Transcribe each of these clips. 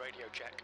radio check.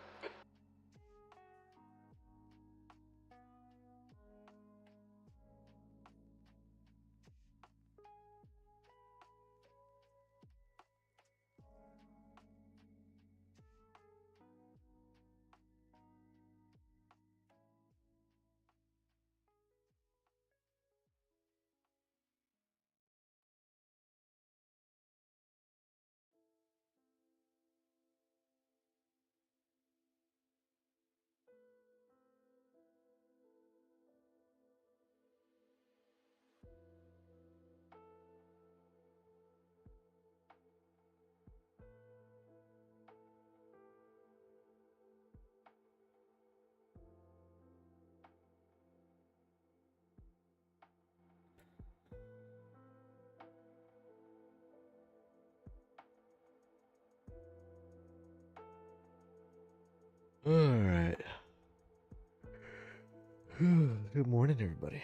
All right. Good morning, everybody.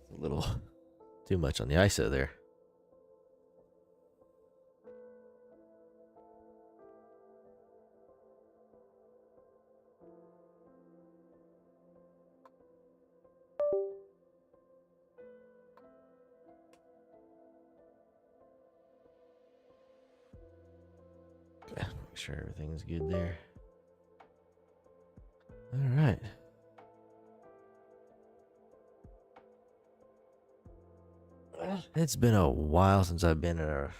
It's a little too much on the ISO there. Okay, make sure everything's good there. All right. It's been a while since I've been in a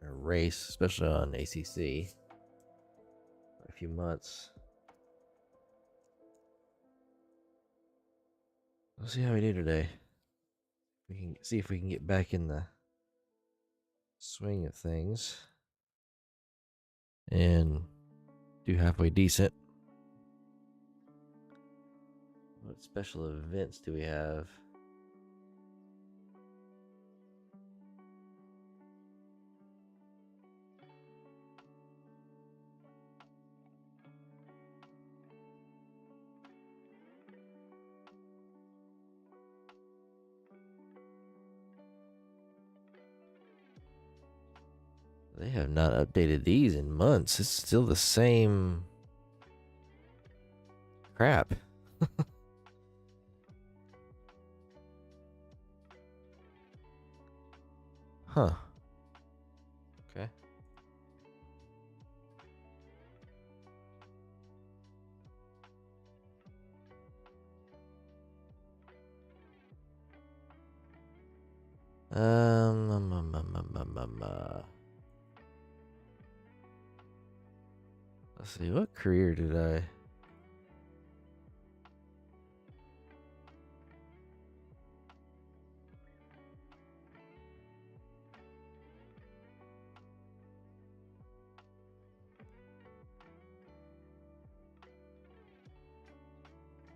race, especially on ACC. A few months. We'll see how we do today. We can see if we can get back in the swing of things and do halfway decent. What special events do we have? They have not updated these in months. It's still the same crap. Huh. Okay. Let's see, what career did I? I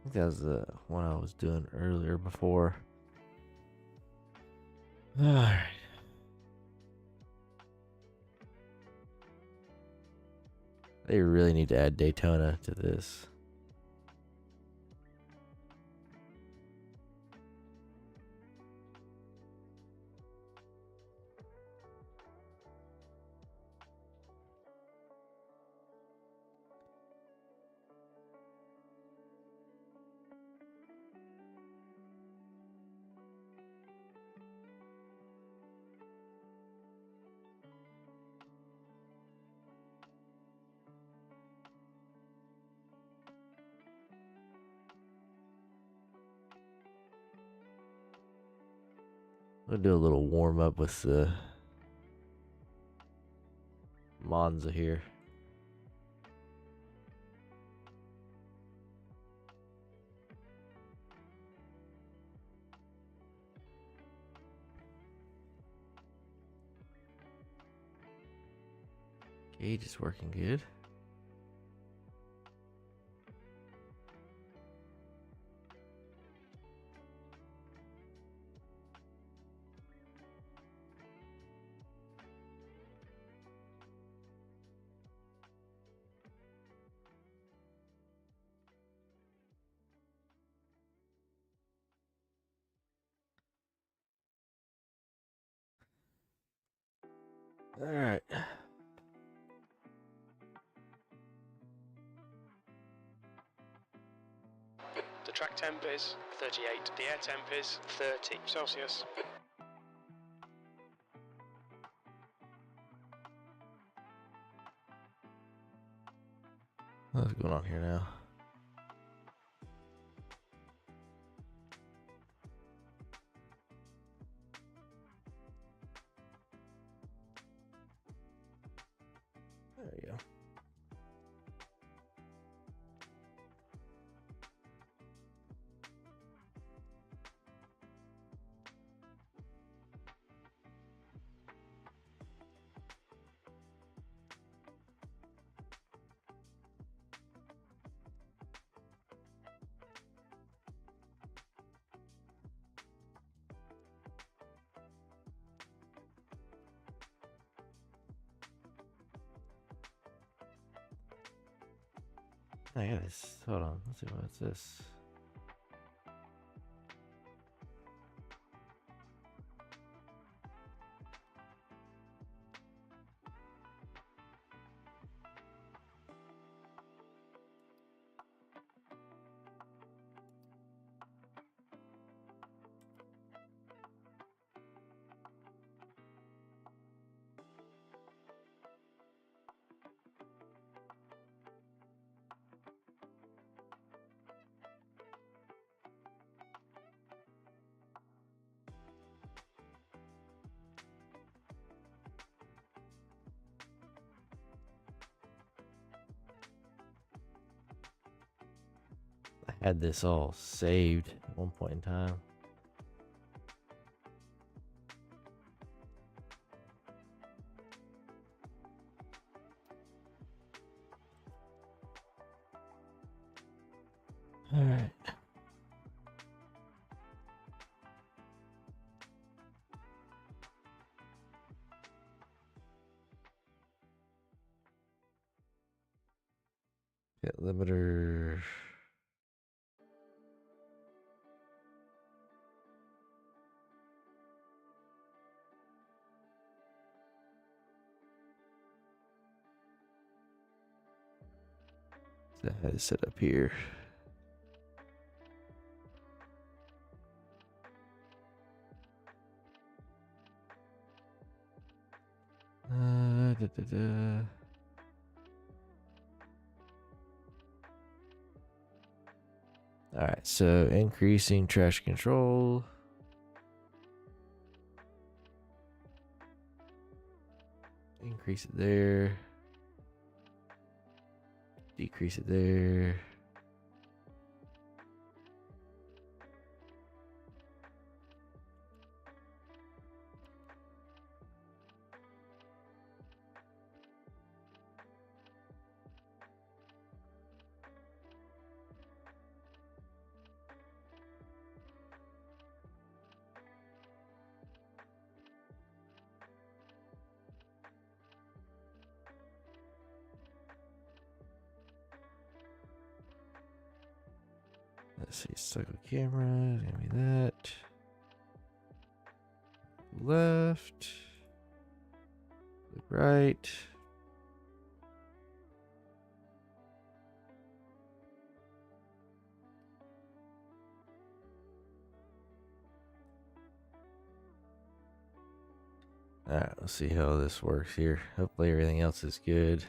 think that was the one I was doing earlier before. Alright. They really need to add Daytona to this. We'll do a little warm up with the Monza here. Gauge is working good. All right. The track temp is 38. The air temp is 30 Celsius. What's going on here now? There we go. I got this. Hold on. Let's see what's this. I had this all saved at one point in time. All right. Hit limiter. So I had it set up here. Da, da, da. All right, so increasing traction control. Increase it there. Decrease it there. Let's see, cycle camera, give me that. Left. Look right. Alright, let's see how this works here. Hopefully everything else is good.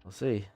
We'll see.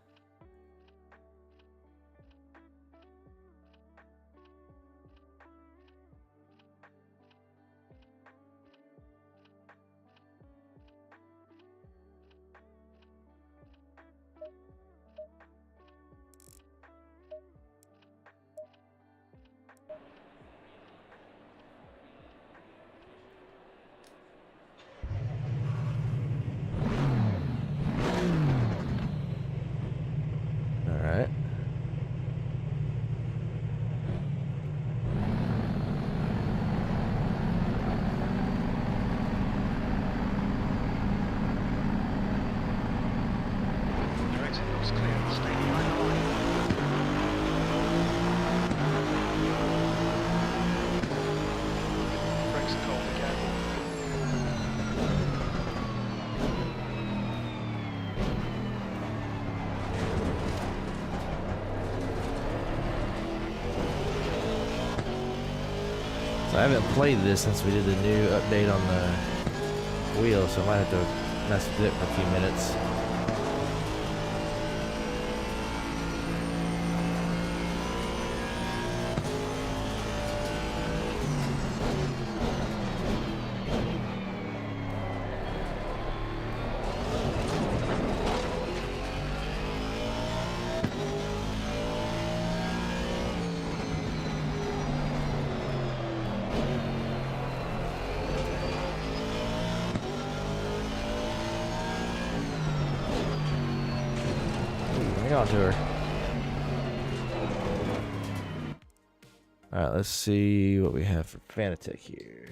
I haven't played this since we did the new update on the wheel, so I might have to mess with it for a few minutes. Hang on to her. Alright, let's see what we have for Fanatec here.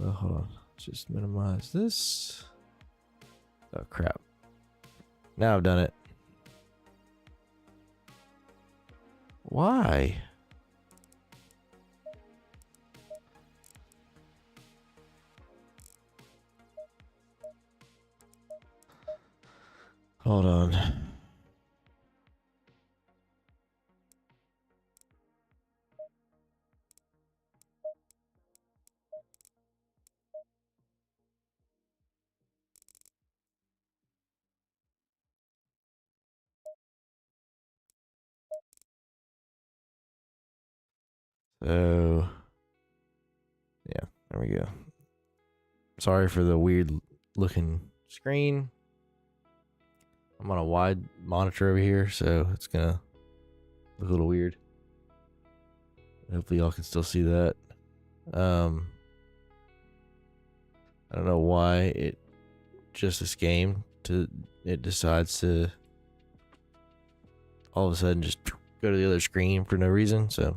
Oh, hold on. Let's just minimize this. Oh, crap. Now I've done it. Why? Hold on. So, yeah, there we go. Sorry for the weird looking screen. I'm on a wide monitor over here, so it's gonna look a little weird. Hopefully y'all can still see that. I don't know why it just this game it decides to all of a sudden just go to the other screen for no reason, so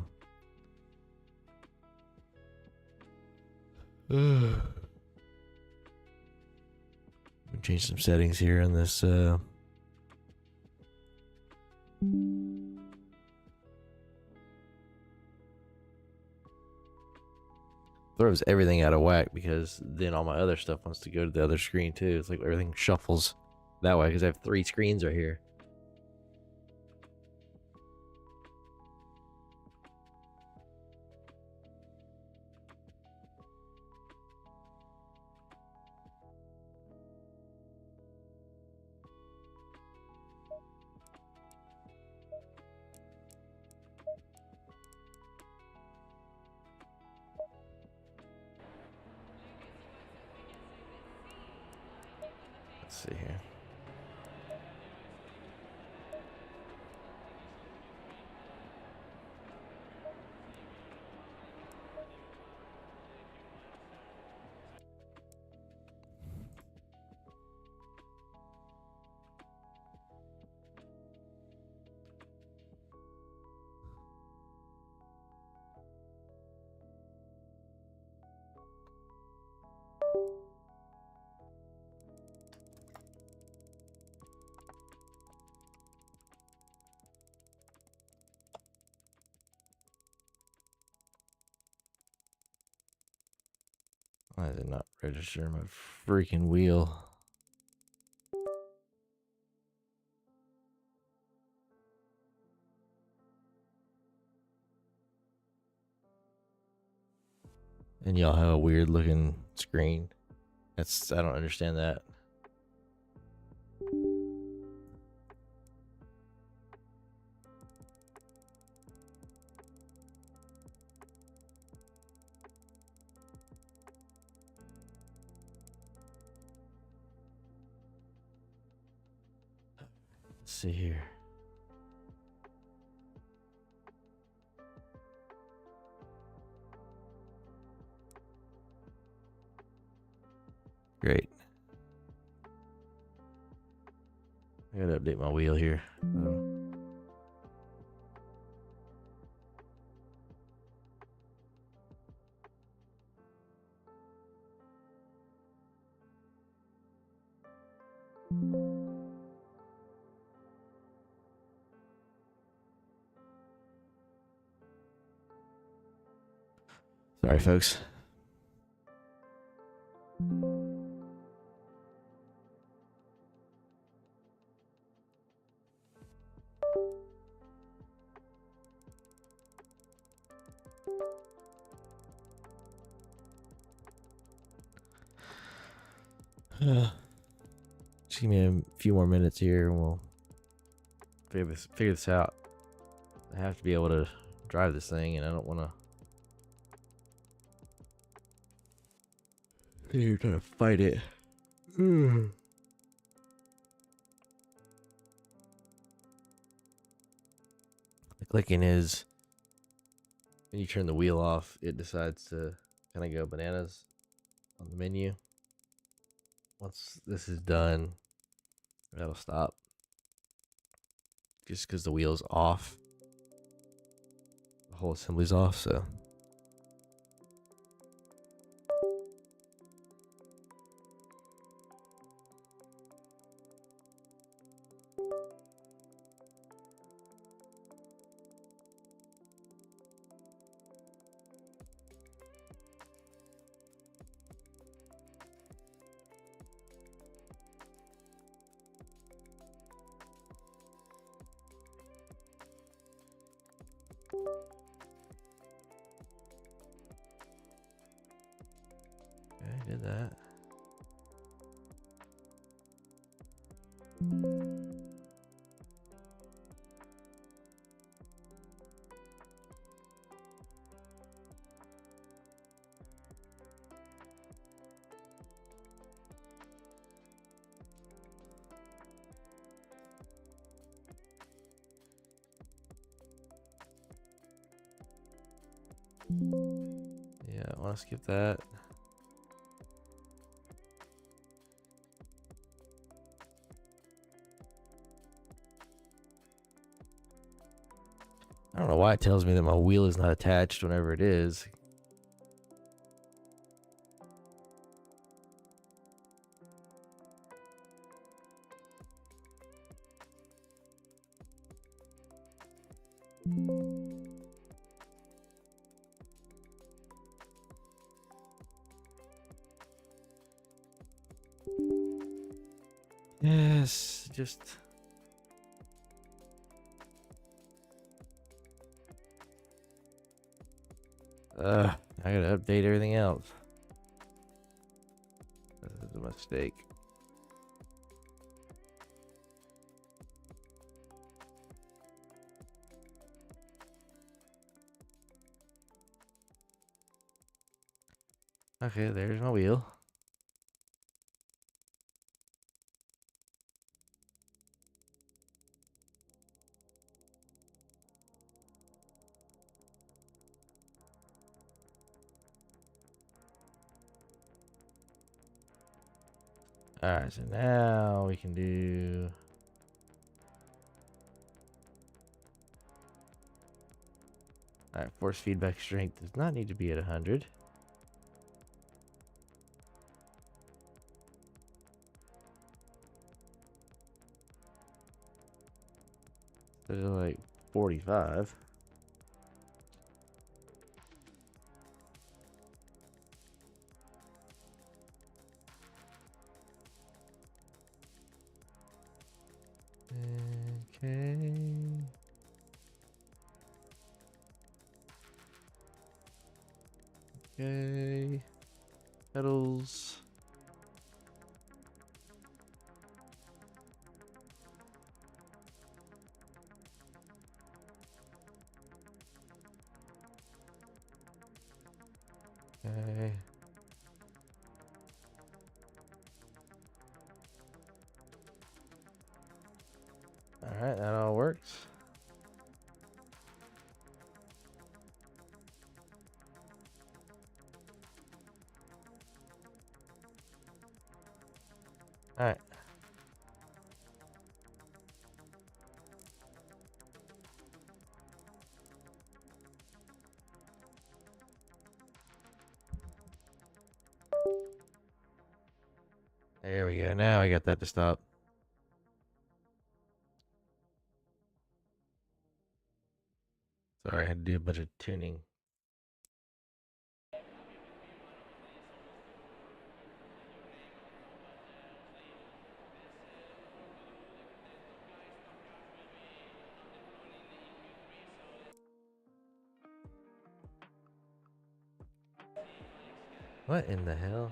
change some settings here on this throws everything out of whack because then all my other stuff wants to go to the other screen too. It's like everything shuffles that way because I have 3 screens right here. Let's see here. Why does it not register my freaking wheel? And y'all have a weird looking screen. I don't understand that. Let's see here. Great. I gotta update my wheel here. Sorry, folks. Just give me a few more minutes here and we'll figure this out. I have to be able to drive this thing, and I don't want to. You're trying to fight it. The clicking is when you turn the wheel off, it decides to kind of go bananas on the menu. Once this is done, that'll stop. Just because the wheel's off. The whole assembly's off, so. Okay, did that. Yeah, I want to skip that. I don't know why it tells me that my wheel is not attached whenever it is. Yes, just. I gotta update everything else. This is a mistake. Okay, there's my wheel. Alright, so now we can do. Alright, force feedback strength does not need to be at 100. So like 45. Okay. Okay. Pedals. Okay. Alright, that all works. Alright. There we go. Now I got that to stop. Sorry, I had to do a bunch of tuning. What in the hell?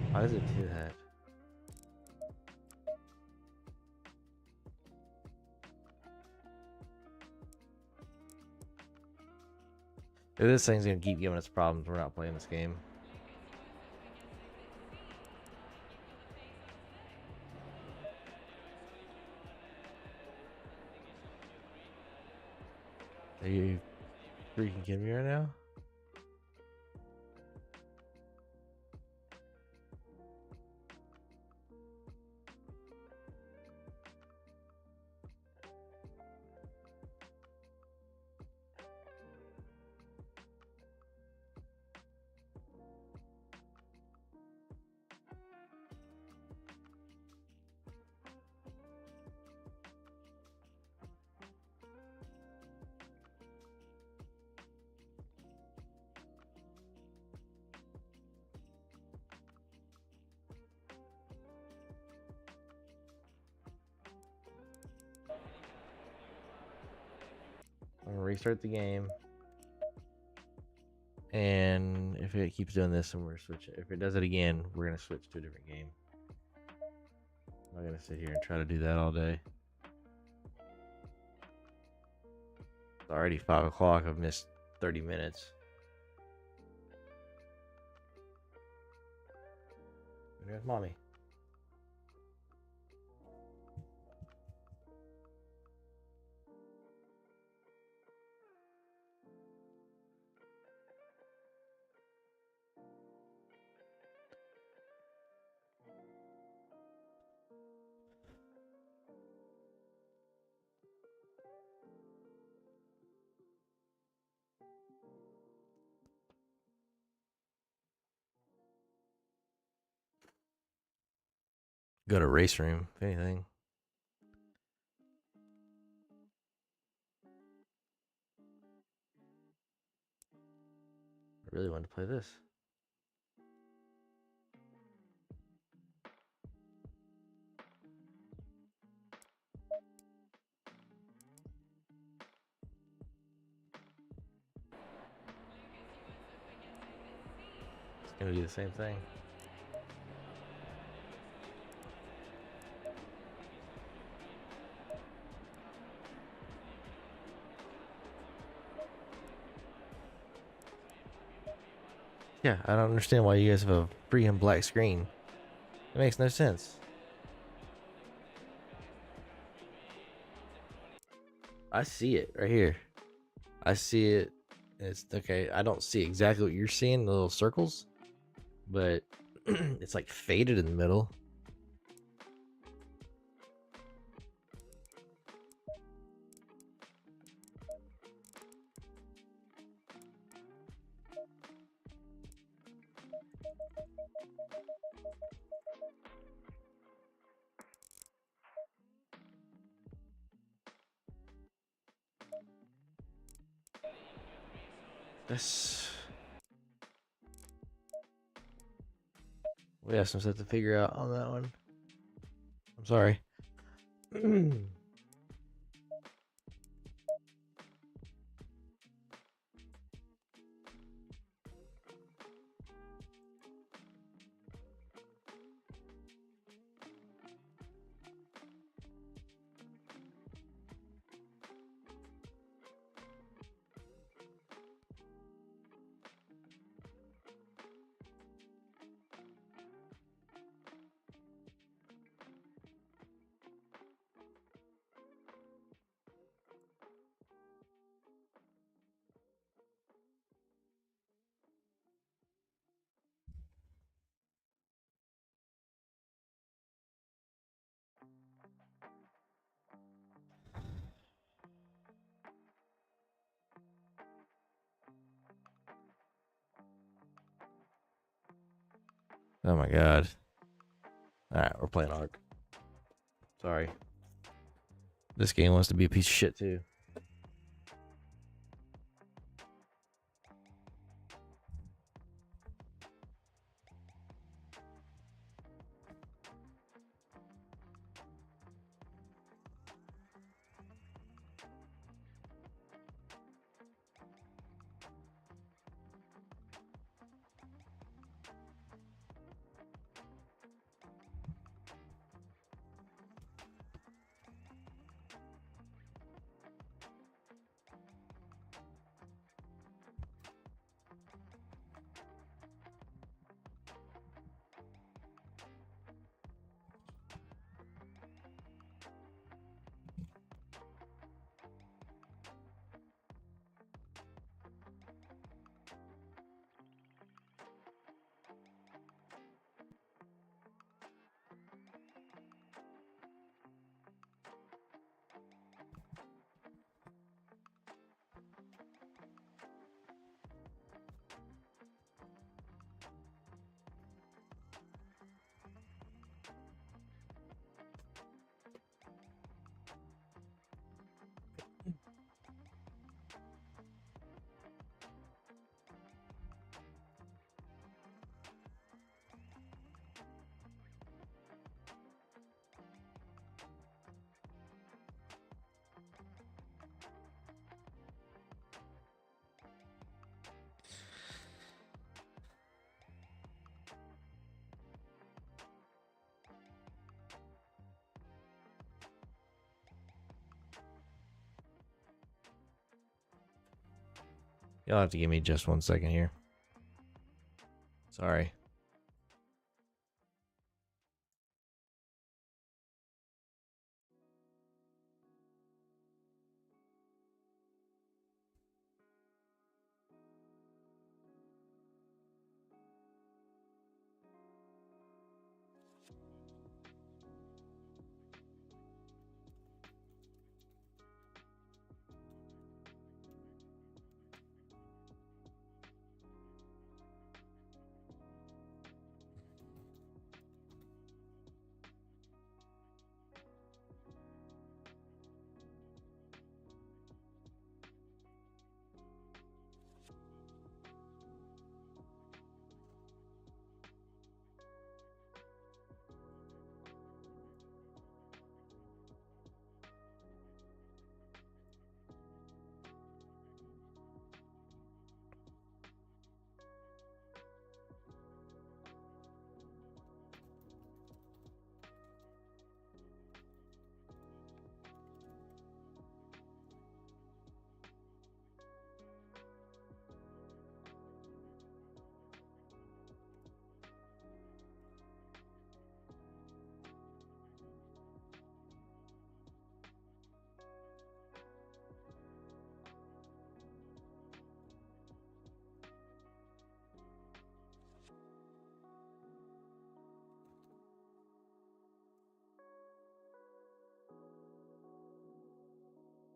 Why does it do that? If this thing's gonna keep giving us problems, we're not playing this game. Are you freaking kidding me right now? I'm gonna restart the game. And if it keeps doing this, and we're switching. If it does it again, we're gonna switch to a different game. I'm not gonna sit here and try to do that all day. It's already 5 o'clock. I've missed 30 minutes. There's mommy. Go to race room, if anything. I really wanted to play this. It's gonna do the same thing. Yeah, I don't understand why you guys have a freaking black screen. It makes no sense. I see it right here. I see it. It's okay. I don't see exactly what you're seeing, the little circles, but it's like faded in the middle. We have some stuff to figure out on that one. I'm sorry. Oh my god. Alright, we're playing ARK. Sorry. This game wants to be a piece of shit too. You'll have to give me just 1 second here. Sorry.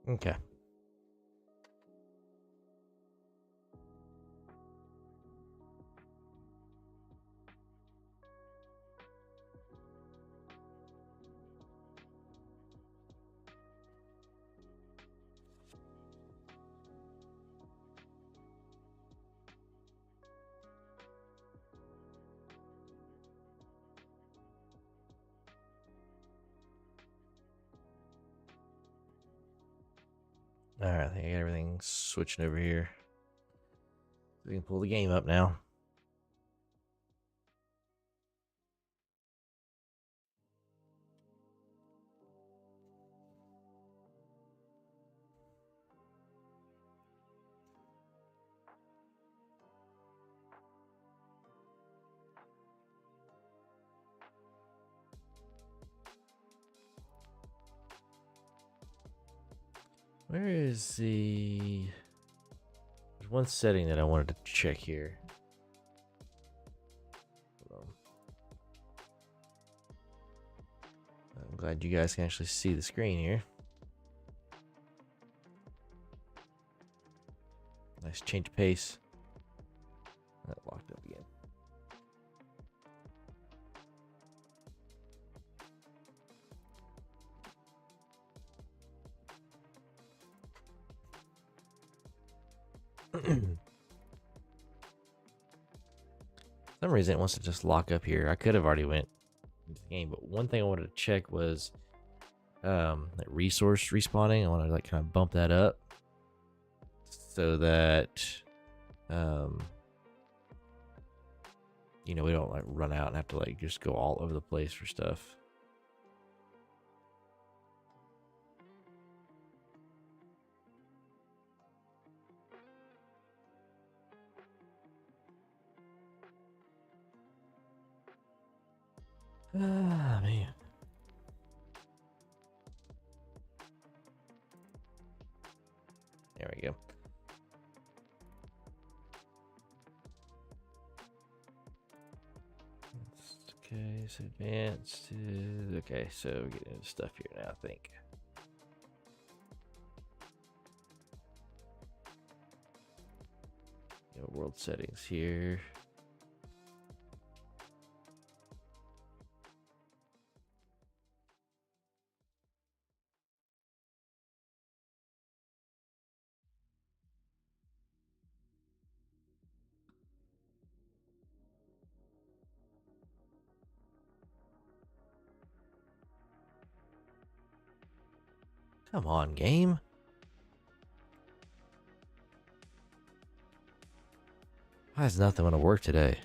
Okay. Alright, I think I got everything switching over here. We can pull the game up now. Where is the... There's one setting that I wanted to check here. Hold on. I'm glad you guys can actually see the screen here. Nice change of pace. That locked up again. For some reason it wants to just lock up here. I could have already went into the game, but one thing I wanted to check was that resource respawning. I want to like kind of bump that up so that you know, we don't like run out and have to like just go all over the place for stuff. Ah, man. There we go. Okay, so advanced. Okay, so we're getting into stuff here now, I think. World settings here. Come on, game. Why is nothing gonna work today?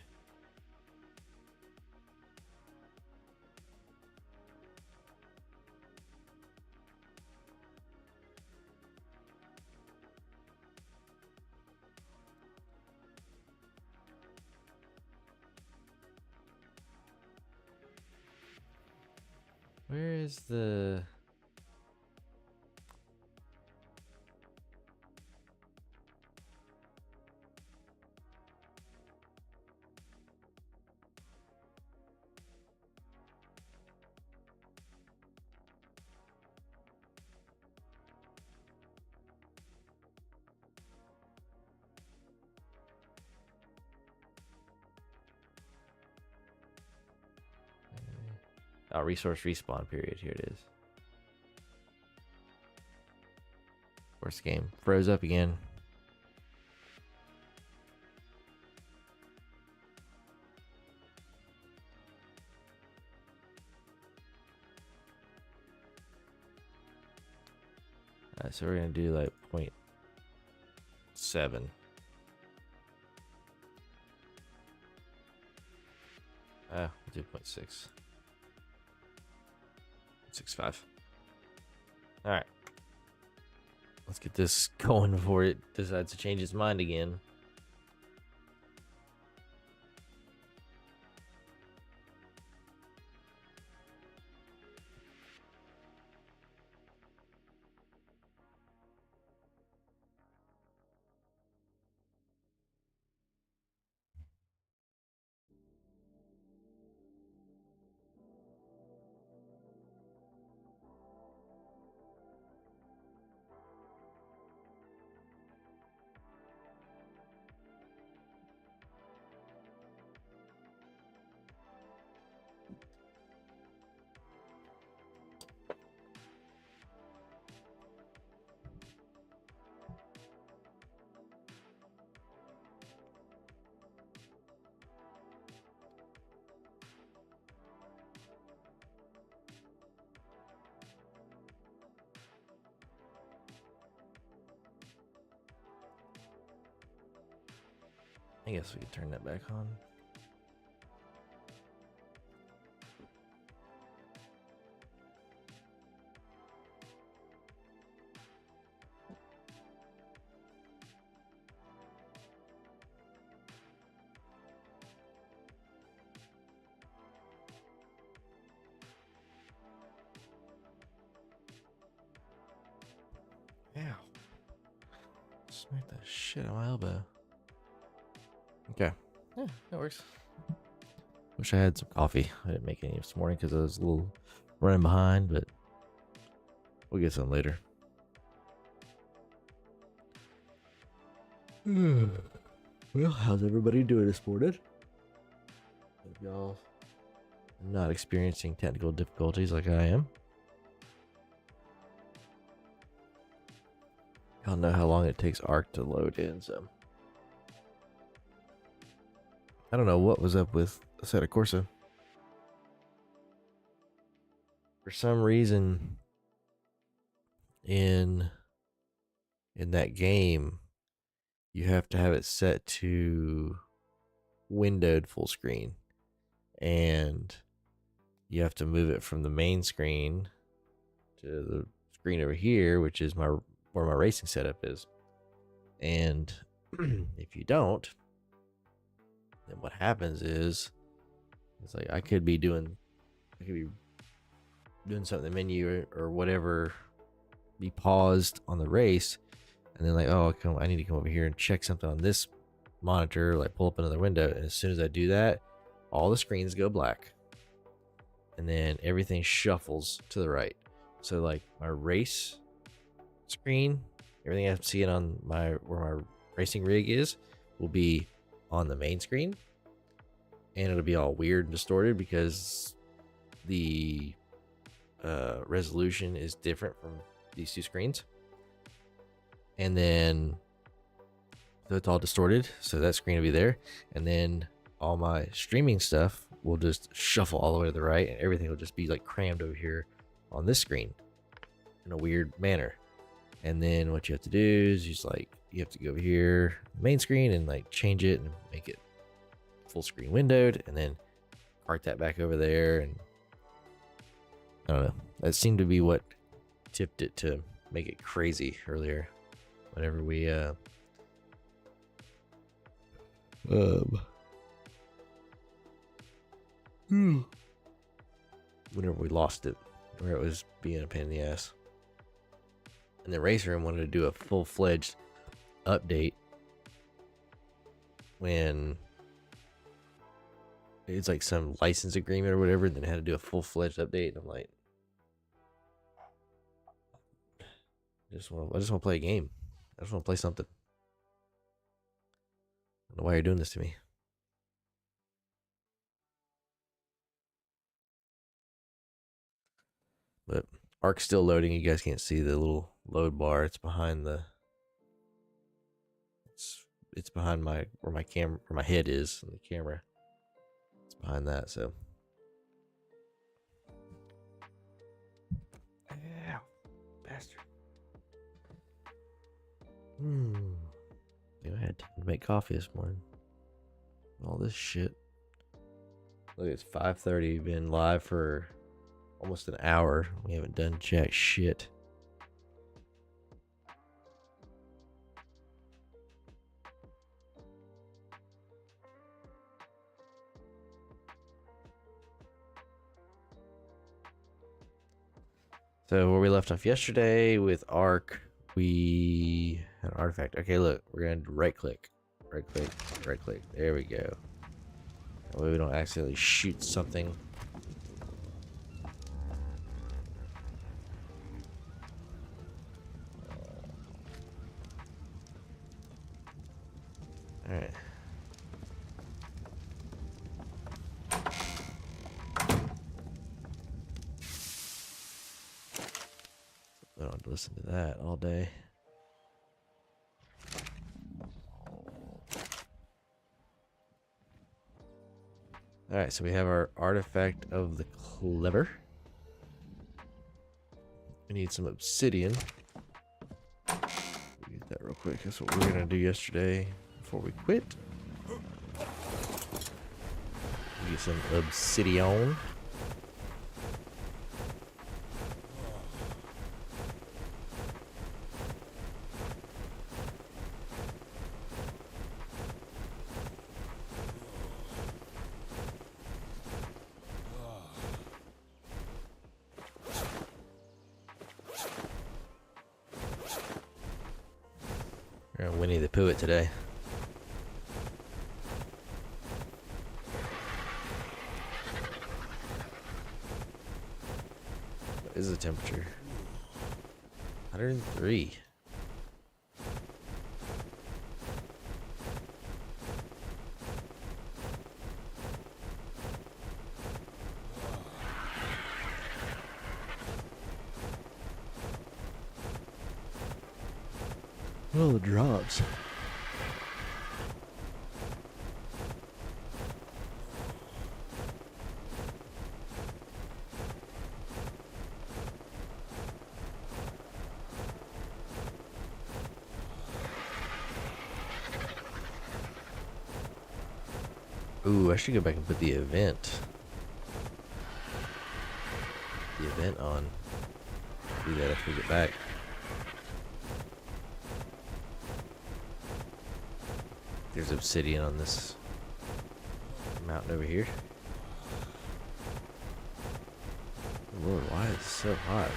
Where is the... Oh, resource respawn period. Here it is. Worst game. Froze up again. Alright, so we're gonna do like 0.7. We'll do 0.6. 0.65. Alright. Let's get this going before it decides to change its mind again. I guess we could turn that back on. Ow. Smack that shit on my elbow. Okay. Yeah, that works. Wish I had some coffee. I didn't make any this morning because I was a little running behind, but we'll get some later. Well, how's everybody doing this morning? Hope y'all are not experiencing technical difficulties like I am. Y'all know how long it takes ARK to load in, so I don't know what was up with Assetto Corsa. For some reason, in that game, you have to have it set to windowed full screen, and you have to move it from the main screen to the screen over here, which is where my racing setup is. And if you don't, then what happens is it's like I could be doing something in the menu or whatever, be paused on the race, and then like, oh, I need to come over here and check something on this monitor, like pull up another window, and as soon as I do that, all the screens go black, and then everything shuffles to the right. So like my race screen, everything I'm seeing on where my racing rig is, will be on the main screen, and it'll be all weird and distorted because the resolution is different from these two screens. And then so it's all distorted, so that screen will be there, and then all my streaming stuff will just shuffle all the way to the right, and everything will just be like crammed over here on this screen in a weird manner. And then what you have to do is you have to go over here, main screen, and like change it and make it full screen windowed, and then cart that back over there. And I don't know, that seemed to be what tipped it to make it crazy earlier whenever we whenever we lost it. where it was being a pain in the ass. And the race room wanted to do a full-fledged update when it's like some license agreement or whatever, and then had to do a full-fledged update. And I'm like, I just want to play a game. I just want to play something. I don't know why you're doing this to me. But ARK's still loading. You guys can't see the little load bar. It's behind the. It's behind where my head is on the camera. It's behind that. So. Ow, bastard. I had time to make coffee this morning. All this shit. Look, it's 5:30. We've been live for almost an hour. We haven't done jack shit. So where we left off yesterday with ARK, we had an artifact. Okay, look, we're gonna right click. There we go. That way we don't accidentally shoot something. Alright. I don't listen to that all day. Alright, so we have our artifact of the clever. We need some obsidian. Get that real quick. That's what we were gonna do yesterday before we quit. Get some obsidian. We're gonna Winnie the Pooh it today. What is the temperature? 103. Oh, the drops. Ooh, I should go back and put the event on. Do that after we get back. There's obsidian on this mountain over here. Lord, why is it so hot?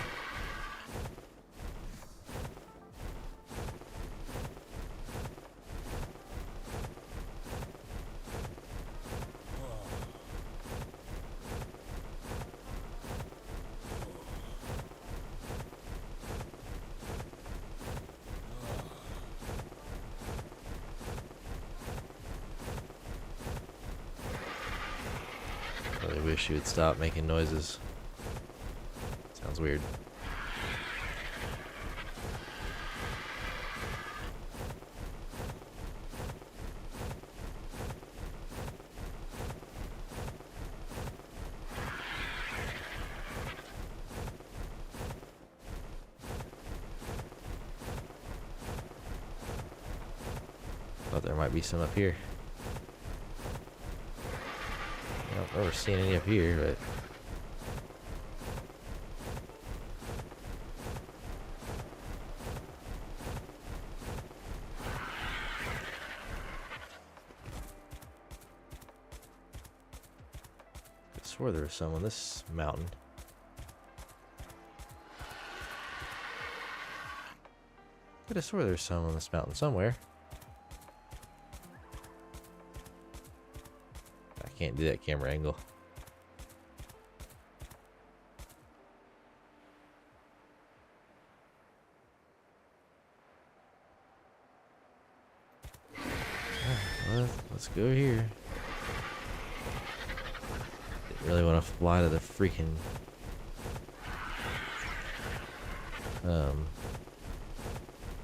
I really wish you would stop making noises. Sounds weird. Thought there might be some up here. I don't remember seeing any up here, but I swore there was some on this mountain. could have swore there's some on this mountain somewhere. I can't do that camera angle. Well, let's go here. Didn't really want to fly to the freaking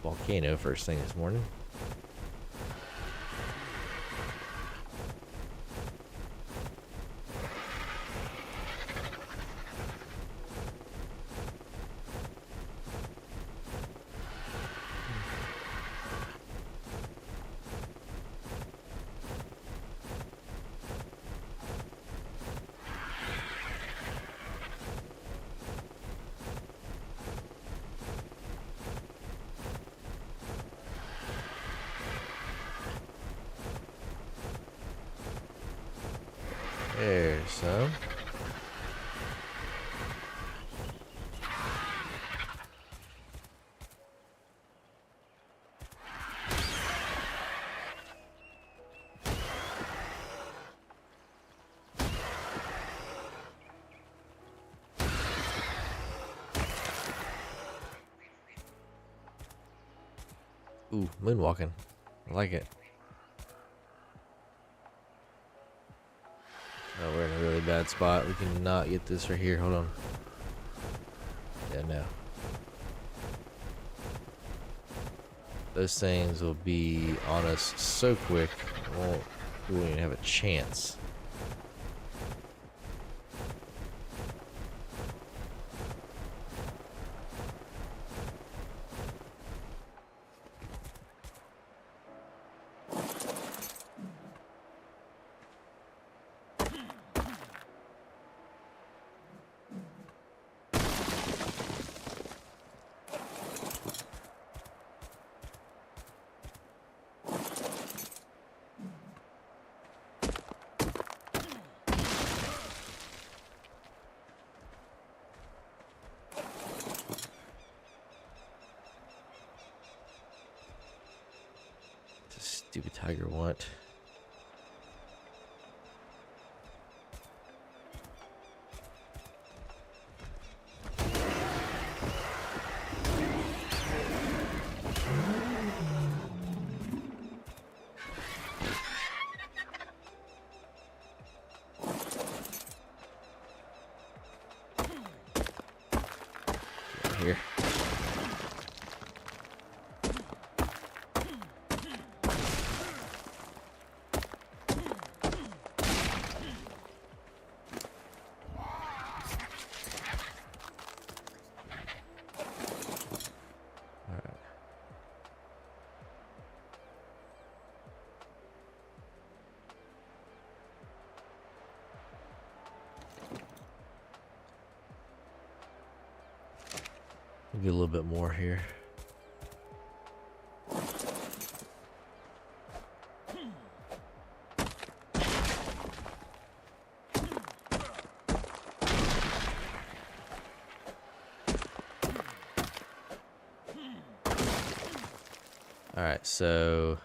volcano first thing this morning. There's some. Ooh, moonwalking. I like it. Oh, we're in a really bad spot. We cannot get this right here. Hold on. Yeah, no. Those things will be on us so quick, we won't even have a chance. Stupid tiger want. Here. Get a little bit more here. All right, so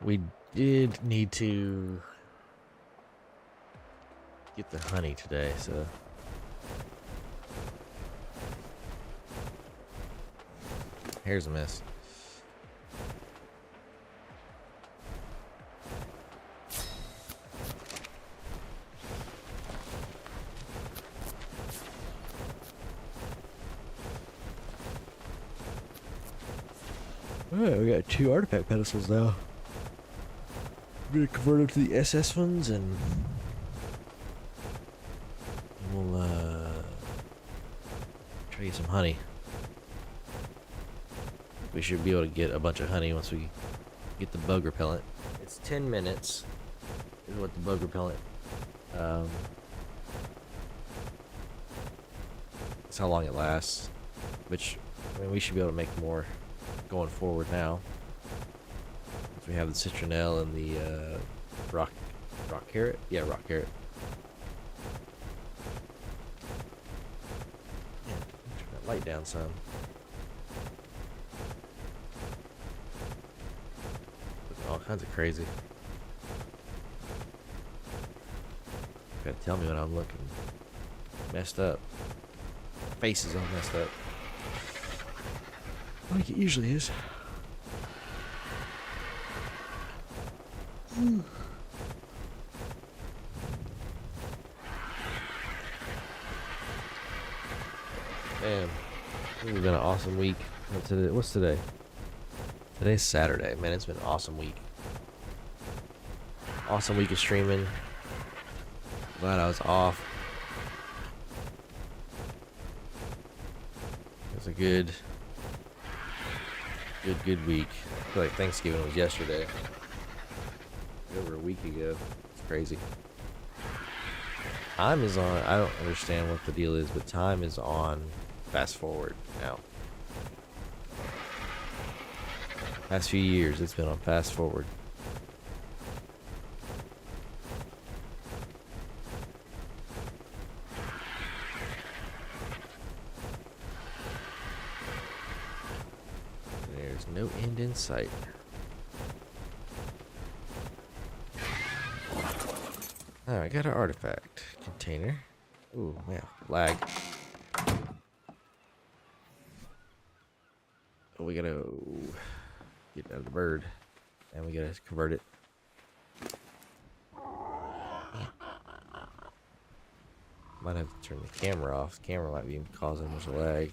we did need to get the honey today, so here's a miss. Alright, we got 2 artifact pedestals now. I'm gonna convert them to the SS ones and we'll try to get some honey. We should be able to get a bunch of honey once we get the bug repellent. It's 10 minutes is what the bug repellent that's how long it lasts, which I mean we should be able to make more going forward now. We have the citronelle and the rock Rock carrot? Yeah, rock carrot. Yeah, turn that light down some. All kinds of crazy. You gotta tell me when I'm looking messed up. Face is all messed up. Like it usually is. Man, this has been an awesome week. What's today? Today's Saturday. Man, it's been an awesome week. Awesome week of streaming. Glad I was off. It was a good week. I feel like Thanksgiving was yesterday. Over a week ago. It's crazy. Time is on. I don't understand what the deal is, but time is on fast forward now. Past few years, it's been on fast forward. There's no end in sight. Alright, got an artifact container. Ooh, man, lag. Oh, we gotta get out of the bird. And we gotta convert it. Might have to turn the camera off. The camera might be causing much lag.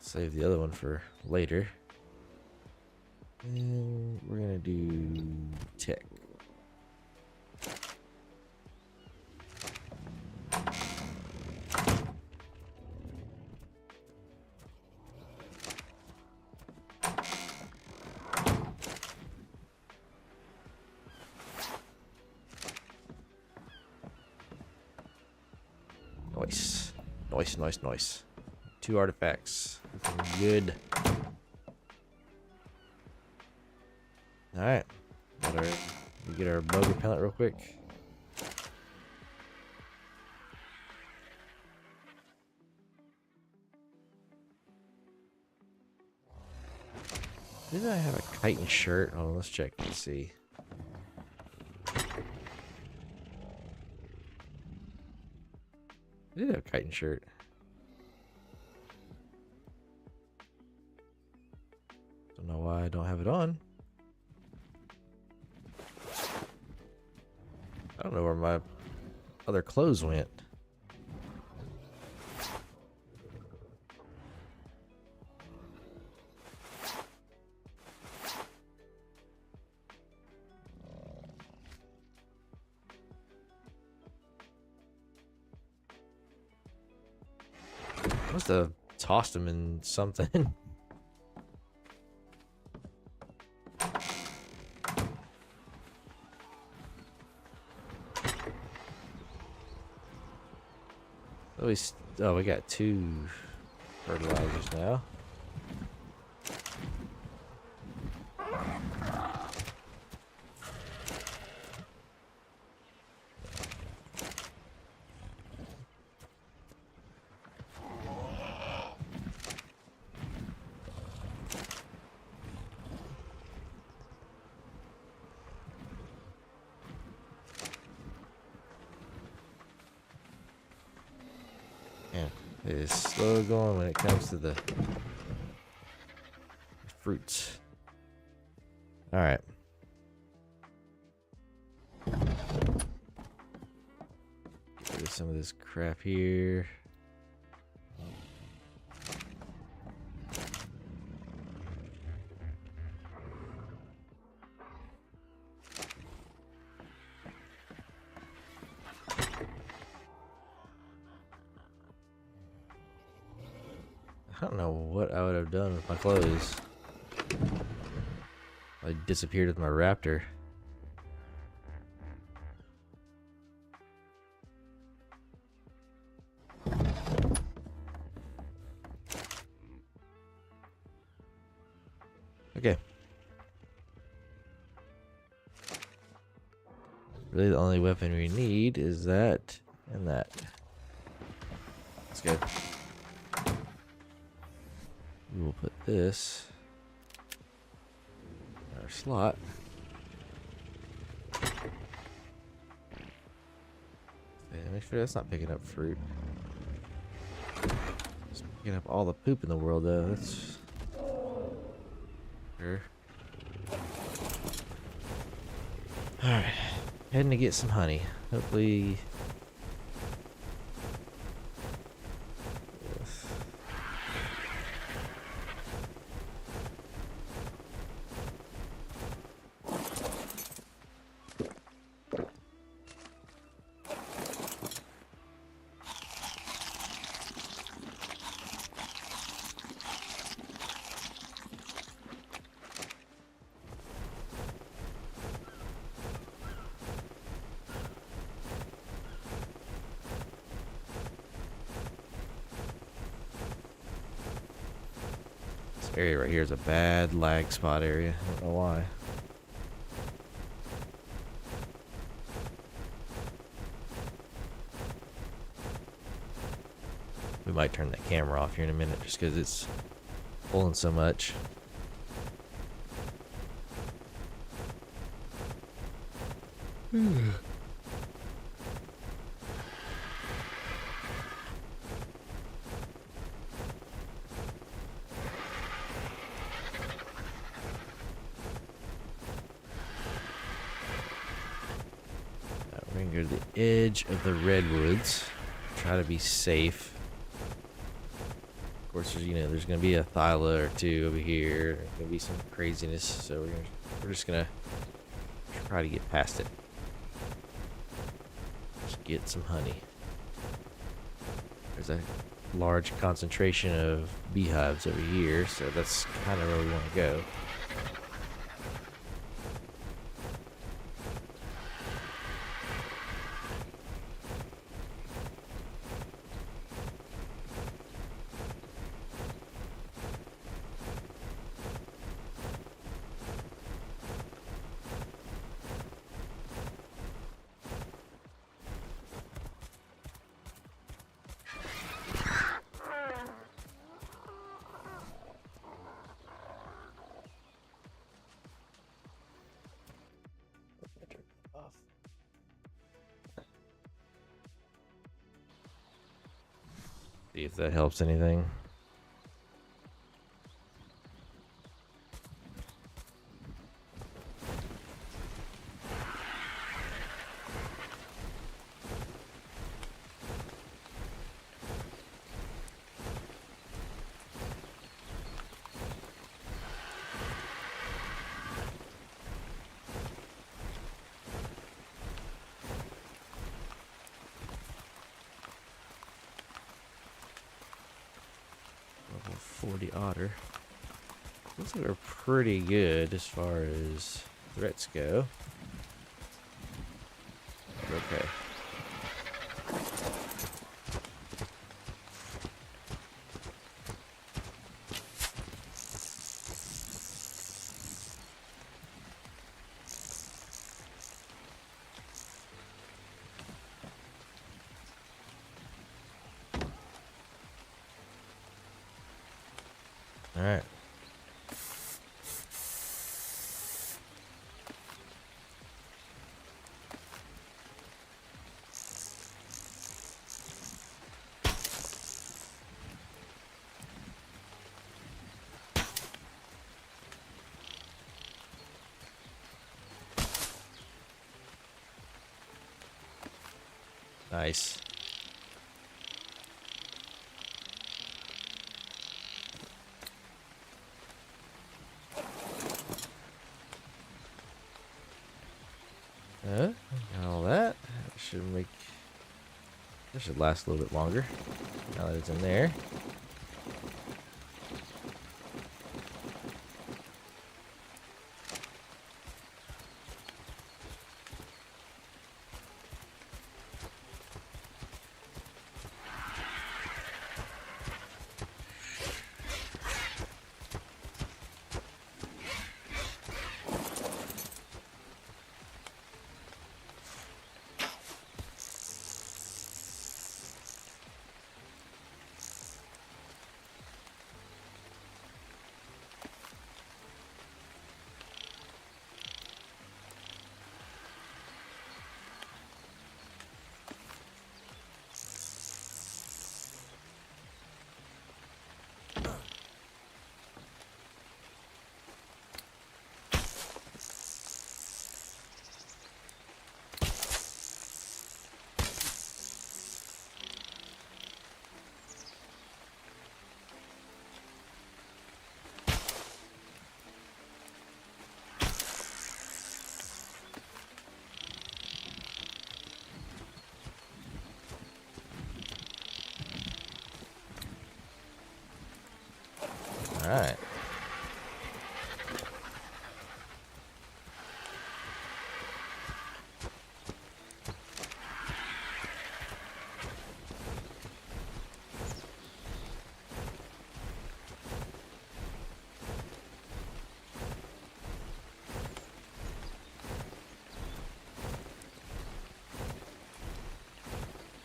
Save the other one for later. And we're gonna do tech. Nice. Nice. 2 artifacts. Looking good. Alright. Get our bug repellent real quick. Didn't I have a chitin shirt? Oh, let's check and see. I did have a chitin shirt. Don't know why I don't have it on. I don't know where my other clothes went. Must have tossed them in something. Oh, we got 2 fertilizers now. Man, it is slow going when it comes to the fruits. All right. Get rid of some of this crap here. don't know what I would have done with my clothes. I disappeared with my raptor. Okay. Really, the only weapon we need is that and that. Let's go. We will put this in our slot. Okay, make sure that's not picking up fruit. It's picking up all the poop in the world, though. That's sure. All right, heading to get some honey. Hopefully. Area right here is a bad lag spot area. I don't know why. We might turn that camera off here in a minute just because it's pulling so much. We're gonna go to the edge of the redwoods. Try to be safe. Of course, there's gonna be a thyla or two over here. There's gonna be some craziness, so we're just gonna try to get past it. Just get some honey. There's a large concentration of beehives over here, so that's kind of where we want to go. See if that helps anything. Level 40 otter. Looks like we're pretty good as far as threats go. Okay. All right. Nice. Got all that. That should last a little bit longer. Now that it's in there.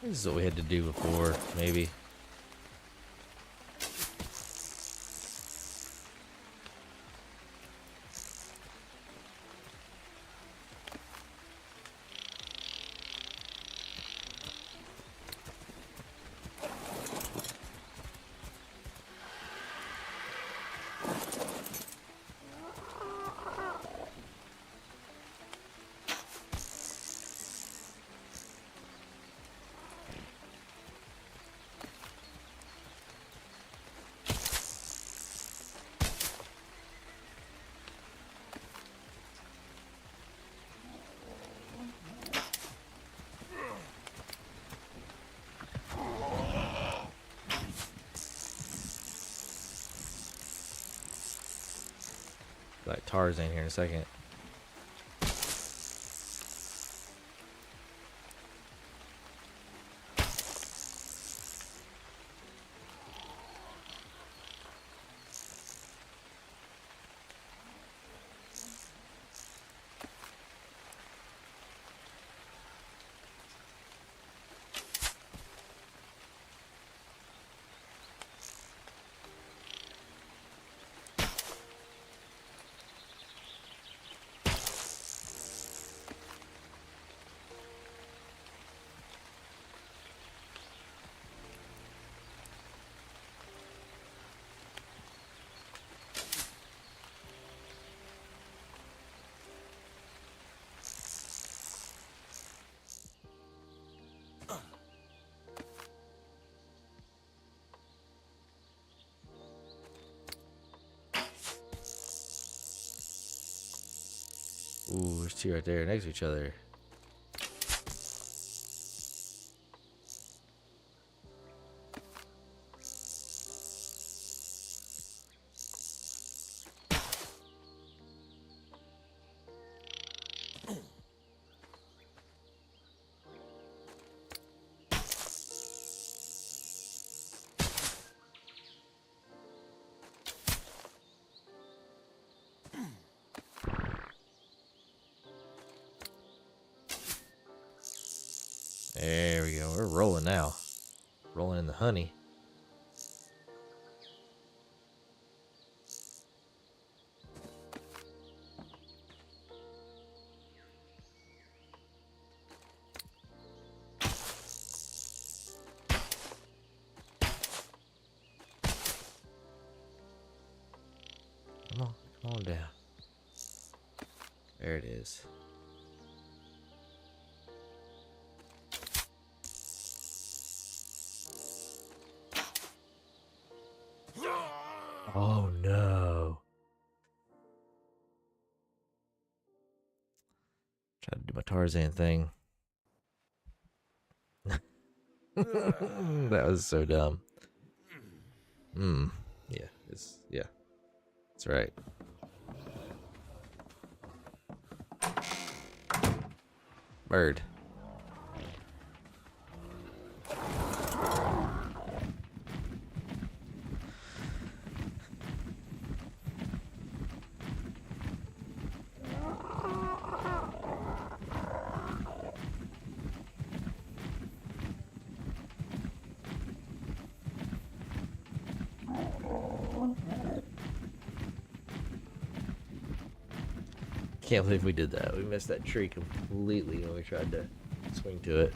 This is what we had to do before, maybe. Like Tarzan here in a second. Ooh, there's two right there next to each other. There we go. We're rolling now. Rolling in the honey. Come on down. There it is. Oh no. Try to do my Tarzan thing. That was so dumb. Yeah, that's right. Bird. Can't believe we did that. We missed that tree completely when we tried to swing to it.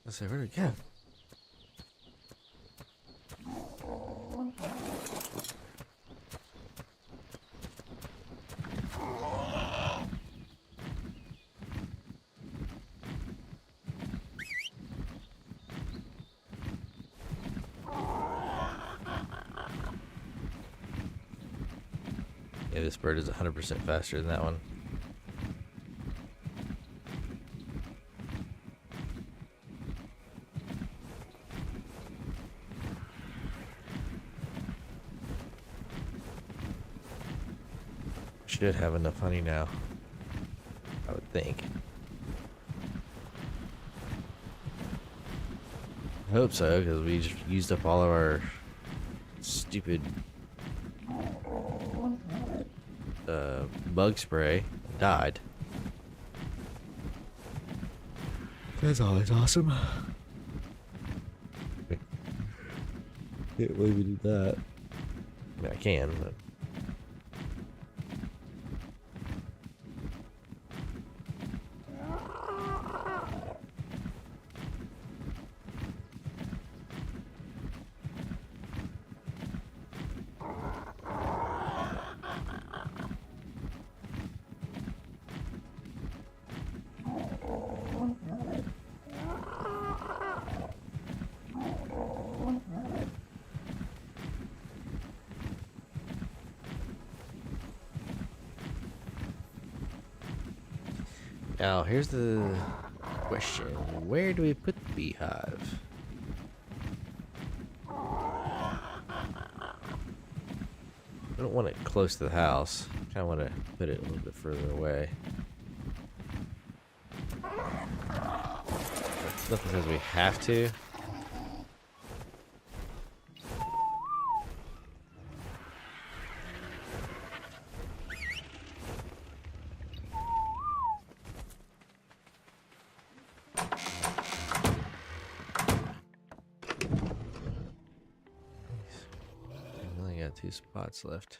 Let's say, where'd it go? Yeah, this bird is 100% faster than that one. Should have enough honey now, I would think. I hope so, because we just used up all of our stupid bug spray and died. That's always awesome. Can't believe we did that. I mean, I can, but. Now, here's the question. Where do we put the beehive? I don't want it close to the house. I kind of want to put it a little bit further away. Nothing says we have to. I only got 2 spots left.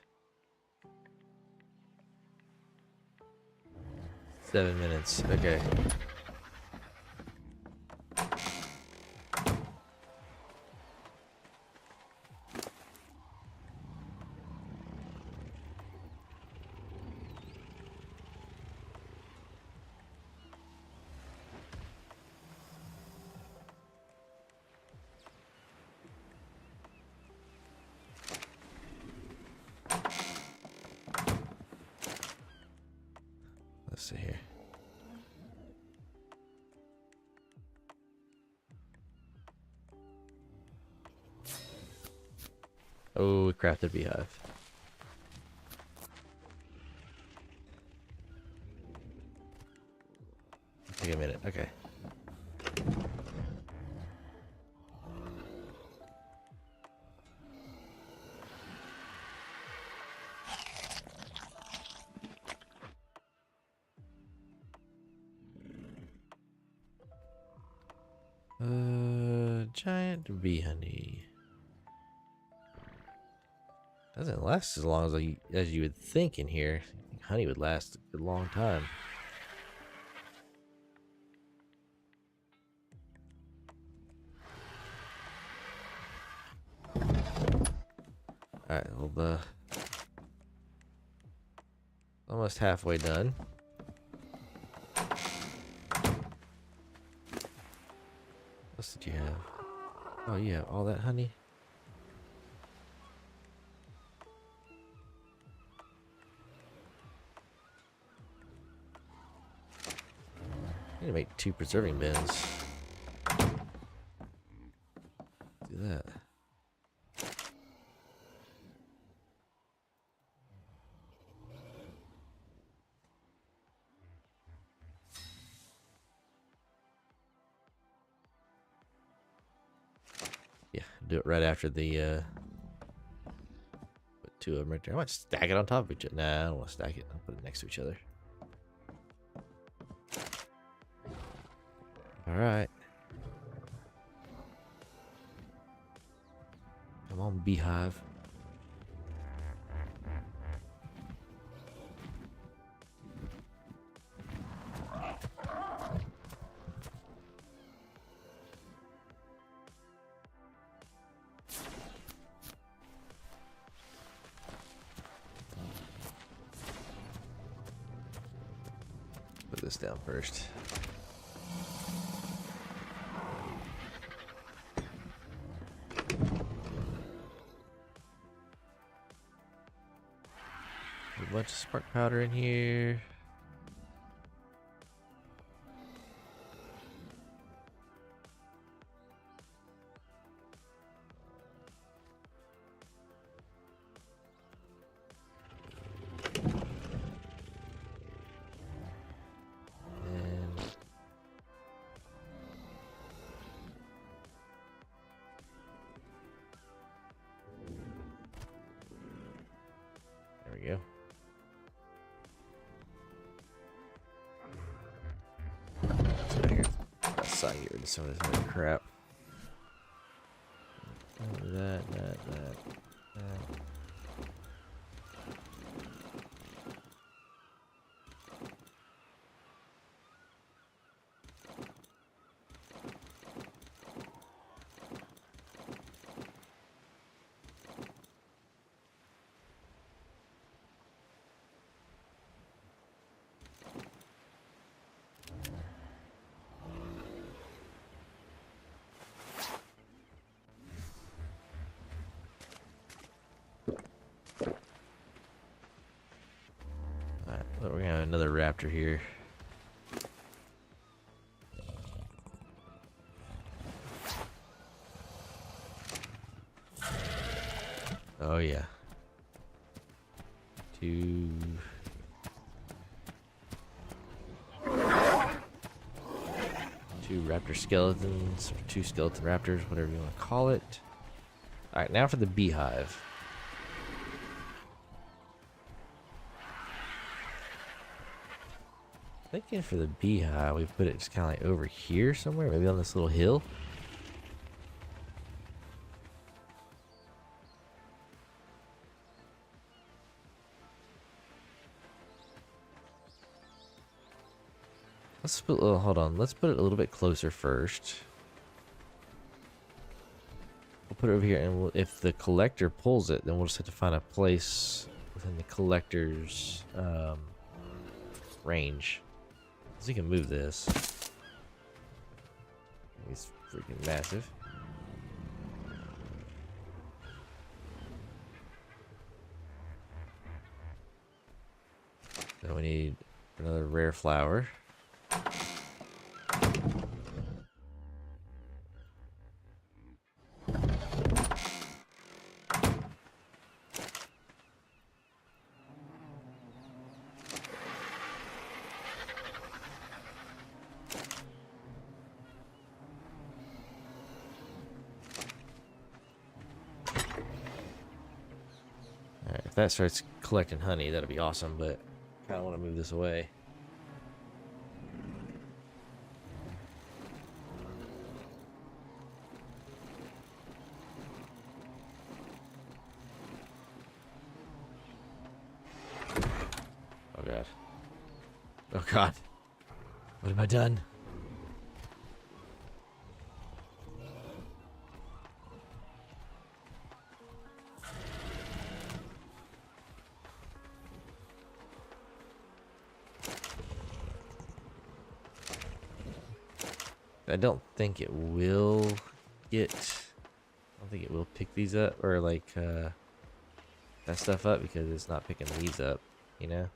7 minutes. Okay. Let's see here. Oh, we crafted beehive. Take a minute. Okay. Giant bee honey. Doesn't last as long as you would think in here. I think honey would last a long time. Alright, well, almost halfway done. What else did you have? Oh, you have all that honey? I need to make 2 preserving bins. Do that. Yeah, do it right after the put 2 of them right there. I might stack it on top of each other. Nah, I don't want to stack it. I'll put it next to each other. Alright. Come on, beehive. this down first. A bunch of spark powder in here. There we go. So here, outside, get rid of some of this other crap. That. Alright, we're gonna have another raptor here. Oh yeah. Two raptor skeletons, or two skeleton raptors, whatever you want to call it. Alright, now for the beehive. Thinking for the beehive, we put it just kind of like over here somewhere, maybe on this little hill. Let's put, oh, hold on, let's put it a little bit closer first. We'll put it over here, and if the collector pulls it, then we'll just have to find a place within the collector's range. So you can move this. It's freaking massive. Then we need another rare flower. If that starts collecting honey, that'll be awesome, but I kind of want to move this away. Oh god. Oh god. What have I done? I don't think it will get... I don't think it will pick these up, or like, that stuff up, because it's not picking these up, you know?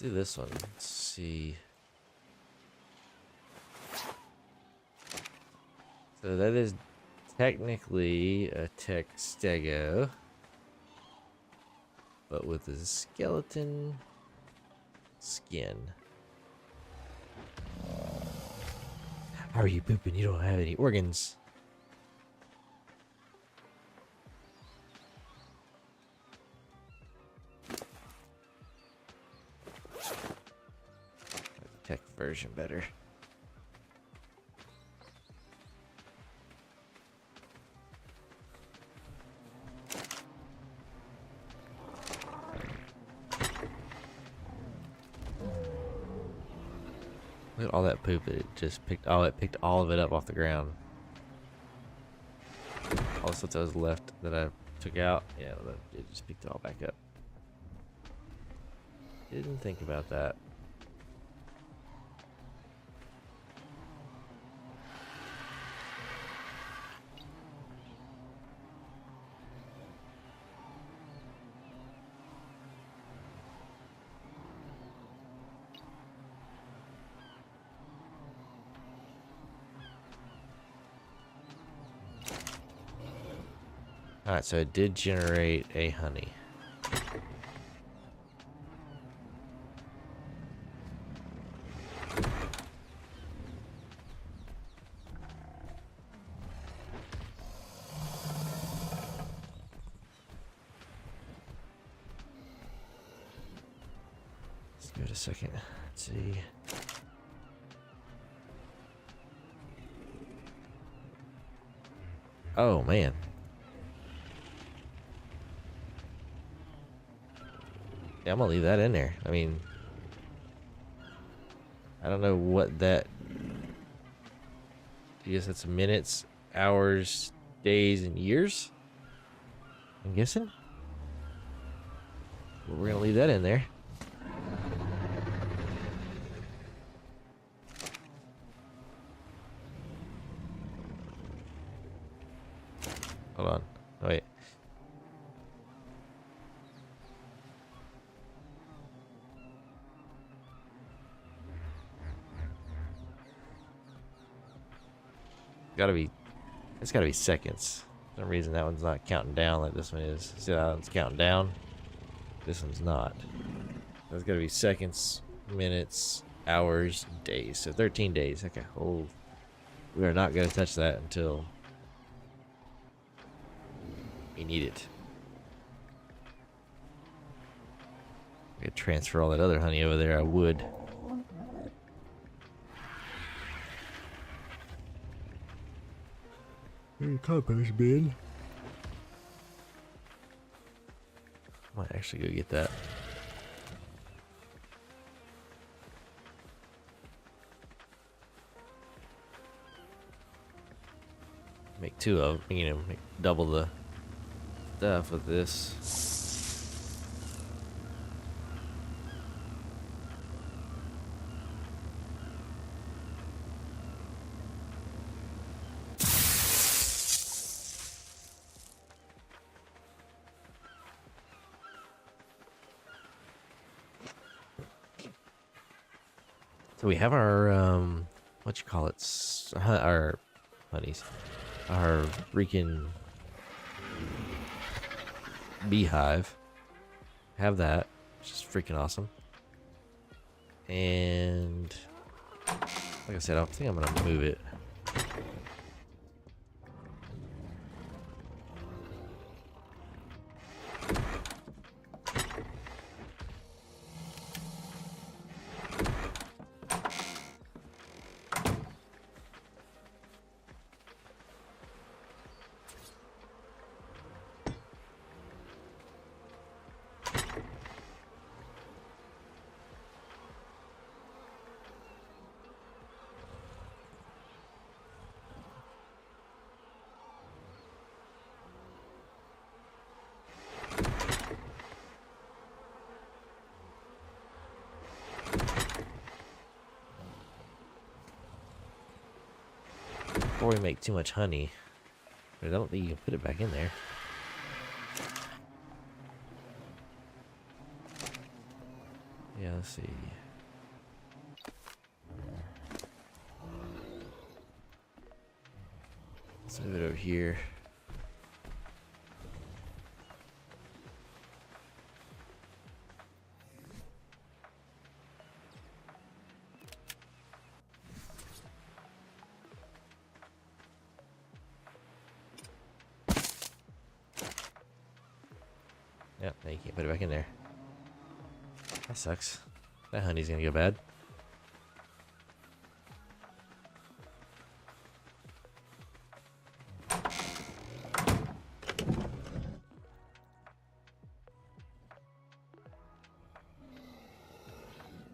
Let's do this one. Let's see. So that is technically a tech stego, but with a skeleton skin. How are you pooping? You don't have any organs. Tech version better. Look at all that poop that it just picked. Oh, it picked all of it up off the ground. All the stuff that was left that I took out, yeah, it just picked it all back up. Didn't think about that. Alright, so it did generate a honey. Let's give it a second. Let's see. Oh, man. Yeah, I'm gonna leave that in there. I mean, I don't know what that. I guess that's minutes, hours, days, and years. I'm guessing. But we're gonna leave that in there. Hold on. Wait. It's gotta be seconds. For some reason that one's not counting down like this one is. See that one's counting down? This one's not. That's gotta be seconds, minutes, hours, days. So 13 days. Okay. Oh, we are not gonna touch that until we need it. I could transfer all that other honey over there. I would. Compost bin. I might actually go get that. Make two of them, you know, make double the stuff with this. So we have our, what you call it, our honeys, our freaking beehive. Have that, which is freaking awesome. And like I said, I think I'm gonna move it. Before we make too much honey, but I don't think you can put it back in there. Yeah, let's see. Let's move it over here. Yep, now you can't put it back in there. That sucks. That honey's gonna go bad.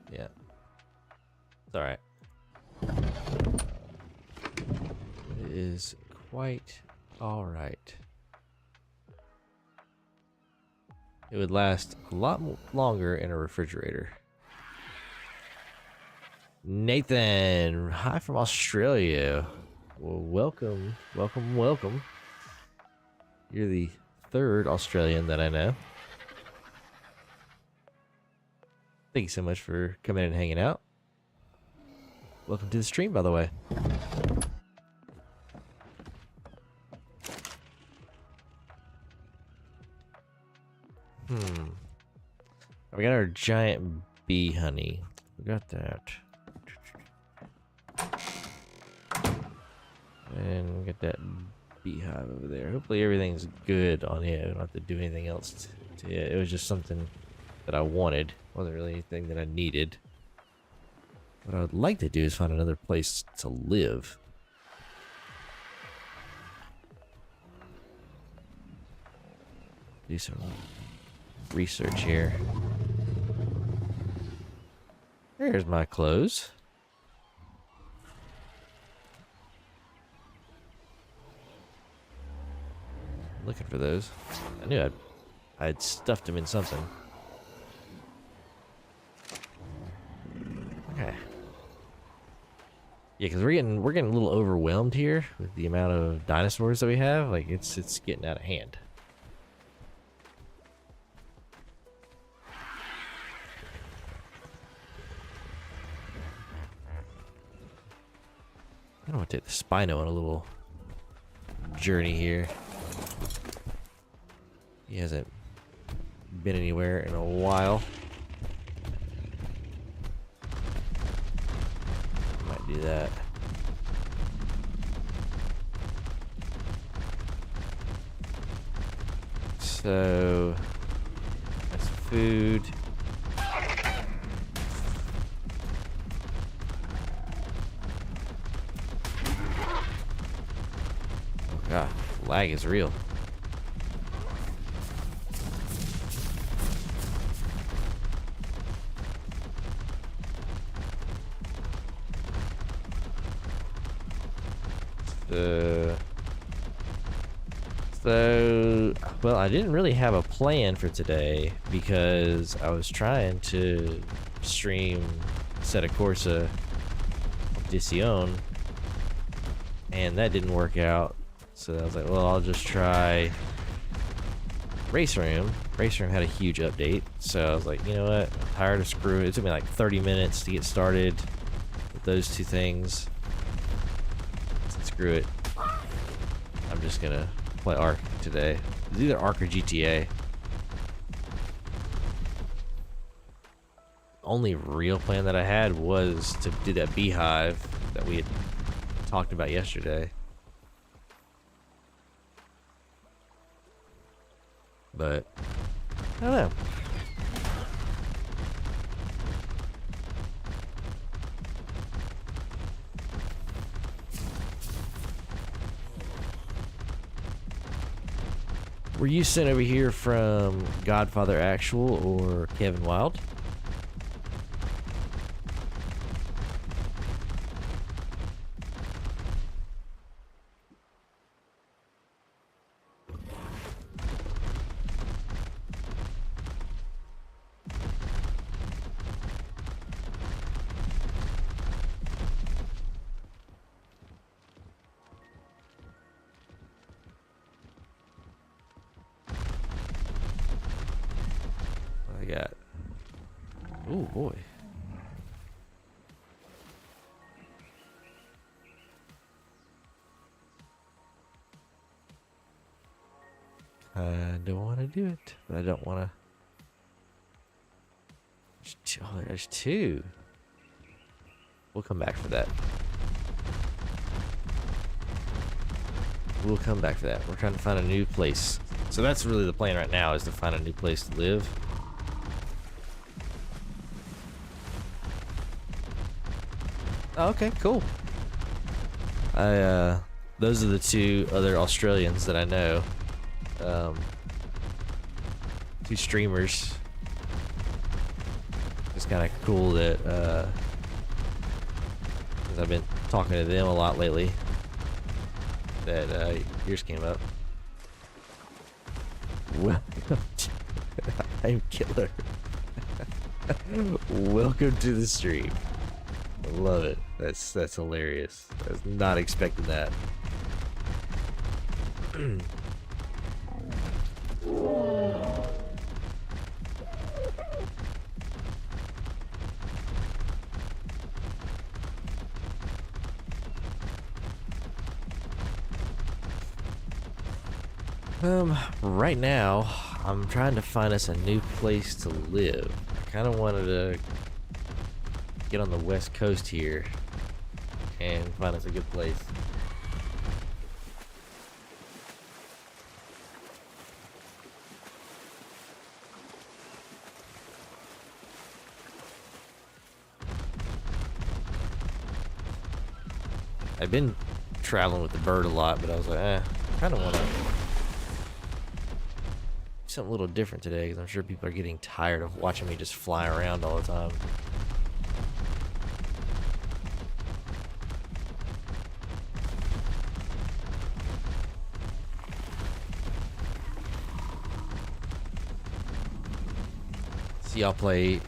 Yeah. It's alright. It is quite alright. It would last a lot longer in a refrigerator. Nathan, hi from Australia. Well, welcome, welcome, welcome. You're the third Australian that I know. Thank you so much for coming in and hanging out. Welcome to the stream, by the way. We got our giant bee honey. We got that. And we got that beehive over there. Hopefully everything's good on it. I don't have to do anything else to it. It was just something that I wanted. Wasn't really anything that I needed. What I would like to do is find another place to live. Do some research here. There's my clothes. Looking for those. I knew I'd stuffed them in something. Okay. Yeah, because we're getting a little overwhelmed here with the amount of dinosaurs that we have. Like it's getting out of hand. I don't want to take the Spino on a little journey here. He hasn't been anywhere in a while. Might do that. So that's food. God, lag is real. So, well, I didn't really have a plan for today because I was trying to stream Setta Corsa Edition, and that didn't work out. So I was like, well, I'll just try Race Room. Race Room had a huge update, so I was like, you know what? I'm tired of screwing. It took me like 30 minutes to get started with those two things. Screw it. I'm just gonna play ARK today. It's either ARK or GTA. Only real plan that I had was to do that beehive that we had talked about yesterday. But I don't know. Were you sent over here from Godfather Actual or Kevin Wild? I got Oh boy. I don't want to do it, but I don't want to. Oh, there's two. We'll come back for that. We'll come back for that. We're trying to find a new place. So that's really the plan right now, is to find a new place to live. Oh, okay, cool. Those are the two other Australians that I know. Two streamers. It's kind of cool that, because I've been talking to them a lot lately, that yours came up. Welcome to I'm Killer. Welcome to the stream. I love it. That's hilarious. I was not expecting that. Right now, I'm trying to find us a new place to live. I kind of wanted to get on the west coast here and find us a good place. I've been traveling with the bird a lot, but I was like, I kind of want to something a little different today, because I'm sure people are getting tired of watching me just fly around all the time. So y'all play,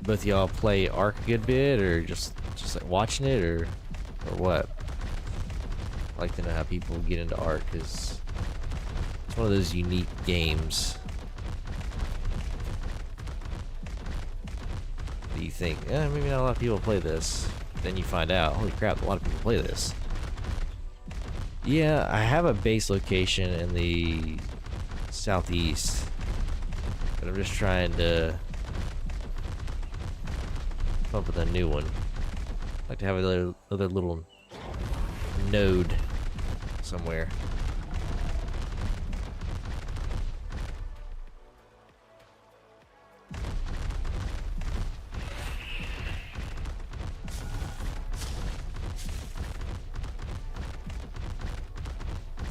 both of y'all play ARK a good bit, or just like watching it, or what? I'd like to know how people get into ARK, because it's one of those unique games. You think, maybe not a lot of people play this. Then you find out, holy crap, a lot of people play this. Yeah, I have a base location in the southeast, but I'm just trying to come up with a new one. I'd like to have another little node somewhere.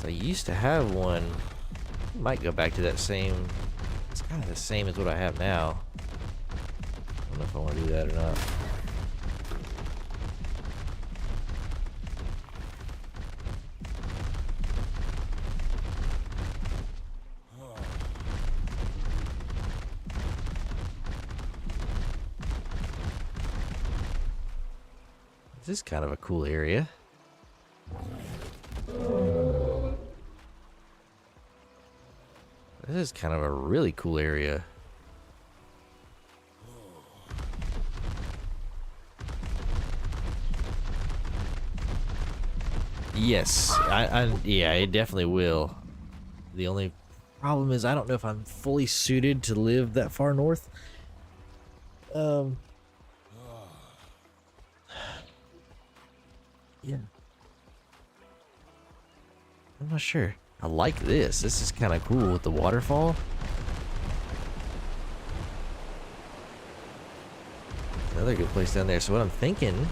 I used to have one. Might go back to that same. It's kind of the same as what I have now. I don't know if I want to do that or not. This is kind of a cool area. This is kind of a really cool area. Yes, yeah, it definitely will. The only problem is I don't know if I'm fully suited to live that far north. Yeah. I'm not sure. I like this. This is kind of cool with the waterfall. Another good place down there. So what I'm thinking,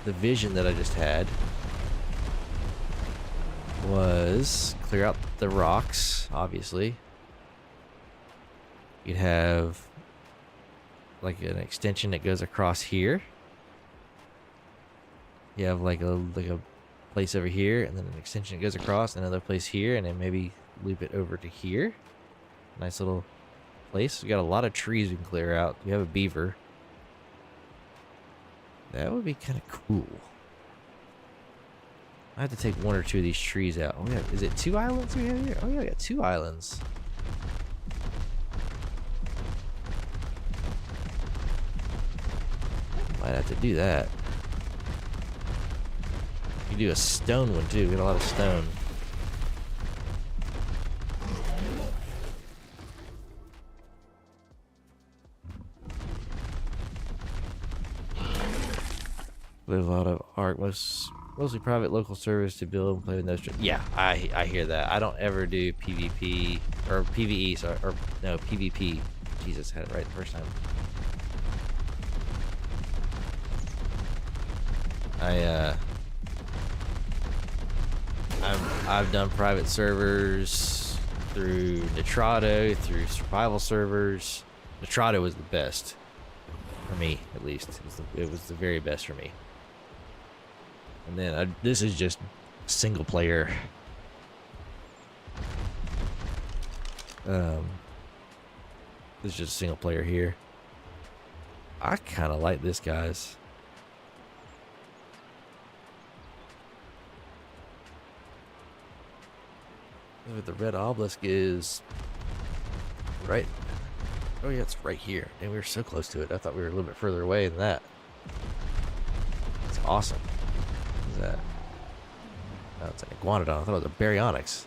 the vision that I just had, was clear out the rocks, obviously. You'd have like an extension that goes across here. You have like a place over here, and then an extension that goes across, another place here, and then maybe loop it over to here. Nice little place. We got a lot of trees we can clear out. We have a beaver. That would be kind of cool. I have to take one or two of these trees out. Oh yeah, is it 2 islands we have here? Oh yeah, we got 2 islands. to do that. You do a stone one too. Get a lot of stone. There's a lot of ARK, mostly private local service to build and play with no strings. Yeah, I hear that. I don't ever do PvP or PvE, sorry, or no PvP. Jesus, had it right the first time. I've done private servers through Nitrado, through survival servers. Nitrado was the best for me, at least. It was the very best for me. And then this is just single player. This is just single player here. I kind of like this, guys. The red obelisk is right. Oh yeah, it's right here. And we were so close to it. I thought we were a little bit further away than that. It's awesome. What is that? Oh, it's an iguanodon. I thought it was a baryonyx.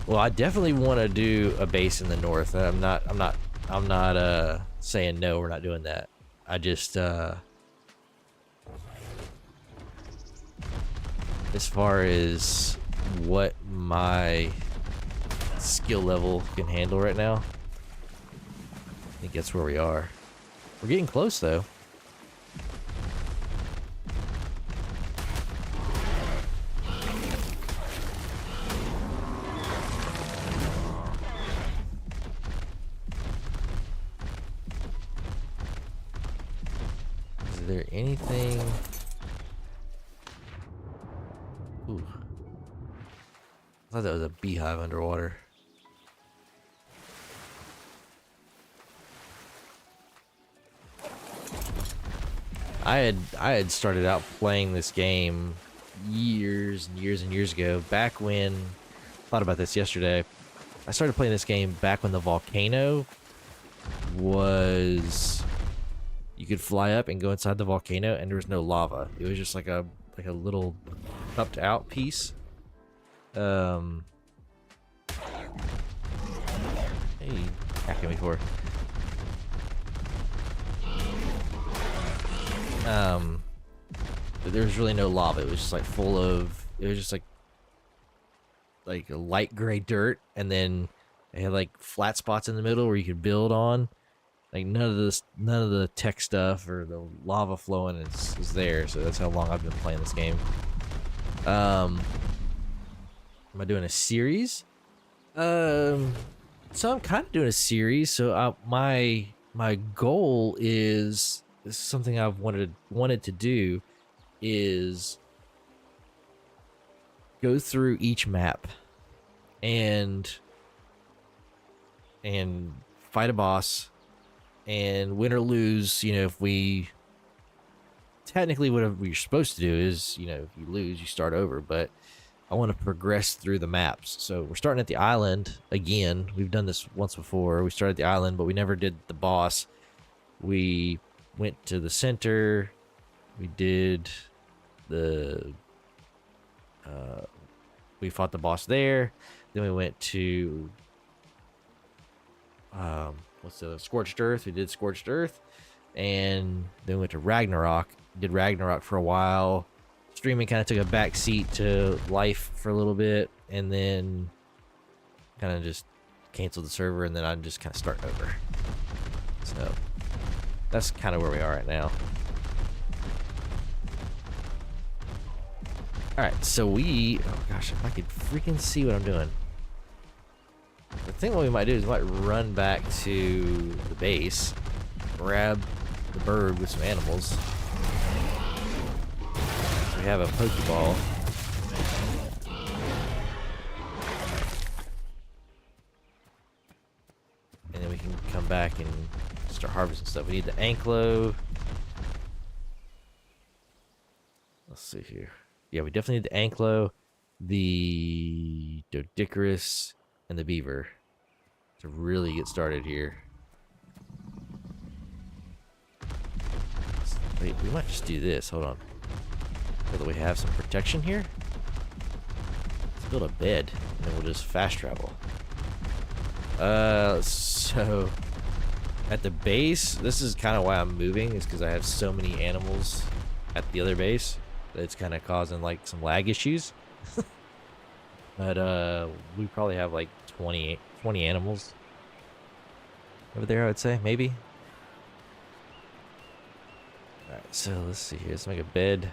Well, I definitely want to do a base in the north. I'm not saying no, we're not doing that. I just as far as what my skill level can handle right now, I think that's where we are. We're getting close though. Is there anything? Ooh. I thought that was a beehive underwater. I had started out playing this game years and years and years ago, back when, I thought about this yesterday. I started playing this game back when the volcano was, you could fly up and go inside the volcano and there was no lava. It was just like a little cupped out piece. Hey, hacking me for. But there was really no lava. It was just like full of, it was just like a light gray dirt, and then it had like flat spots in the middle where you could build on. Like none of the tech stuff or the lava flowing is there. So that's how long I've been playing this game. Am I doing a series? So I'm kind of doing a series. So my goal is something I've wanted to do is go through each map and fight a boss and win or lose. You know, if we technically what we're supposed to do is, you know, if you lose, you start over, but I want to progress through the maps. So we're starting at the island again. We've done this once before. We started at the island, but we never did the boss. We went to the center. We did the we fought the boss there. Then we went to what's the Scorched Earth. We did Scorched Earth, and then we went to Ragnarok. Did Ragnarok for a while. Streaming kind of took a back seat to life for a little bit, and then kind of just canceled the server, and then I just kind of start over. So that's kind of where we are right now. Alright, so oh gosh, if I could freaking see what I'm doing. The thing what we might do is we might run back to the base, grab the bird with some animals. We have a Pokeball. And then we can come back and start harvesting stuff. We need the Anklo. Let's see here. Yeah, we definitely need the Anklo, the Doedicurus, and the beaver to really get started here. Wait, we might just do this. Hold on. So that we have some protection here. Let's build a bed, and then we'll just fast travel. So at the base, this is kind of why I'm moving, is because I have so many animals at the other base that it's kind of causing like some lag issues. But we probably have like 20 animals over there, I would say, maybe. Alright, so let's see here. Let's make a bed.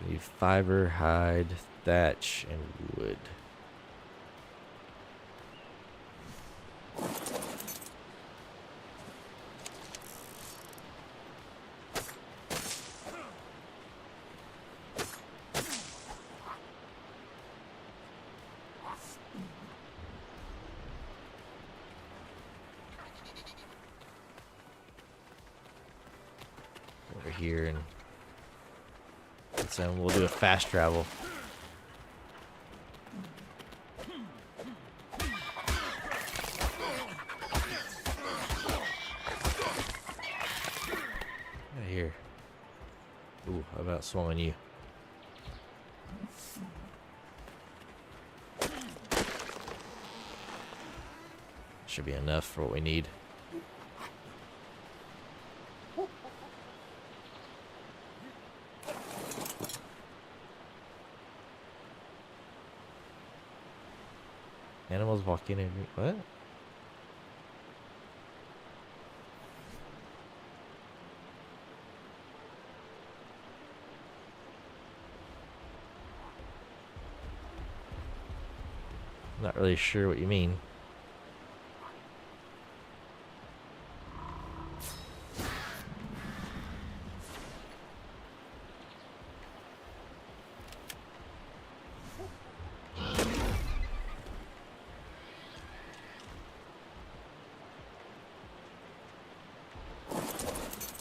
We need fiber, hide, thatch, and wood. Over here, and so we'll do a fast travel. Here. Ooh, how about swallowing you? Should be enough for what we need. Animals walking in. What? Not really sure what you mean.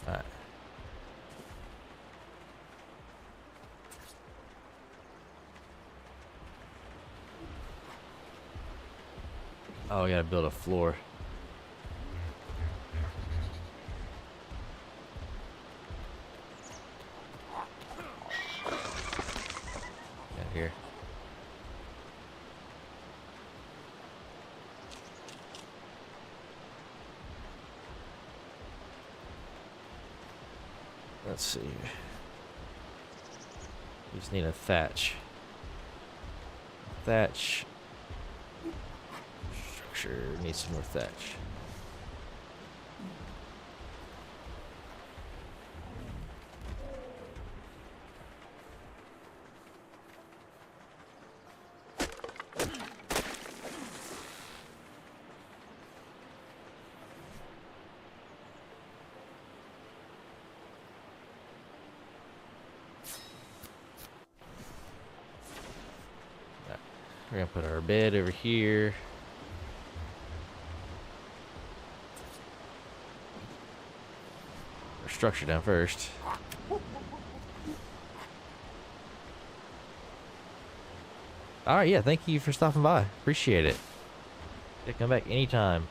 Alright. Oh, I gotta build a floor. Got here. Let's see. We just need a thatch. Thatch. Structure needs some more thatch. We're gonna put our bed over here. Our structure down first. Alright, yeah, thank you for stopping by. Appreciate it. Yeah, come back anytime.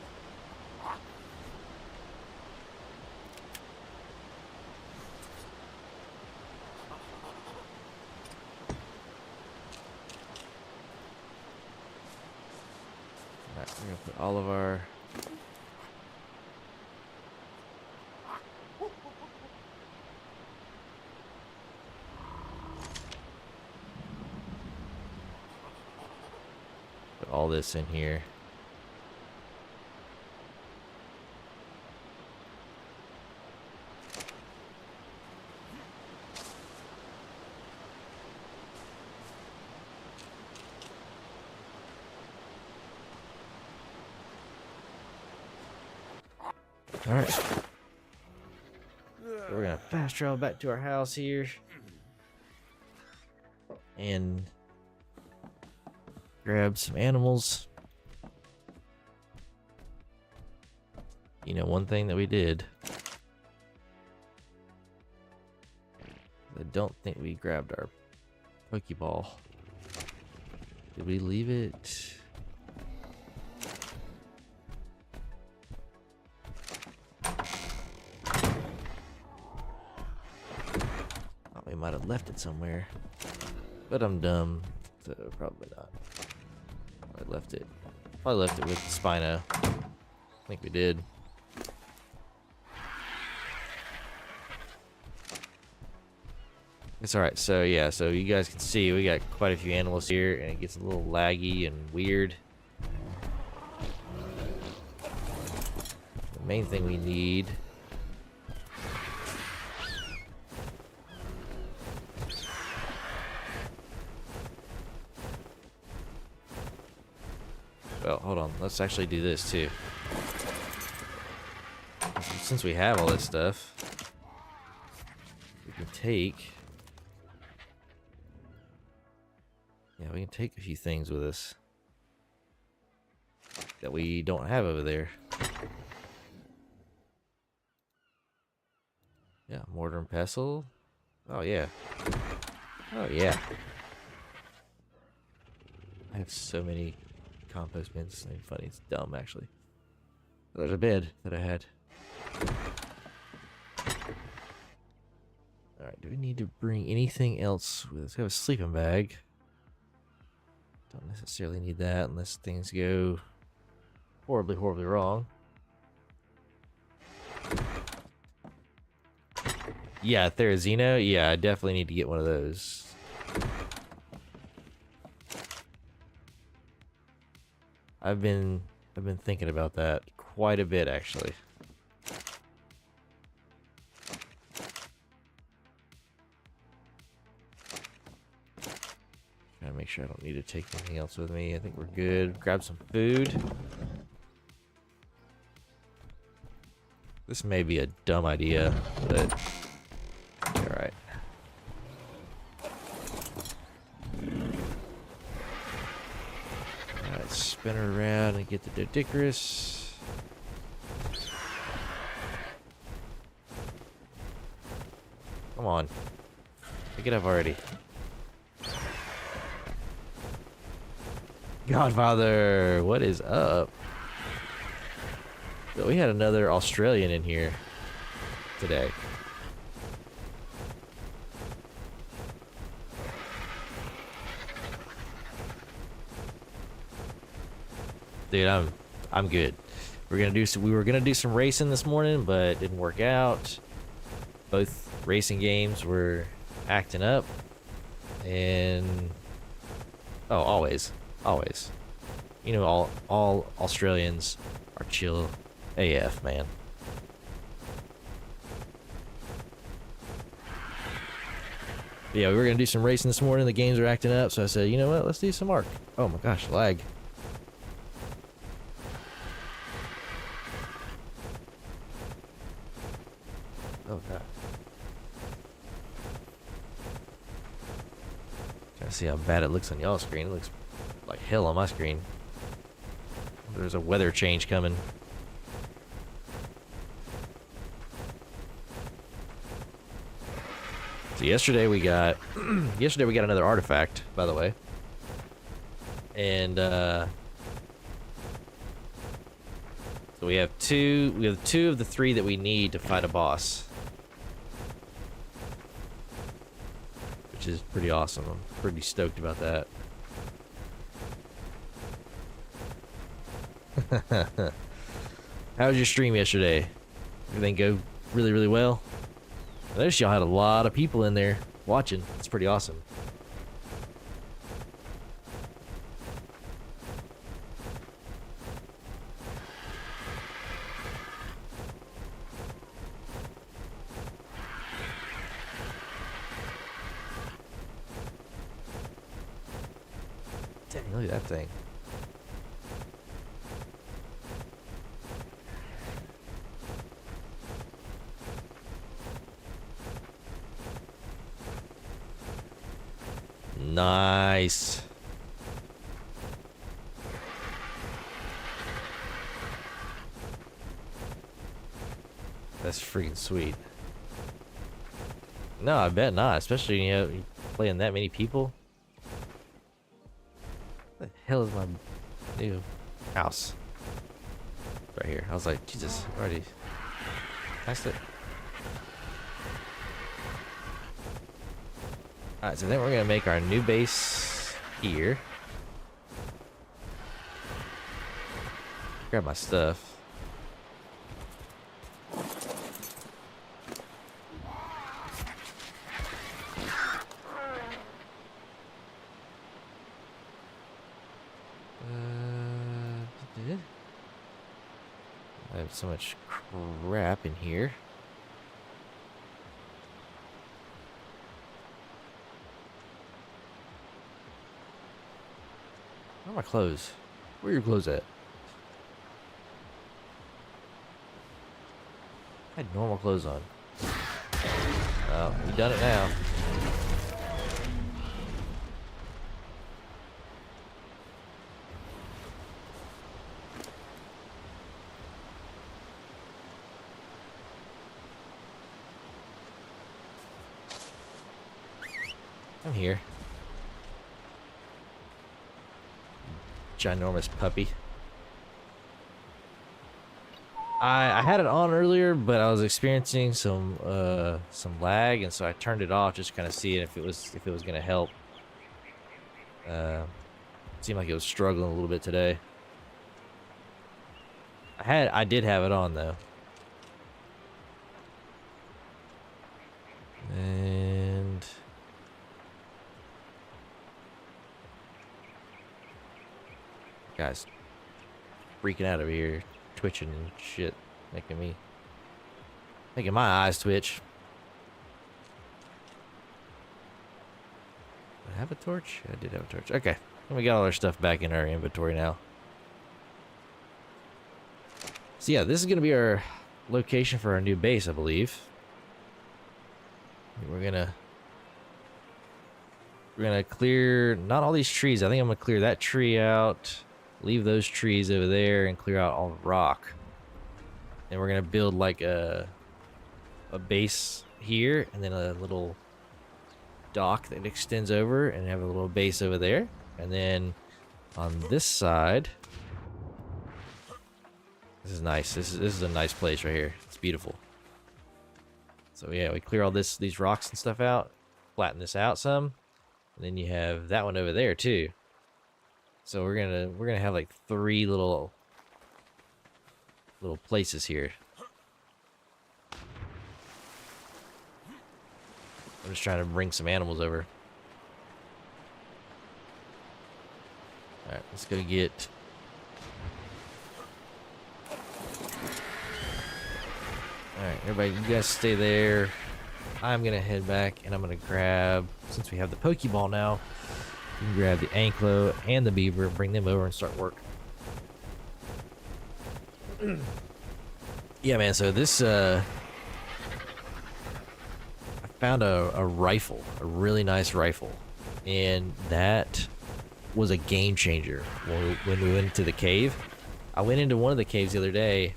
Alright, we're gonna put all of our all this in here. All right. So we're gonna fast travel back to our house here and grab some animals. You know, one thing that we did, I don't think we grabbed our Pokeball. Did we leave it? Oh, we might have left it somewhere. But I'm dumb, so probably not. I left it. Probably left it with Spino. I think we did. It's alright, so yeah, so you guys can see we got quite a few animals here, and it gets a little laggy and weird. The main thing we need well, hold on, let's actually do this too. Since we have all this stuff, we can take... Yeah, we can take a few things with us that we don't have over there. Yeah, mortar and pestle. Oh, yeah. Oh, yeah. I have so many compost bins. It's not even funny. It's dumb, actually. There's a bed that I had. Alright, do we need to bring anything else with us? We have a sleeping bag. Don't necessarily need that unless things go horribly, horribly wrong. Yeah, Therizino. Yeah, I definitely need to get one of those. I've been thinking about that quite a bit, actually. Trying to make sure I don't need to take anything else with me. I think we're good. Grab some food. This may be a dumb idea, but alright. Alright, spin her around and get the Doedicurus. Come on. Pick it up already. Godfather, what is up? So we had another Australian in here today. Dude, I'm good. We were gonna do some racing this morning, but it didn't work out. Both racing games were acting up, and oh, always. You know, all Australians are chill AF, man. But yeah, we were gonna do some racing this morning. The games are acting up, so I said, you know what? Let's do some ARK. Oh my gosh, lag. Oh god. Trying to see how bad it looks on y'all's screen. It looks like hell on my screen. There's a weather change coming. So yesterday we got another artifact, by the way. And so we have two of the three that we need to fight a boss. Which is pretty awesome. I'm pretty stoked about that. How was your stream yesterday? Everything go really, really well? I noticed y'all had a lot of people in there watching. It's pretty awesome. Dang, look at that thing. Nice. That's freaking sweet. No, I bet not. Especially, you know, playing that many people. hell is my new house? Right here. I was like, Jesus, already passed it. Alright, so then we're gonna make our new base here. Grab my stuff. I have so much crap in here. Where are my clothes? Where are your clothes at? I had normal clothes on. Oh, you done it now. I'm here. Ginormous puppy. I had it on earlier, but I was experiencing some lag, and so I turned it off just to kind of see if it was gonna help. Seemed like it was struggling a little bit today. I did have it on though. And guys freaking out over here, twitching and shit, making my eyes twitch. Did I have a torch? I did have a torch. Okay, and we got all our stuff back in our inventory now. So yeah, this is gonna be our location for our new base, I believe. We're gonna clear not all these trees. I think I'm gonna clear that tree out, leave those trees over there, and clear out all the rock. And we're gonna build like a base here, and then a little dock that extends over, and have a little base over there. And then on this side, this is nice. This is a nice place right here. It's beautiful. So yeah, we clear all these rocks and stuff out, flatten this out some, and then you have that one over there too. So we're gonna have like 3 little places here. I'm just trying to bring some animals over. All right, let's go get. Alright, everybody, you guys stay there. I'm gonna head back and I'm gonna grab, since we have the Pokeball now, we can grab the Anklo and the Beaver, bring them over and start work. Yeah, man, so this, I found a rifle, a really nice rifle, and that was a game changer when we went to the cave. I went into one of the caves the other day,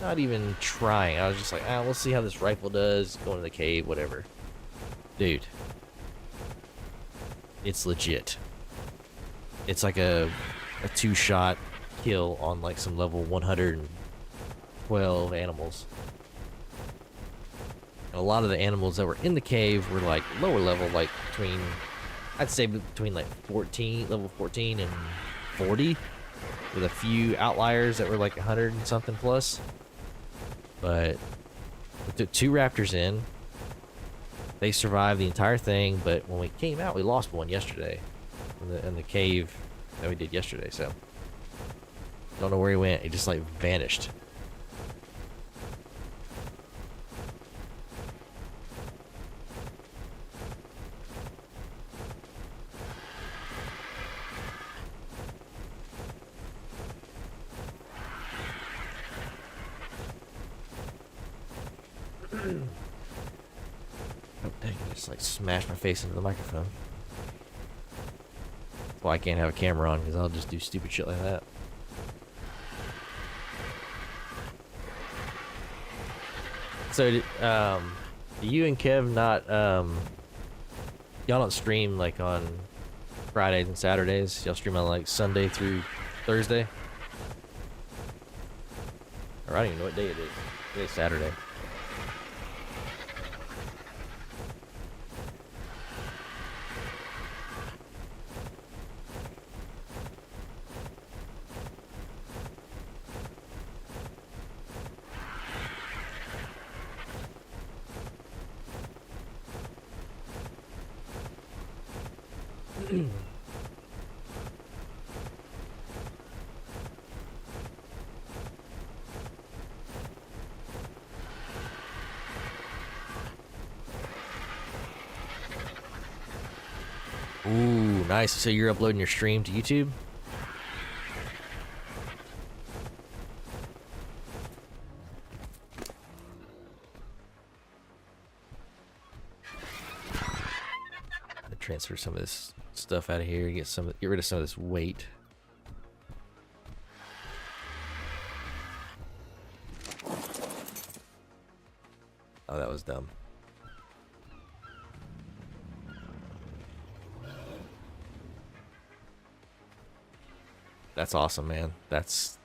not even trying. I was just like, we'll see how this rifle does. Go into the cave, whatever. Dude. It's legit. It's like a 2-shot kill on like some level 112 animals. And a lot of the animals that were in the cave were like lower level, like between, I'd say between like level 14 and 40. With a few outliers that were like 100 and something plus. But we took 2 raptors in. They survived the entire thing, but when we came out, we lost one yesterday in the cave that we did yesterday. So don't know where he went. He just like vanished. Oh dang, I just like smashed my face into the microphone. That's why I can't have a camera on, because I'll just do stupid shit like that. So, do you and Kev not, y'all don't stream like on Fridays and Saturdays. Y'all stream on like Sunday through Thursday. Or I don't even know what day it is. Today's Saturday. Ooh, nice. So you're uploading your stream to YouTube? Transfer some of this stuff out of here. Get rid of some of this weight. Oh, that was dumb. That's awesome, man. That's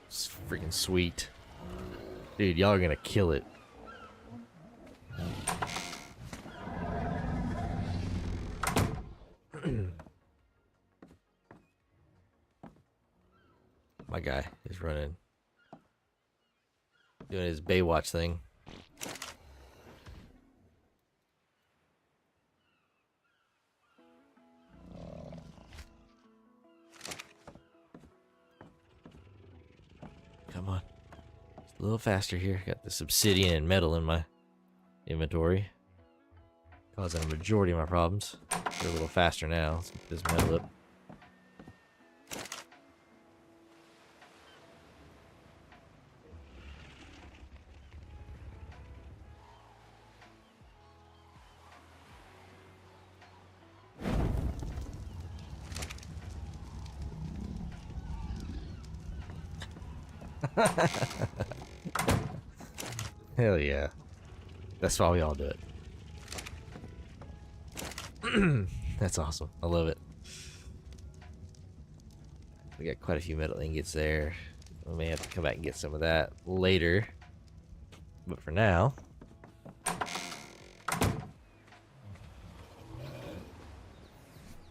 freaking sweet. Dude, y'all are gonna kill it. My guy is running. Doing his Baywatch thing. Come on. Just a little faster here. Got this obsidian and metal in my inventory. Causing a majority of my problems. They're a little faster now. Let's get this metal up. Hell yeah. That's why we all do it. That's awesome. I love it. We got quite a few metal ingots there. We may have to come back and get some of that later. But for now...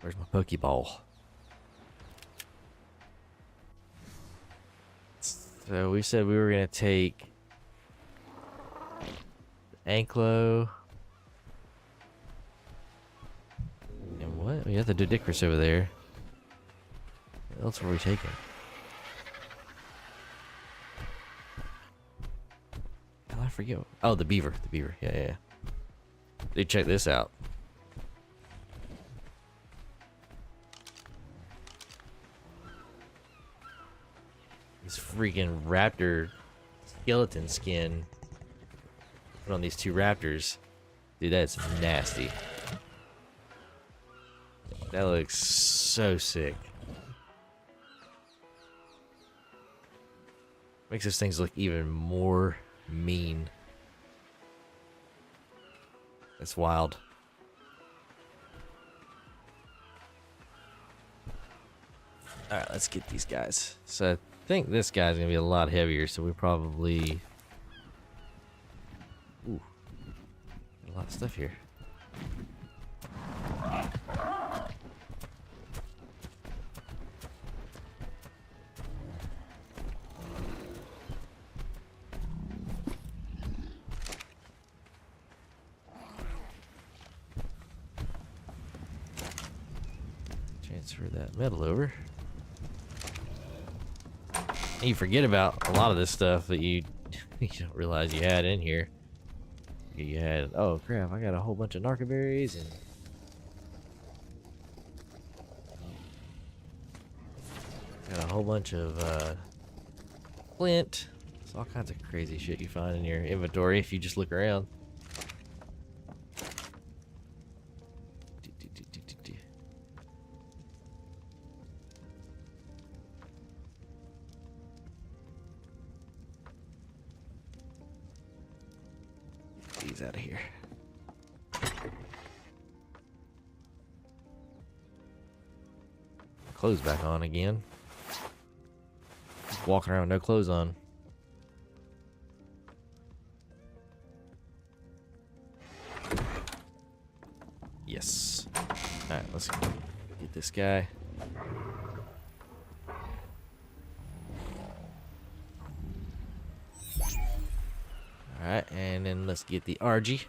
Where's my Pokeball? So we said we were going to take... Anklo. And what? We have the Dodicris over there. What else were we taking? Hell, I forget. Oh, the beaver. The beaver. Yeah, yeah. Dude, check this out. This freaking raptor skeleton skin. Put on these two raptors. Dude, that's nasty. That looks so sick. Makes those things look even more mean. That's wild. Alright, let's get these guys. So I think this guy's gonna be a lot heavier, so we probably... Ooh. A lot of stuff here. Transfer that metal over. And you forget about a lot of this stuff that you don't realize you had in here. You had, oh crap, I got a whole bunch of narca berries and got a whole bunch of flint. It's all kinds of crazy shit you find in your inventory if you just look around. Get these out of here. clothes back on again. Just walking around with no clothes on. Yes. Alright, let's get this guy. Alright, and then let's get the RG.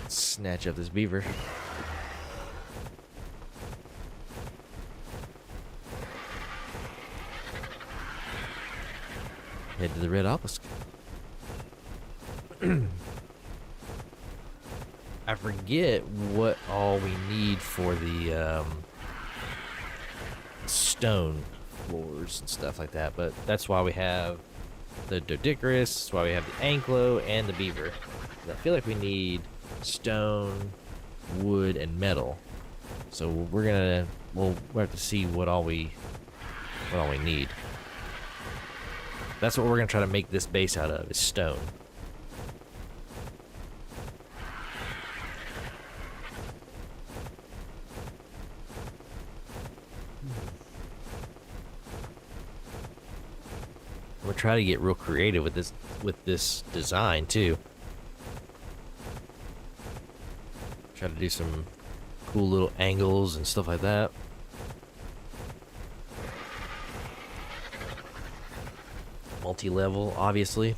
Snatch up this beaver. Head to the red obelisk. I forget what all we need for the stone floors and stuff like that, but that's why we have the Doedicurus, that's why we have the Anklo and the beaver. I feel like we need stone, wood, and metal. So we'll have to see what all we need. That's what we're gonna try to make this base out of, is stone. We'll try to get real creative with this design too. Try to do some cool little angles and stuff like that. Multi-level, obviously.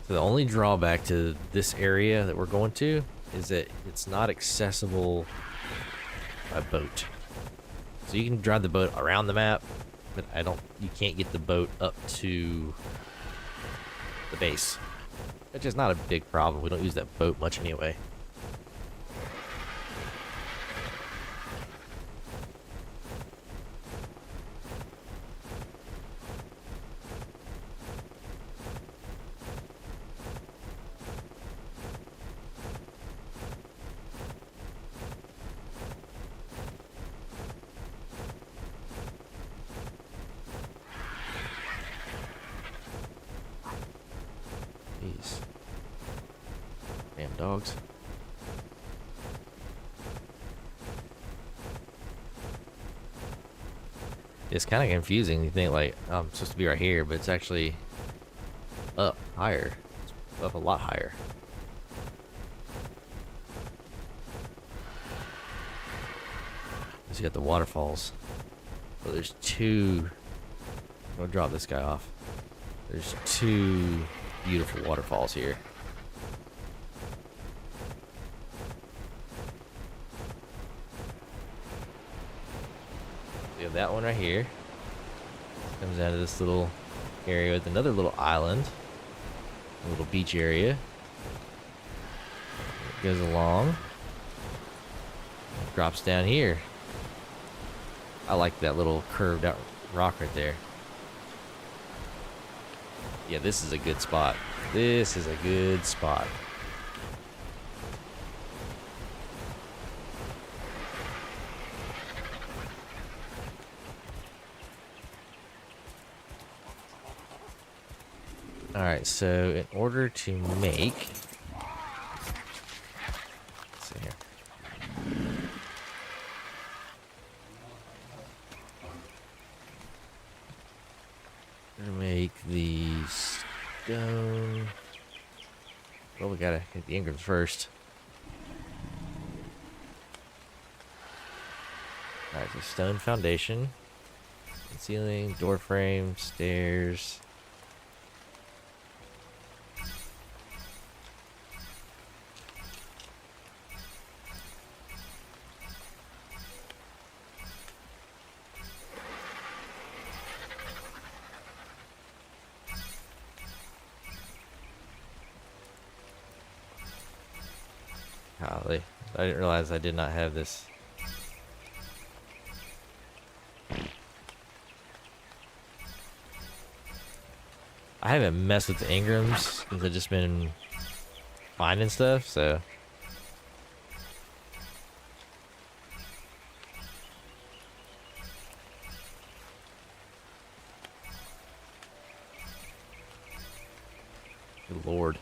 So the only drawback to this area that we're going to is that it's not accessible by boat. So you can drive the boat around the map, but you can't get the boat up to the base. Which is not a big problem. We don't use that boat much anyway. Jeez. Damn dogs. It's kind of confusing. You think like, oh, I'm supposed to be right here, but it's actually up higher. It's up a lot higher. You got the waterfalls. So there's two. I'll drop this guy off. There's two beautiful waterfalls here. We have that one right here. Comes out of this little area with another little island. A little beach area. It goes along. It drops down here. I like that little curved out rock right there. Yeah, this is a good spot. This is a good spot. Alright, so in order to make... Let's see here. Make the stone. Well, we gotta hit the ingrams first. Alright, so stone foundation, ceiling, door frame, stairs. Golly, I didn't realize I did not have this. I haven't messed with the ingrams because I've just been finding stuff, so. Good lord.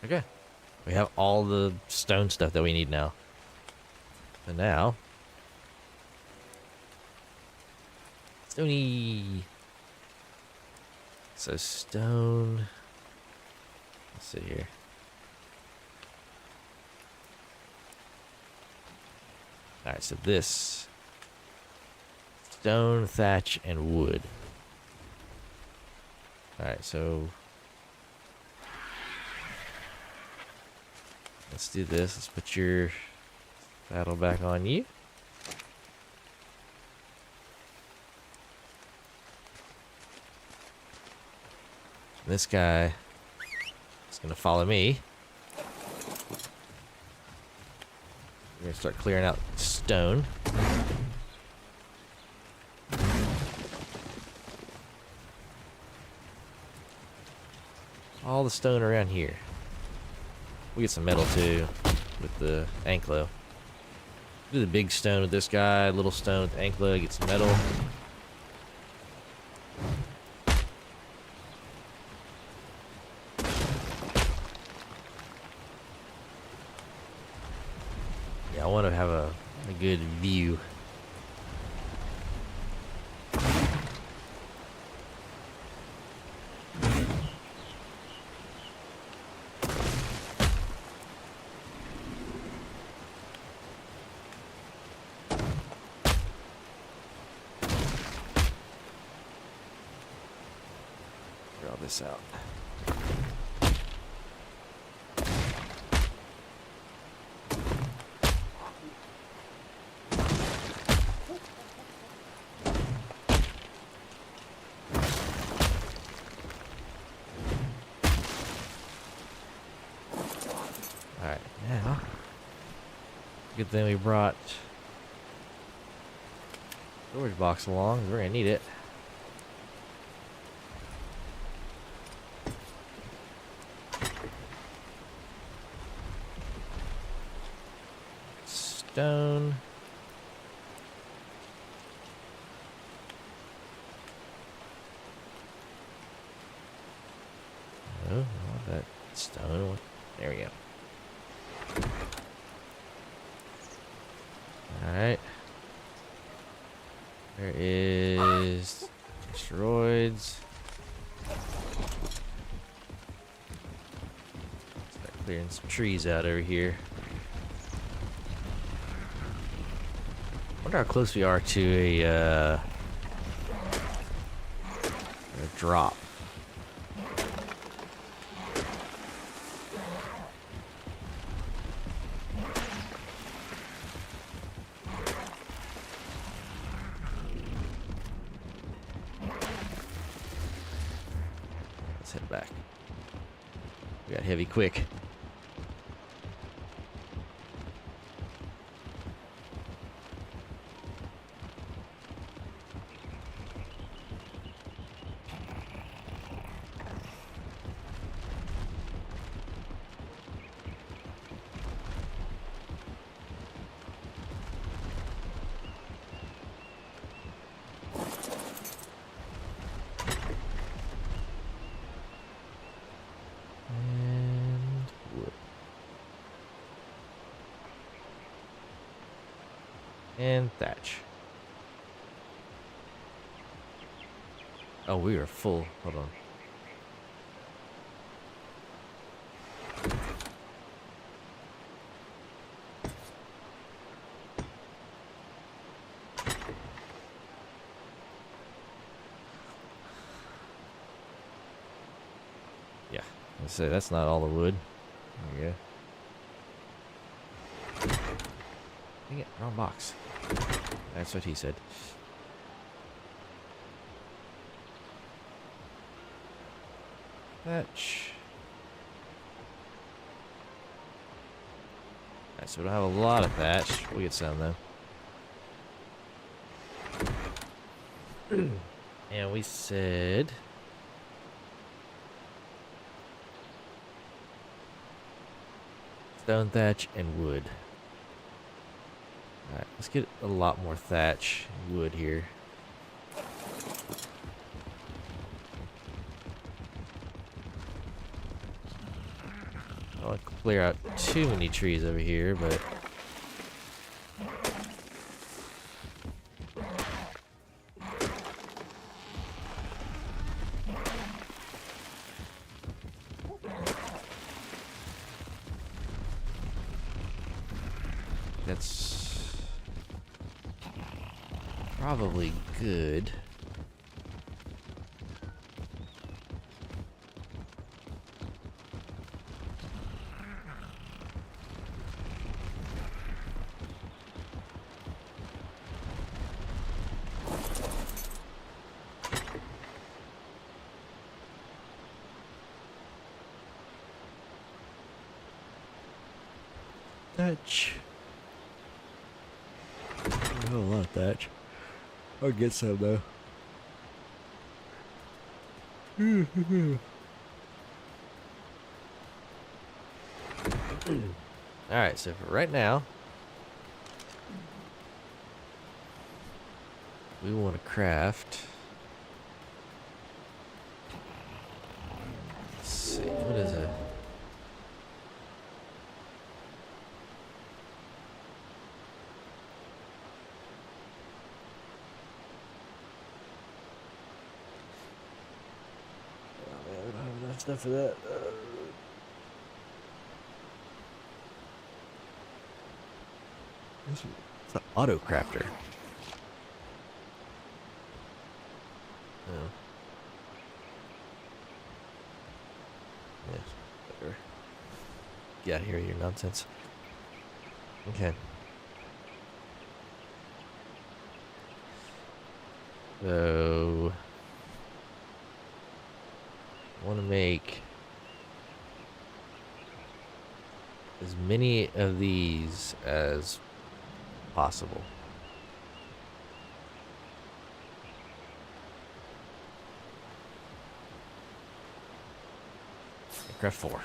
Okay. We have all the stone stuff that we need now. So now... Stony! So stone... Let's see here. Alright, so this... Stone, thatch, and wood. Alright, so... Let's do this. Let's put your saddle back on you. This guy is going to follow me. We're going to start clearing out stone. All the stone around here. We get some metal too with the anklo. Do the big stone with this guy, little stone with the anklo, get some metal. Yeah, I want to have a good view. Draw this out. Alright, now, good thing we brought storage box along. We're gonna need it. Stone. Oh, I want that stone. There we go. Alright. There is asteroids. Start clearing some trees out over here. Wonder how close we are to a drop. Let's head back. We got heavy quick. And thatch. Oh, we are full. Hold on. Yeah, let's say that's not all the wood. There we go. Dang it, wrong box. That's what he said. Thatch. Alright, so we don't have a lot of thatch. We'll get some though. And we said stone thatch and wood. Alright, let's get a lot more thatch and wood here. I don't want to clear out too many trees over here, but that's probably good. Thatch. A whole lot of thatch. I'll get some though. Alright, so for right now, we want to craft. Let's see, what is it? Oh man, we don't have enough stuff for that. It's an auto crafter. Oh. Yes, better. Get out of here, your nonsense. Okay. So, I want to make as many of these as possible. Craft 4.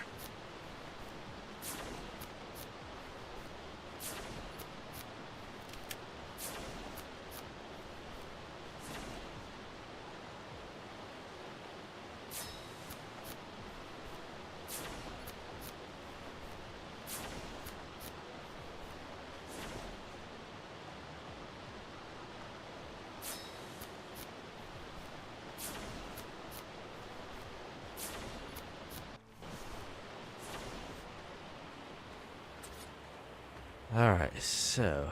Alright, so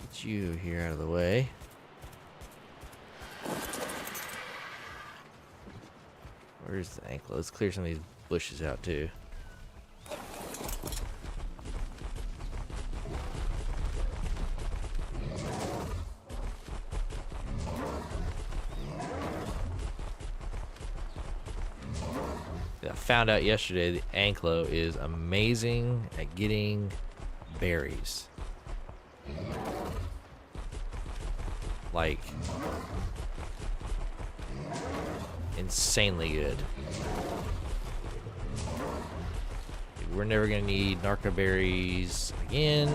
get you here out of the way. Where's the ankle? Let's clear some of these bushes out too. I found out yesterday the Anklo is amazing at getting berries. Like, insanely good. We're never gonna need narco berries again.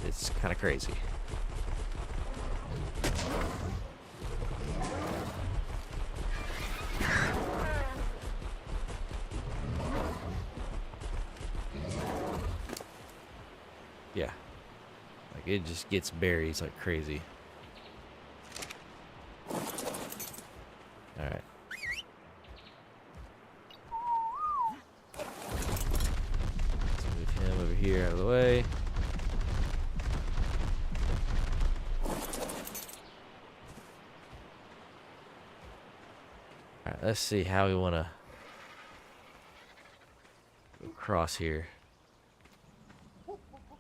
It's kind of crazy. Yeah, like it just gets berries like crazy. All right. Let's move him over here out of the way. All right, let's see how we want to go across here.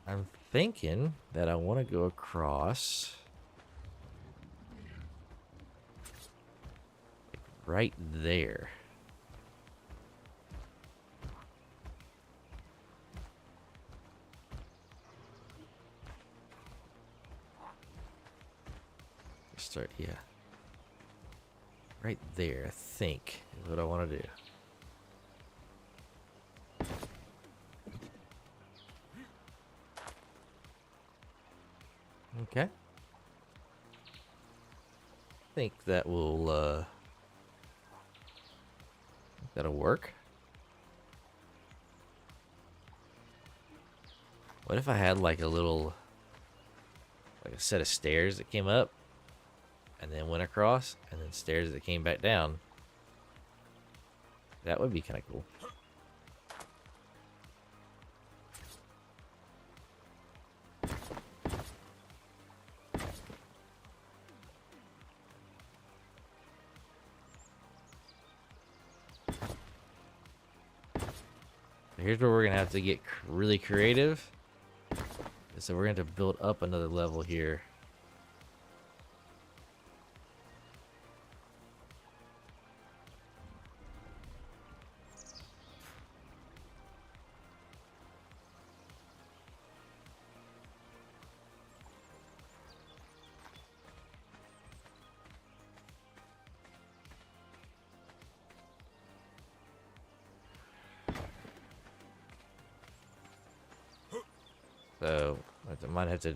I'm thinking that I want to go across right there. Start, yeah. right there, I think, is what I want to do. Okay. I think that will, that'll work. What if I had like a little, like a set of stairs that came up and then went across, and then stairs that came back down? That would be kind of cool. Here's where we're gonna have to get really creative. So we're gonna have to build up another level here. So I might have to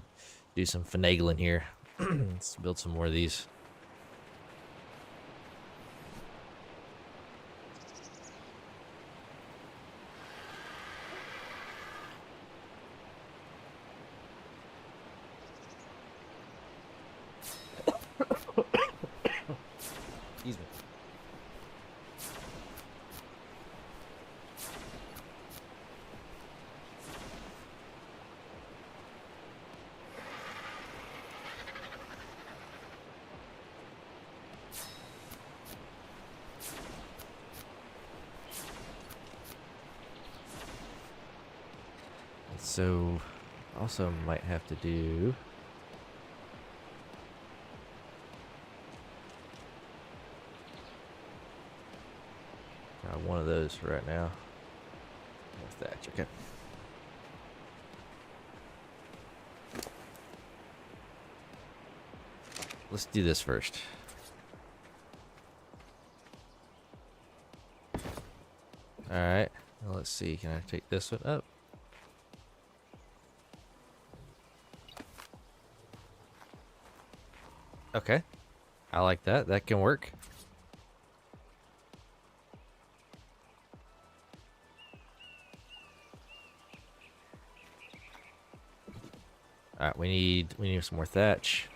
do some finagling here. Let's build some more of these. Excuse me. So, also might have to do. Got one of those for right now. What's that? Okay. Let's do this first. All right. Well, let's see. Can I take this one up? Okay. I like that. That can work. All right, we need some more thatch.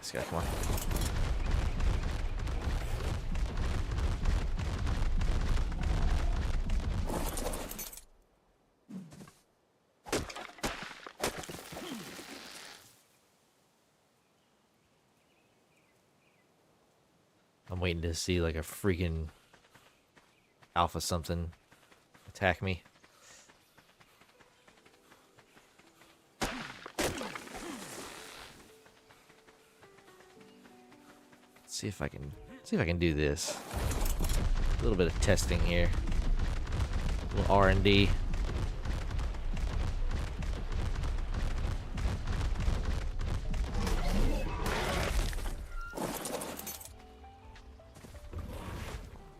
This guy, come on. I'm waiting to see like a freaking alpha something attack me. See if I can do this. A little bit of testing here. A little R&D.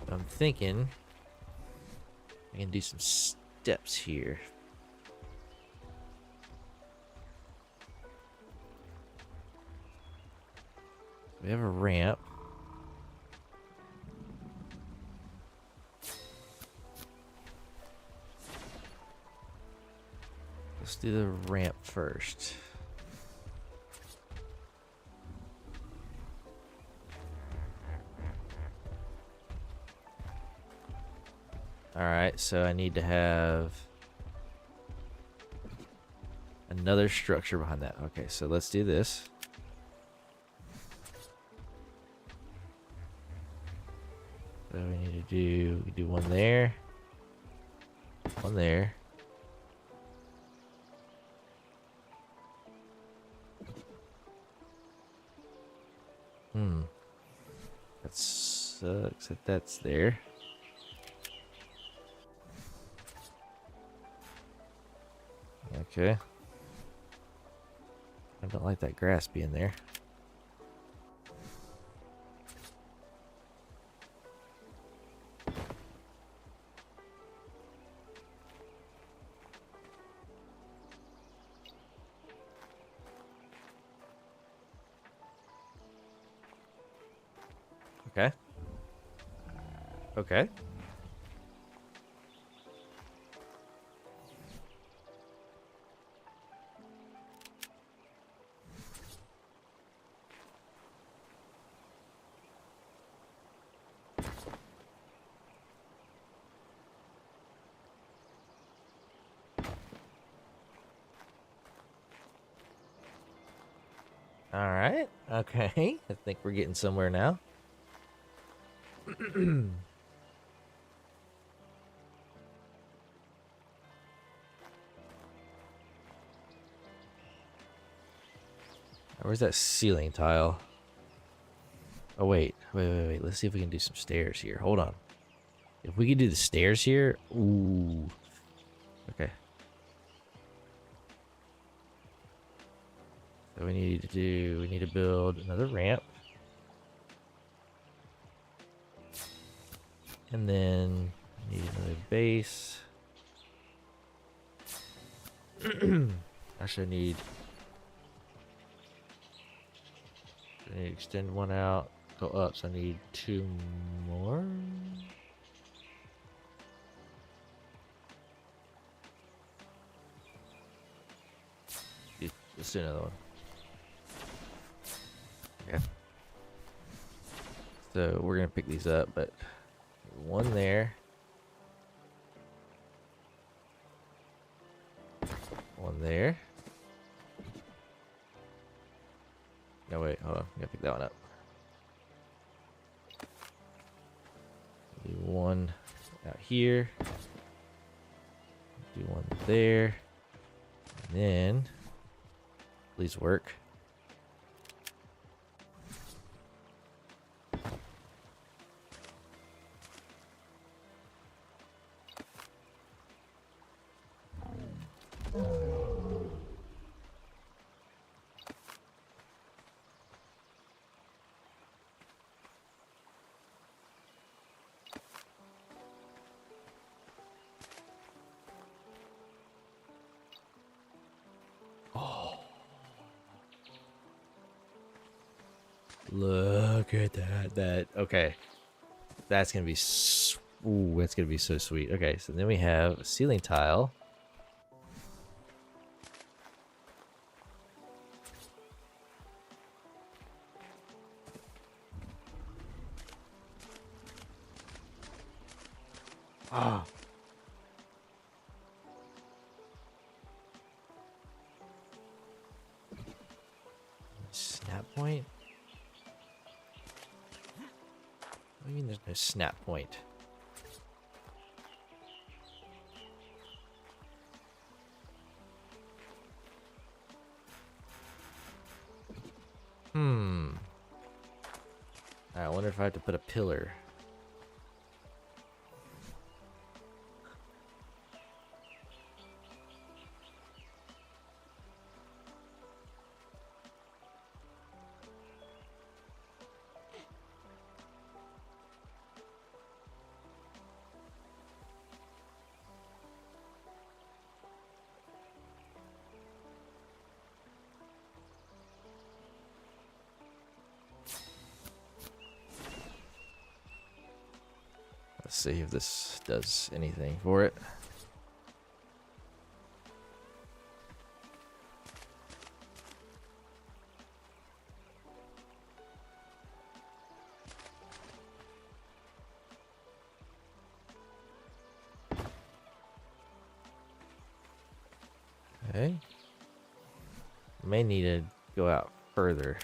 I'm thinking I can do some steps here. We have a ramp. Let's do the ramp first. Alright, so I need to have another structure behind that. Okay, so let's do this. So we need to do one there. One there. That sucks that that's there. Okay. I don't like that grass being there. Okay. Okay. All right. Okay. I think we're getting somewhere now. Where's that ceiling tile? Oh, wait. Wait. Let's see if we can do some stairs here. Hold on. If we could do the stairs here. Ooh. Okay. So we need to build another ramp. And then we need another base. Actually, I need to extend one out, go up, so I need 2 more. Let's do another one. Okay. So we're gonna pick these up, but one there. One there. No, wait, hold on. I gotta pick that one up. Do one out here. Do one there. And then, please work. Look at that. Okay. That's gonna be ooh, that's gonna be so sweet. Okay, so then we have a ceiling tile. Ah. Snap point? What do you mean there's no snap point? I wonder if I have to put a pillar. Let's see if this does anything for it. Okay. May need to go out further.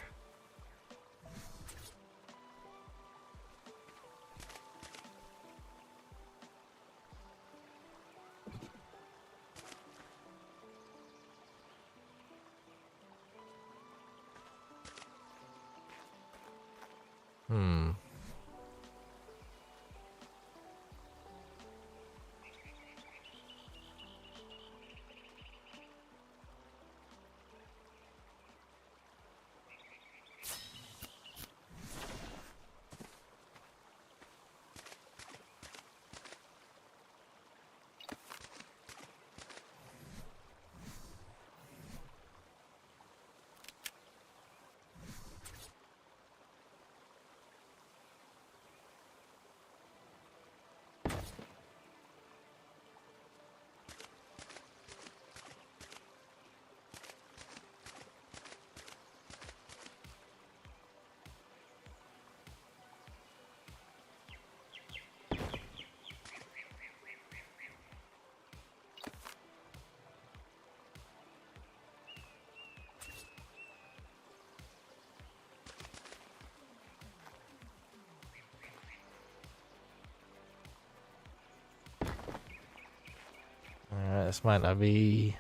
This might not be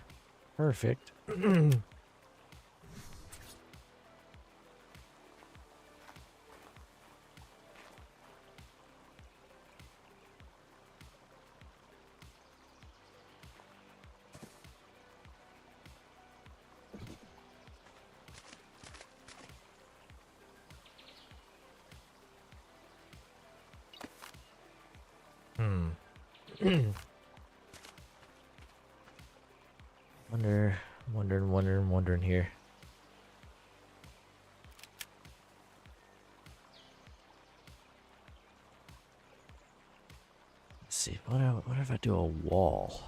perfect. Wondering here. Let's see. What if I do a wall?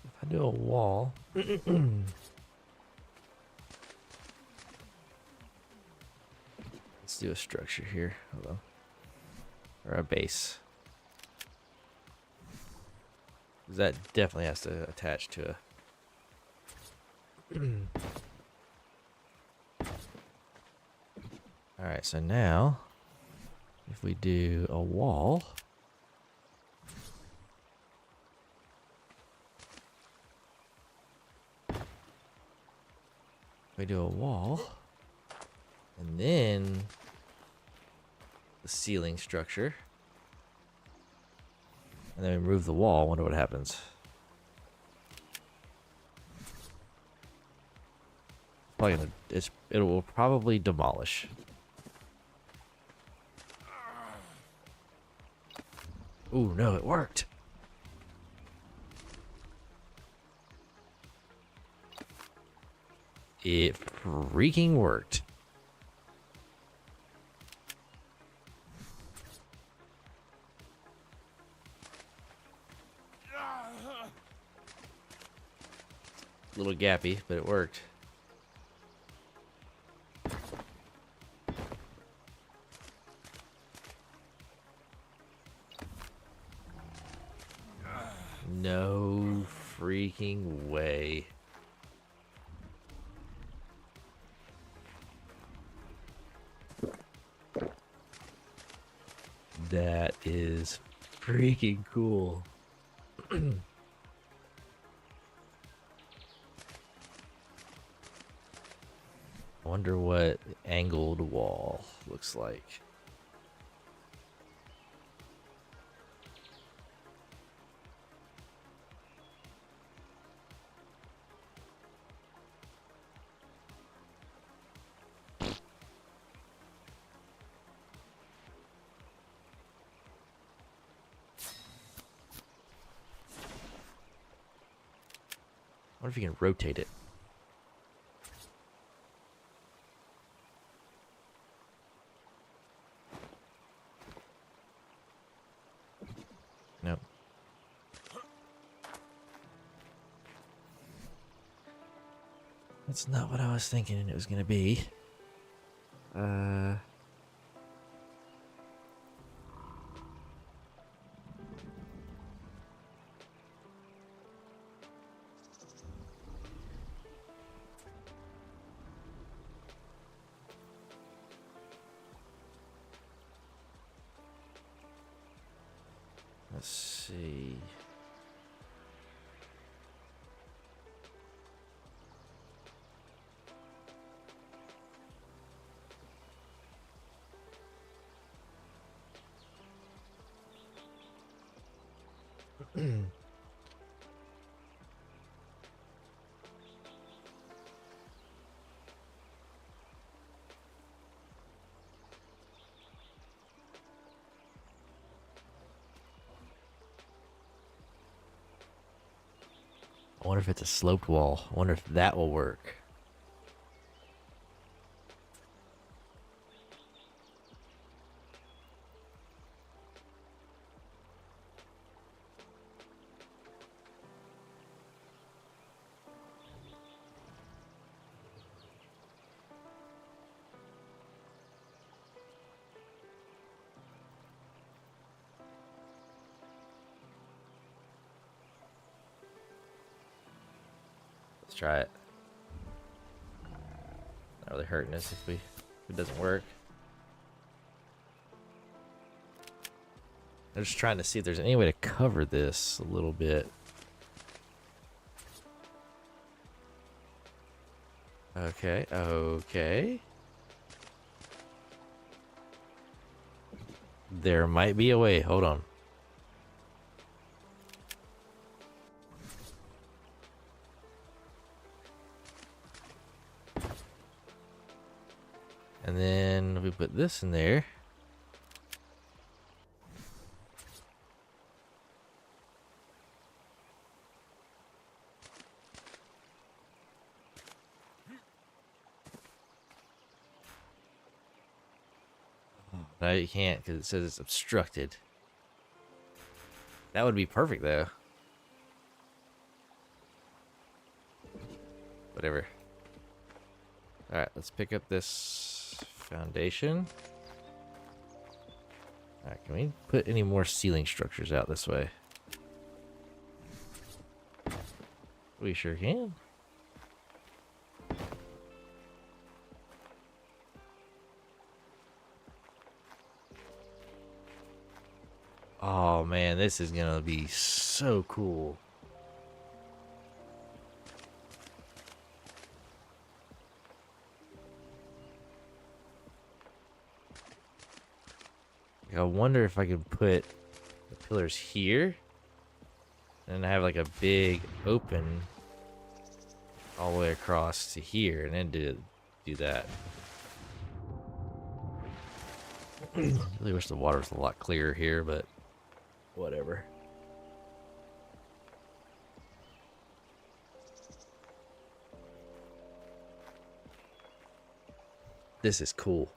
If I do a wall. Let's do a structure here. Hold on. Or a base. That definitely has to attach to a... Alright, so now, if we do a wall... We do a wall, and then the ceiling structure, and then we remove the wall. Wonder what happens. Probably gonna, it will probably demolish. Ooh, no, it worked. It freaking worked. A little gappy, but it worked. No freaking way. That is freaking cool. I wonder what angled wall looks like. I wonder if you can rotate it. Nope. That's not what I was thinking it was gonna be. Let's see. I wonder if it's a sloped wall. I wonder if that will work. try it. Not really hurting us if it doesn't work. I'm just trying to see if there's any way to cover this a little bit. Okay, okay. There might be a way. Hold on. And then we put this in there. No, you can't because it says it's obstructed. That would be perfect though. Whatever. Alright, let's pick up this foundation. Alright, can we put any more ceiling structures out this way? We sure can. Oh man, this is gonna be so cool. I wonder if I can put the pillars here and have like a big open all the way across to here and then do that. Really wish the water was a lot clearer here, but whatever. This is cool.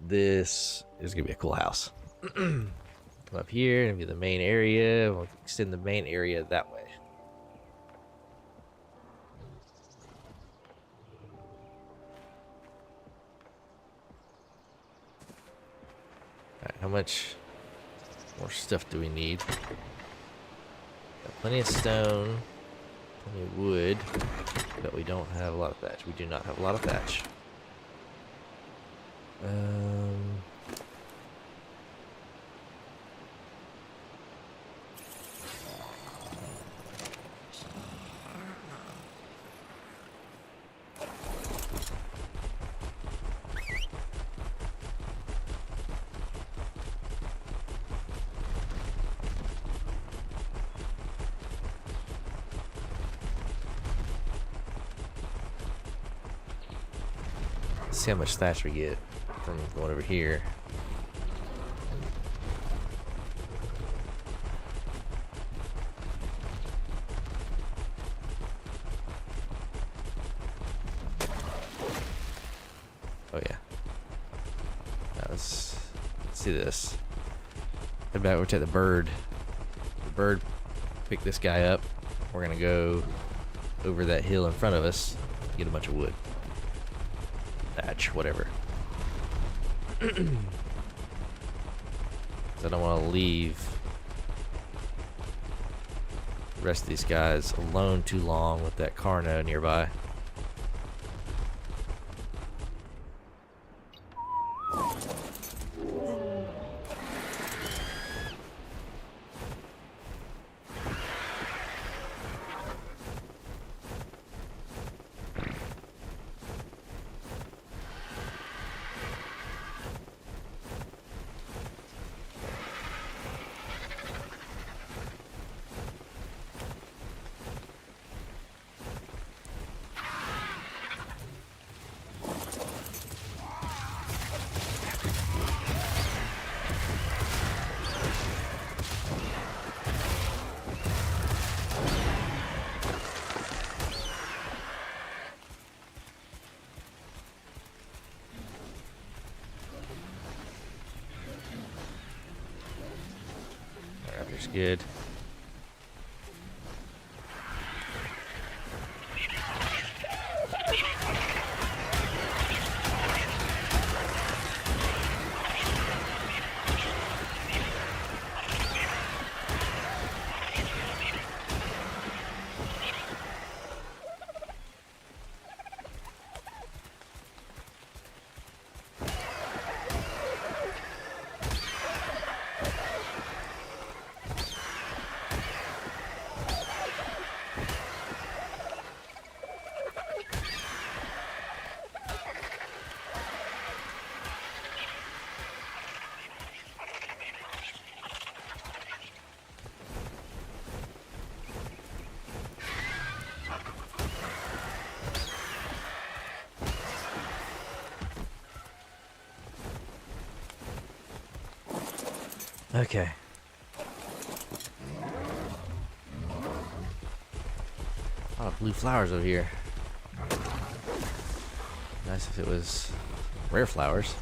This is gonna be a cool house. Come up here and be the main area. We'll extend the main area that way. Alright, how much more stuff do we need? Got plenty of stone, plenty of wood, but we don't have a lot of thatch. We do not have a lot of thatch. See how much thatch we get from going over here. Oh yeah. Now let's see this. Head back over to the bird. The bird picked this guy up. We're gonna go over that hill in front of us, get a bunch of wood. Thatch, whatever. I don't want to leave the rest of these guys alone too long with that Carno nearby. Raptor's good. Okay. A lot of blue flowers over here. Nice if it was rare flowers.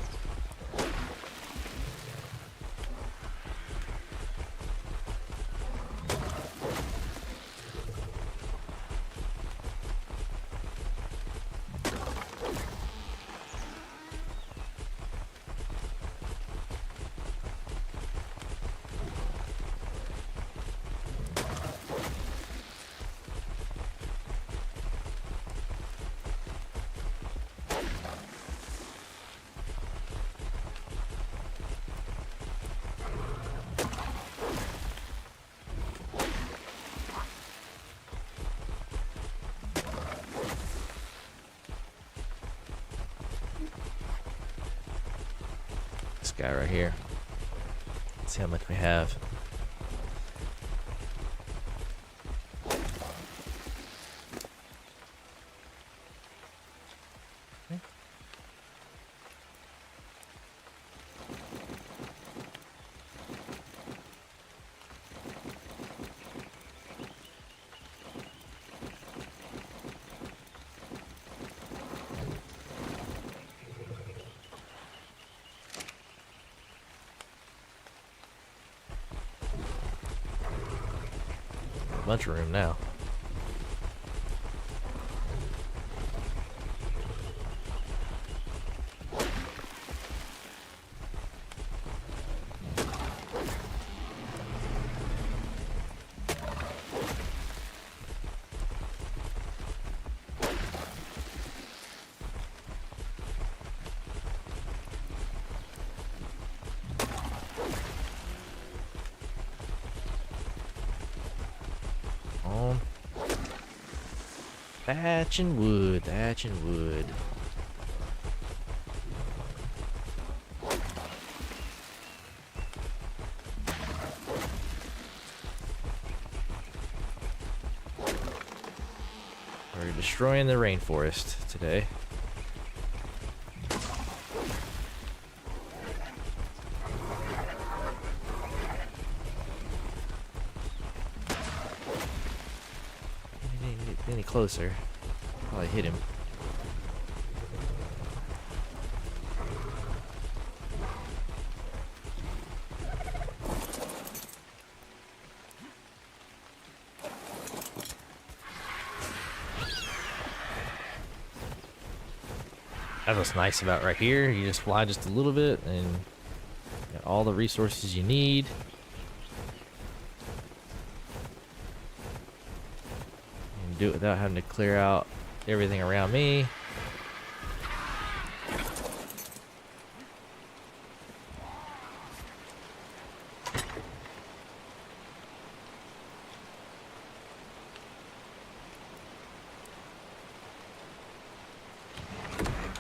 This guy right here. Let's see how much we have. Bunch of room now. Thatch and wood, thatch and wood. We're destroying the rainforest today. Didn't get any closer. Probably hit him. That's what's nice about right here. You just fly just a little bit and get all the resources you need. And do it without having to clear out everything around me.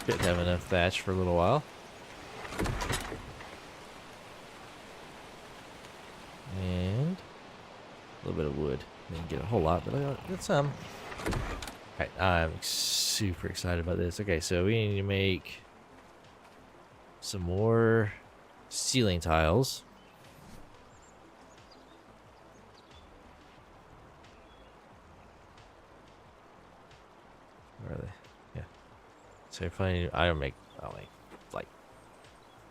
Didn't have enough thatch for a little while. And a little bit of wood. Didn't get a whole lot, but I got some. Alright, I'm super excited about this. Okay, so we need to make some more ceiling tiles. Where are they? Yeah. So if I'll make like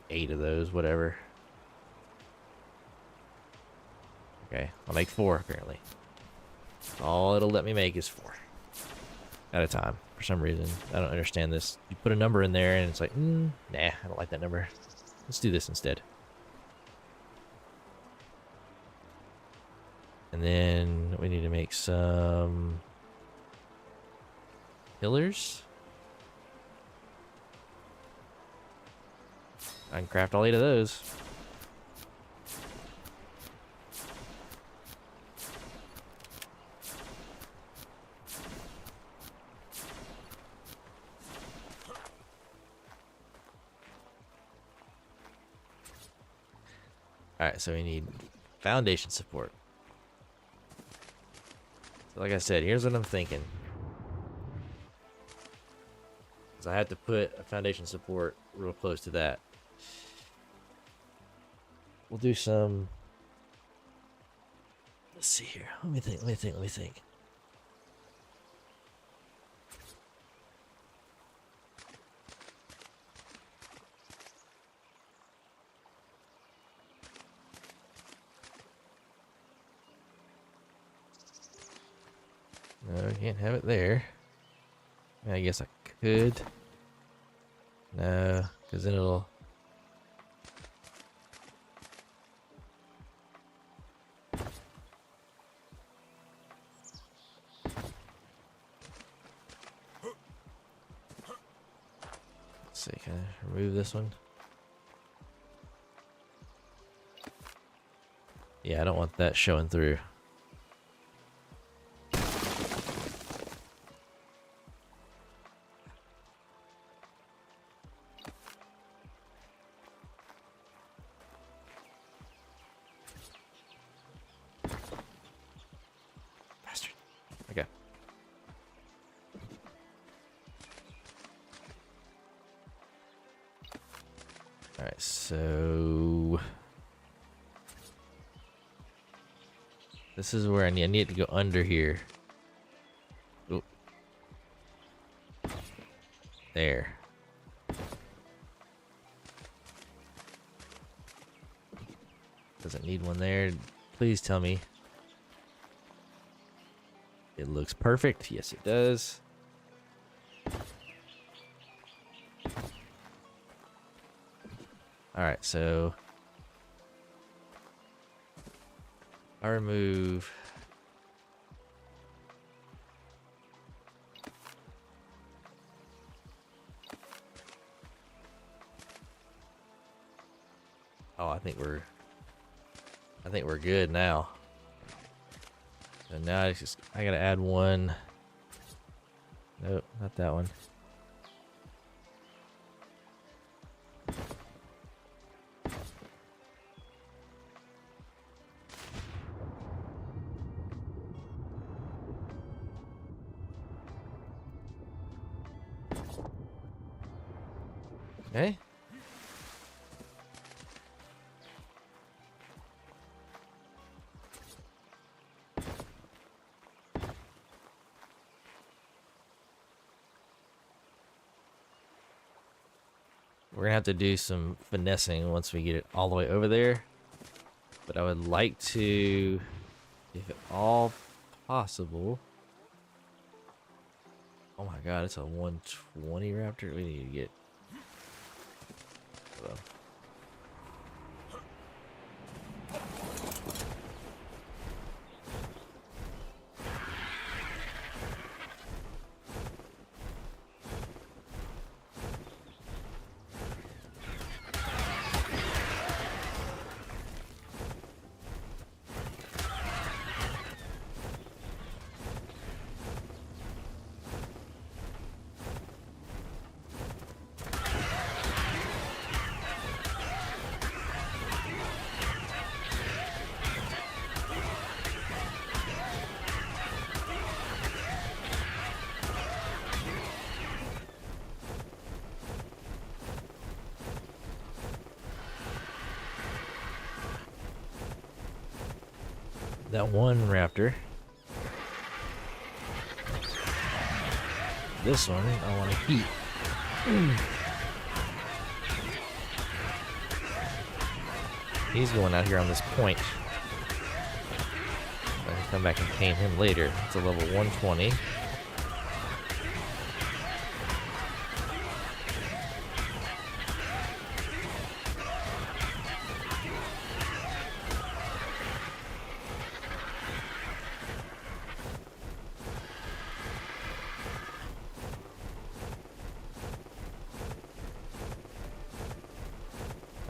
8 of those, whatever. Okay, I'll make 4 apparently. All it'll let me make is 4 at a time for some reason. I don't understand this. You put a number in there and it's like, nah, I don't like that number. Let's do this instead. And then we need to make some pillars. I can craft all 8 of those. Alright, so we need foundation support. So like I said, here's what I'm thinking. So I have to put a foundation support real close to that. we'll do some. Let's see here. Let me think. No, I can't have it there. I guess I could. No, because then it'll. Let's see, can I remove this one? Yeah, I don't want that showing through. Bastard. Okay. Alright, so this is where I need to go under here. Oop. There. Doesn't need one there. Please tell me. It looks perfect. Yes, it does. Alright, so I remove I think we're good now. So now I gotta add one. Nope, not that one. Okay. We're gonna have to do some finessing once we get it all the way over there. But I would like to, if at all possible. Oh my god, it's a 120 Raptor. We need to get. Hold on. That one Raptor. This one I want to keep. He's going out here on this point. I can come back and paint him later. It's a level 120.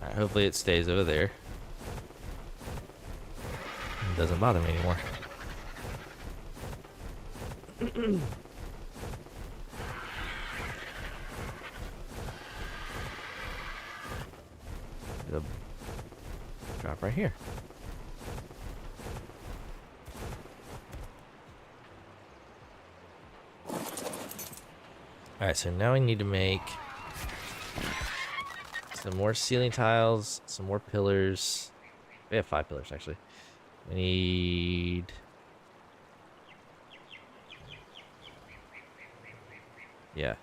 Alright, hopefully it stays over there. It doesn't bother me anymore. It'll drop right here. Alright, so now we need to make some more ceiling tiles, some more pillars. We have 5 pillars, actually. We need... Yeah.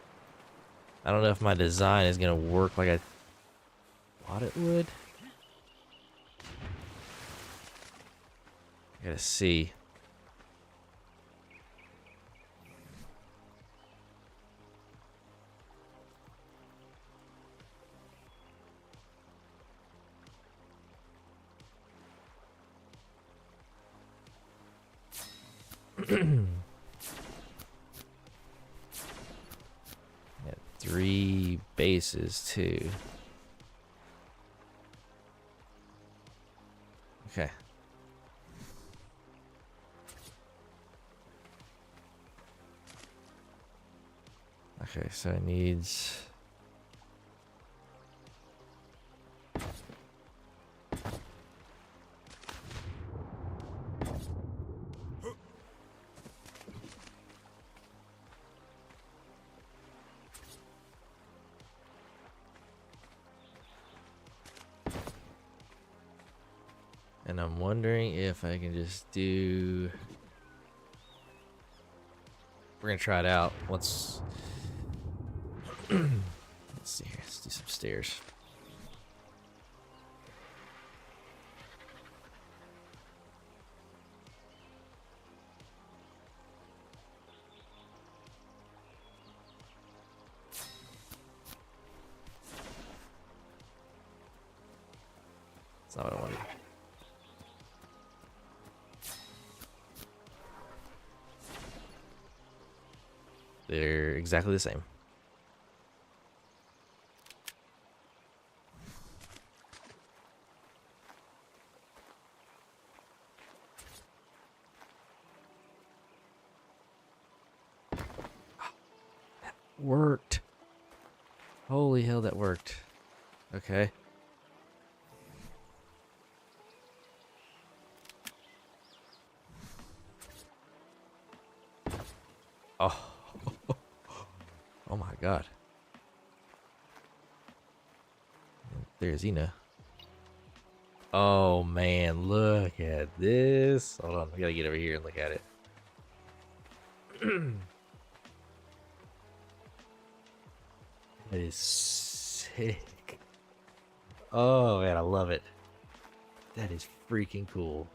I don't know if my design is going to work like I thought it would. I gotta see. Yeah, 3 bases too. Okay. Okay, so it needs... And I'm wondering if I can just do... We're gonna try it out. Let's see here. Let's do some stairs. That's not what I wanted. They're exactly the same. That worked. Holy hell, that worked. Okay. Oh. Oh my god. There's Ina. Oh man, look at this. Hold on, we gotta get over here and look at it. That is sick. Oh man, I love it. That is freaking cool.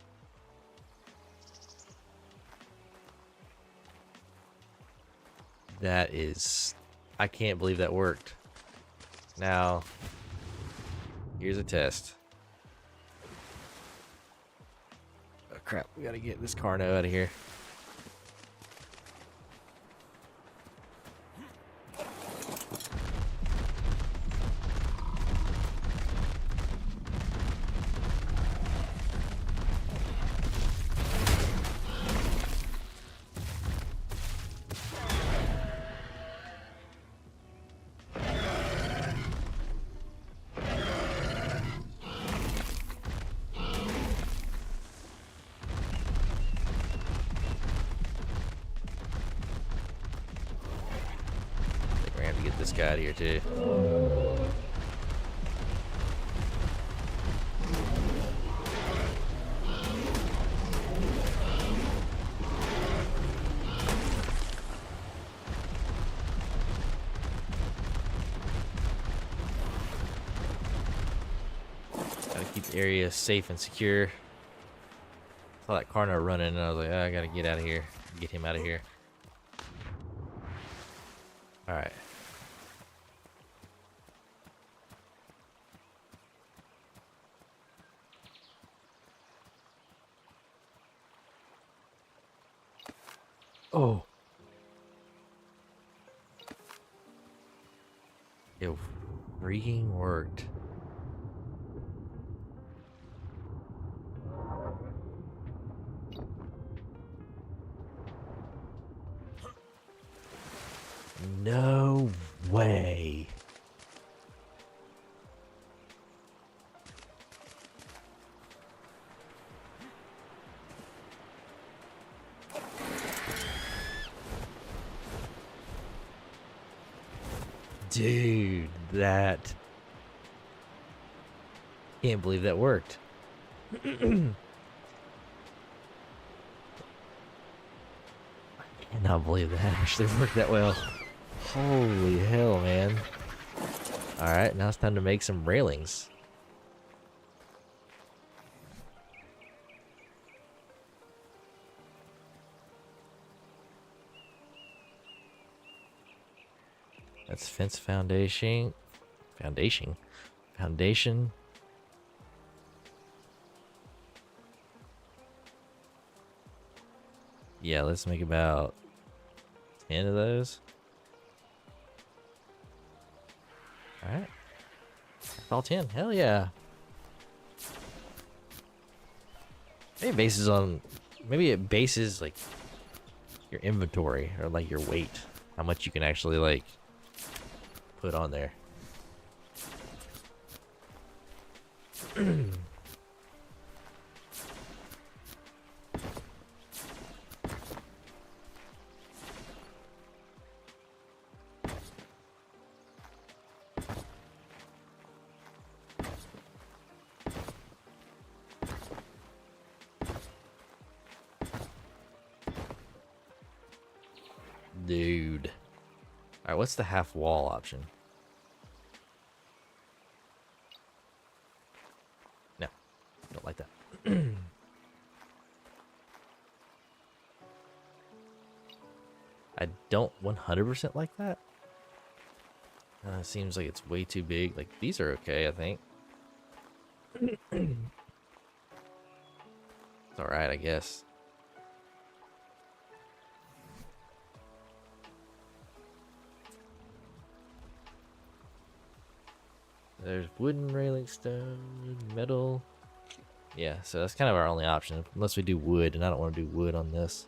That is... I can't believe that worked. Now, here's a test. Oh crap, we gotta get this Carno out of here. We're gonna have to get this guy out of here too. Gotta keep the area safe and secure. Saw that Carno running and I was like, oh, I gotta get out of here. Get him out of here. Alright. Oh. It freaking worked. No way. Dude, that... Can't believe that worked. Cannot believe that actually worked that well. Holy hell, man. Alright, now it's time to make some railings. That's fence foundation. Foundation. Yeah, let's make about 10 of those. Alright. All 10. Hell yeah. Maybe it bases like your inventory or like your weight. How much you can actually like put on there. Dude. Alright, what's the half wall option? No. Don't like that. I don't 100% like that. Seems like it's way too big. Like, these are okay, I think. It's alright, I guess. There's wooden railing, stone, metal. Yeah, so that's kind of our only option. Unless we do wood, and I don't want to do wood on this.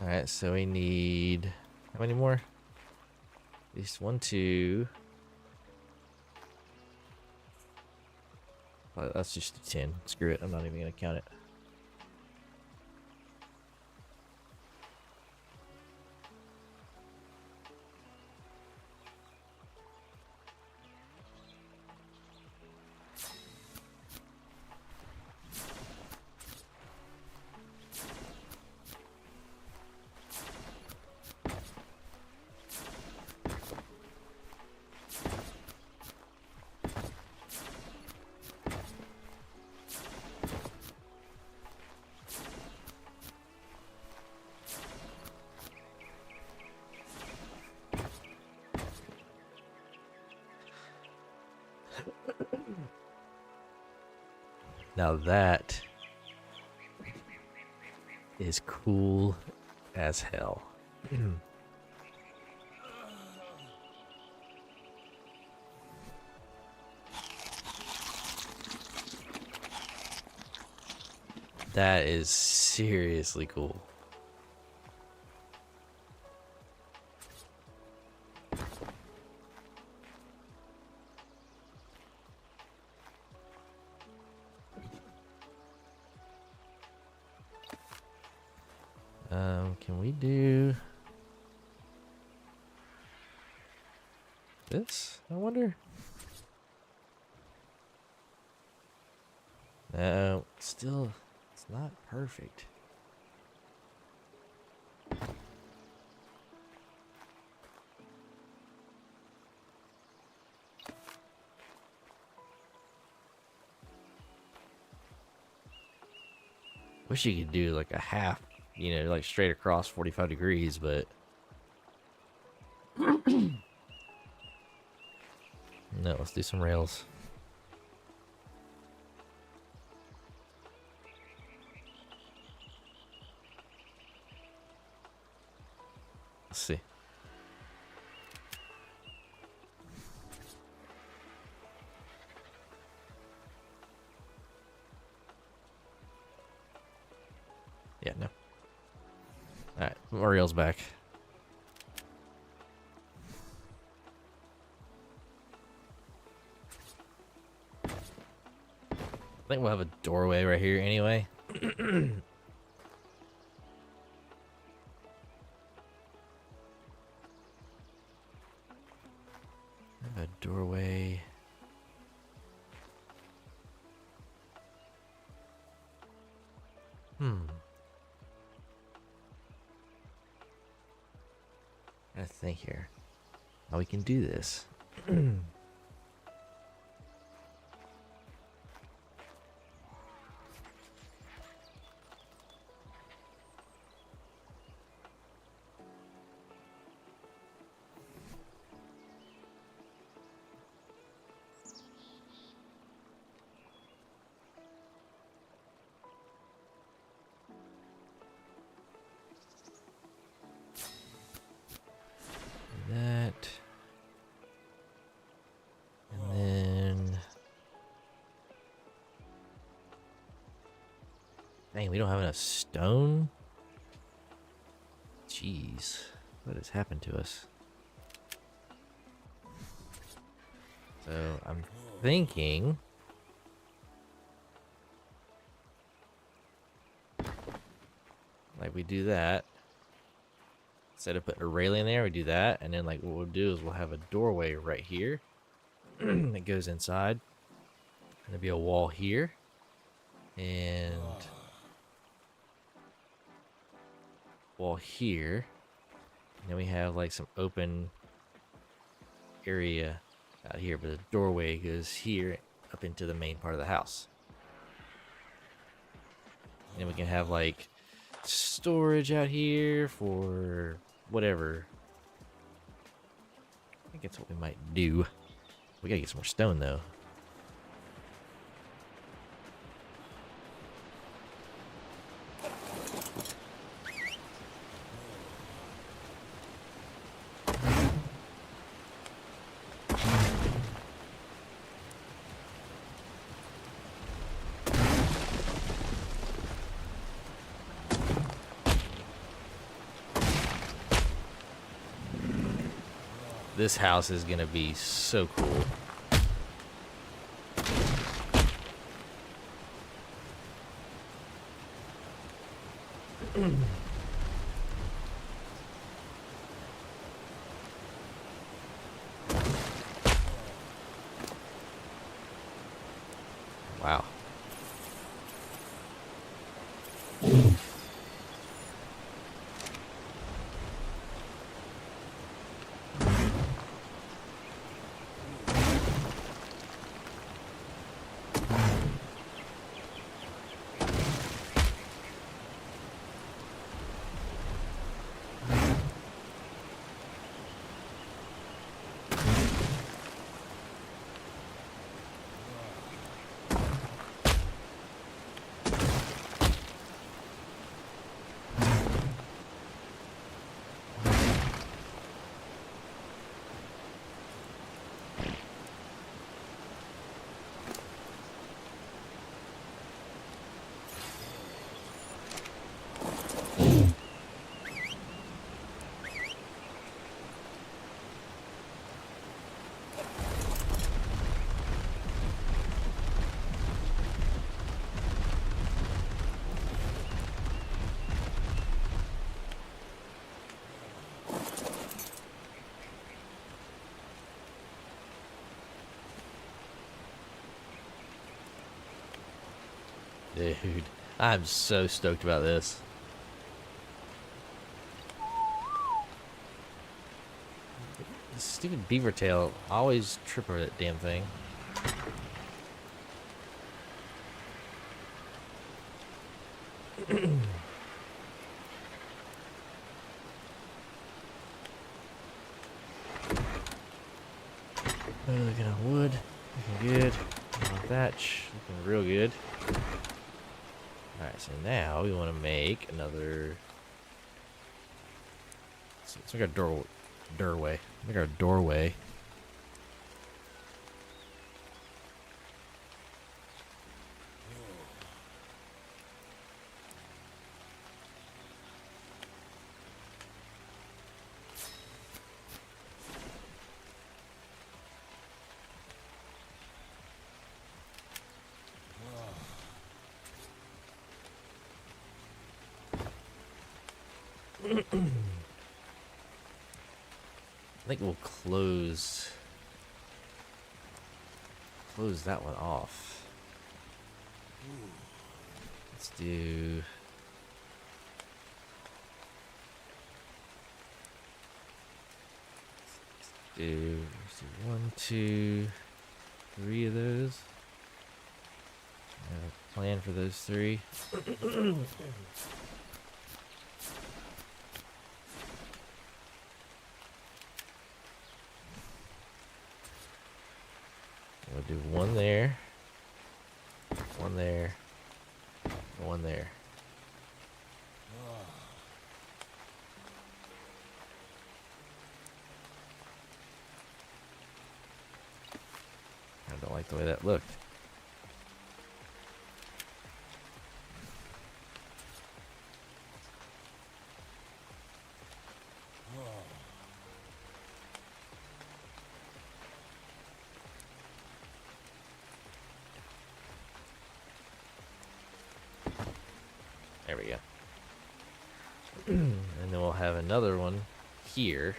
Alright, so we need... How many more? At least 1, 2... Let's just do 10. Screw it, I'm not even going to count it. Now that is cool as hell. That is seriously cool. Can we do this? I wonder. No, still, it's not perfect. Wish you could do like a half, you know, like straight across 45 degrees, but no, let's do some rails. Let's see. Yeah, no. Alright, more rails back. I think we'll have a doorway right here anyway. A doorway. I think here how we can do this. That. And then... Dang, we don't have enough stone? Jeez. What has happened to us? So, I'm thinking... like, we do that. Instead of putting a railing there, we do that. And then, like, what we'll do is we'll have a doorway right here. That goes inside. And there'll be a wall here. And... wall here. And then we have, like, some open area out here. But the doorway goes here up into the main part of the house. And we can have, like, storage out here for whatever. I think that's what we might do. We gotta get some more stone though. This house is gonna be so cool. Wow. Dude, I'm so stoked about this. This stupid beaver tail, I always trip over that damn thing. Looking at wood, looking good. Thatch, looking real good. Alright, so now we want to make another... Let's make our doorway. Make our doorway. I think we'll close close that one off. Let's do... let's do 1, 2, 3 of those. I have a plan for those 3. We'll do 1 there, 1 there, 1 there. I don't like the way that looked. There we go. And then we'll have another one here.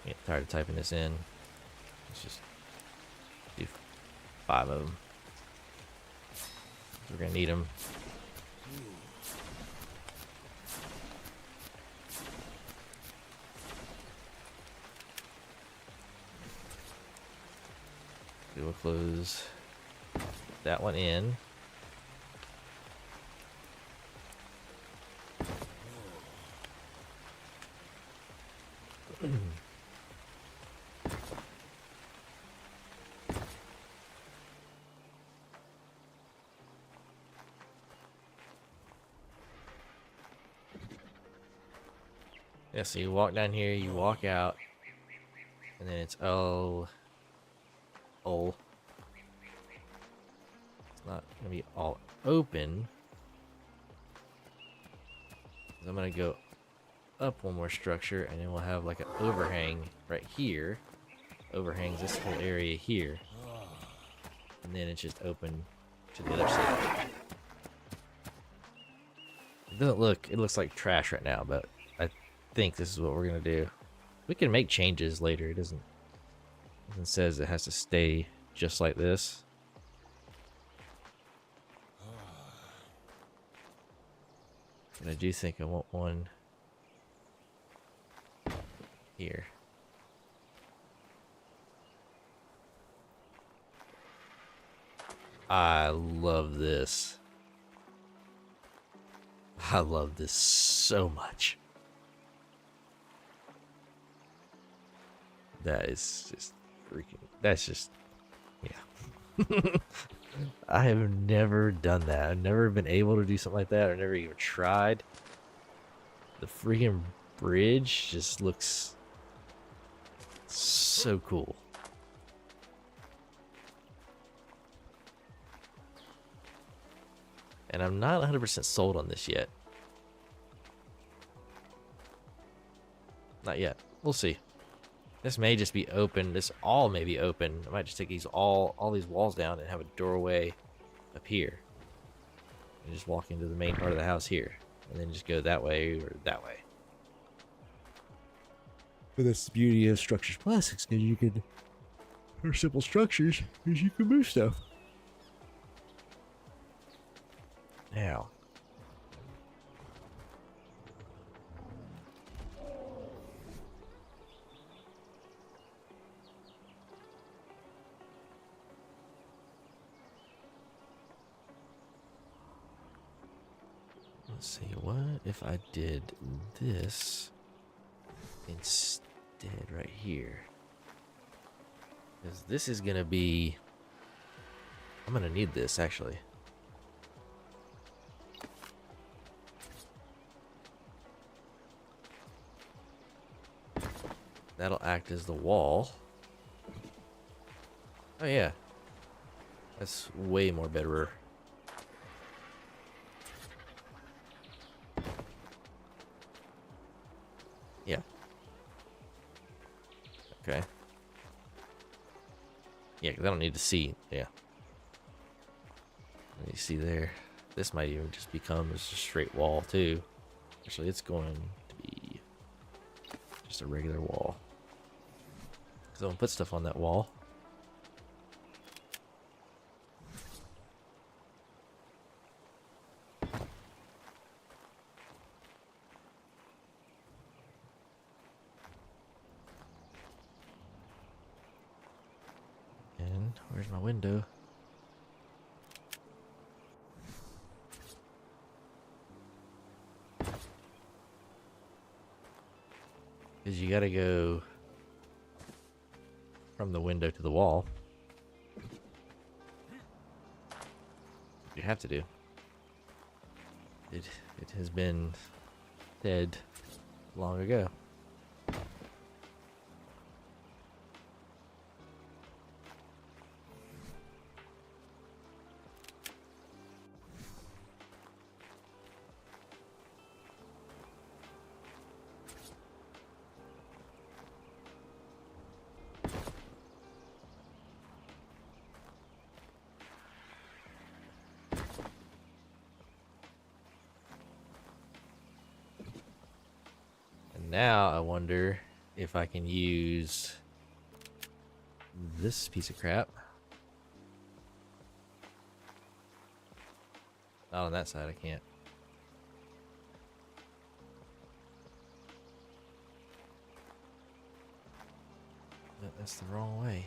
Get tired of typing this in. Let's just do 5 of them. We're gonna need them. We will close that one in. Yeah, so you walk down here, you walk out, and then it's it's not gonna be all open. I'm gonna go up one more structure, and then we'll have like an overhang right here. Overhangs this whole area here, and then it's just open to the other side. It doesn't look, it looks like trash right now, but I think this is what we're gonna do. We can make changes later. It doesn't says it has to stay just like this. But I do think I want one here. I love this. I love this so much. That is just freaking, that's just, yeah. I have never done that. I've never been able to do something like that. I've never even tried. The freaking bridge just looks so cool. And I'm not 100% sold on this yet. Not yet. We'll see. This may just be open. This all may be open. I might just take these all these walls down and have a doorway up here. And just walk into the main part of the house here. And then just go that way or that way. But that's the beauty of structures plastics, because you could, for simple structures, is you can move stuff. Now, let's see, what if I did this instead right here? Because this is gonna be, I'm gonna need this actually. That'll act as the wall. Oh yeah. That's way more better. Yeah. Okay. Yeah, because I don't need to see. Yeah. I need to see there. This might even just become just a straight wall too. Actually, it's going to be just a regular wall. Because I'm going to put stuff on that wall. And where's my window? Because you gotta go from the window to the wall. You have to do. It has been said long ago. Now I wonder if I can use this piece of crap. Not on that side, I can't. That's the wrong way.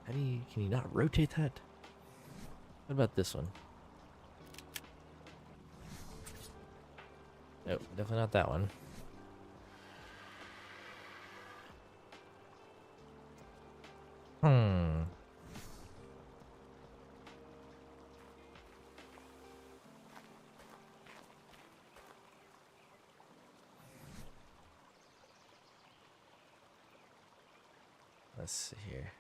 How do you, can you not rotate that? What about this one? Nope, definitely not that one. Let's see here.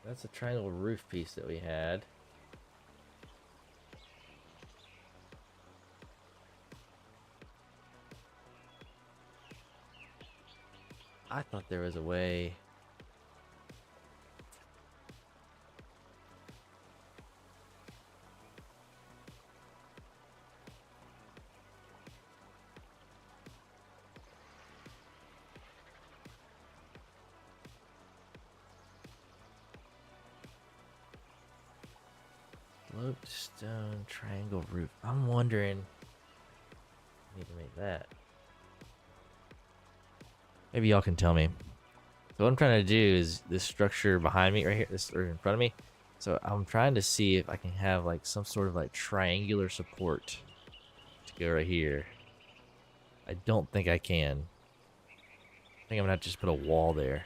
That's a triangle roof piece that we had. I thought there was a way. Sloped stone triangle roof. I'm wondering. I need to make that. Maybe y'all can tell me. So what I'm trying to do is this structure behind me right here, this or in front of me. So I'm trying to see if I can have like some sort of like triangular support to go right here. I don't think I can. I think I'm gonna have to just put a wall there.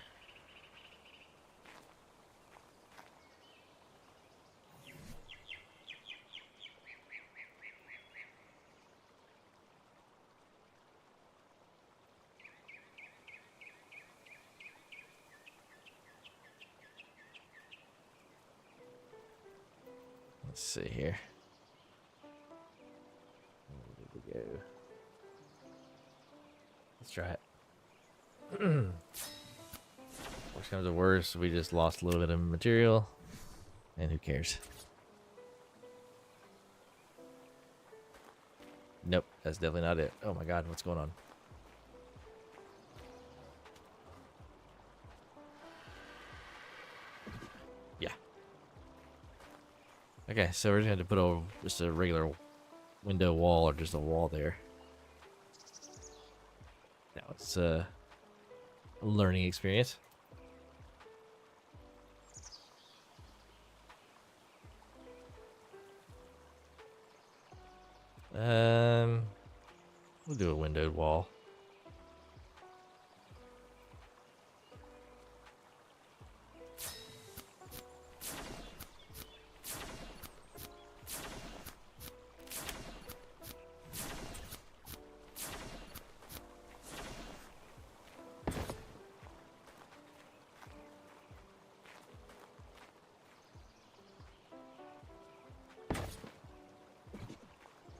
Let's see here. Where did we go? Let's try it. Worst comes to worst, we just lost a little bit of material, and who cares? Nope, that's definitely not it. Oh my god, what's going on? Yeah. Okay, so we're just going to put just a regular window wall or just a wall there. Now it's a learning experience. We'll do a windowed wall.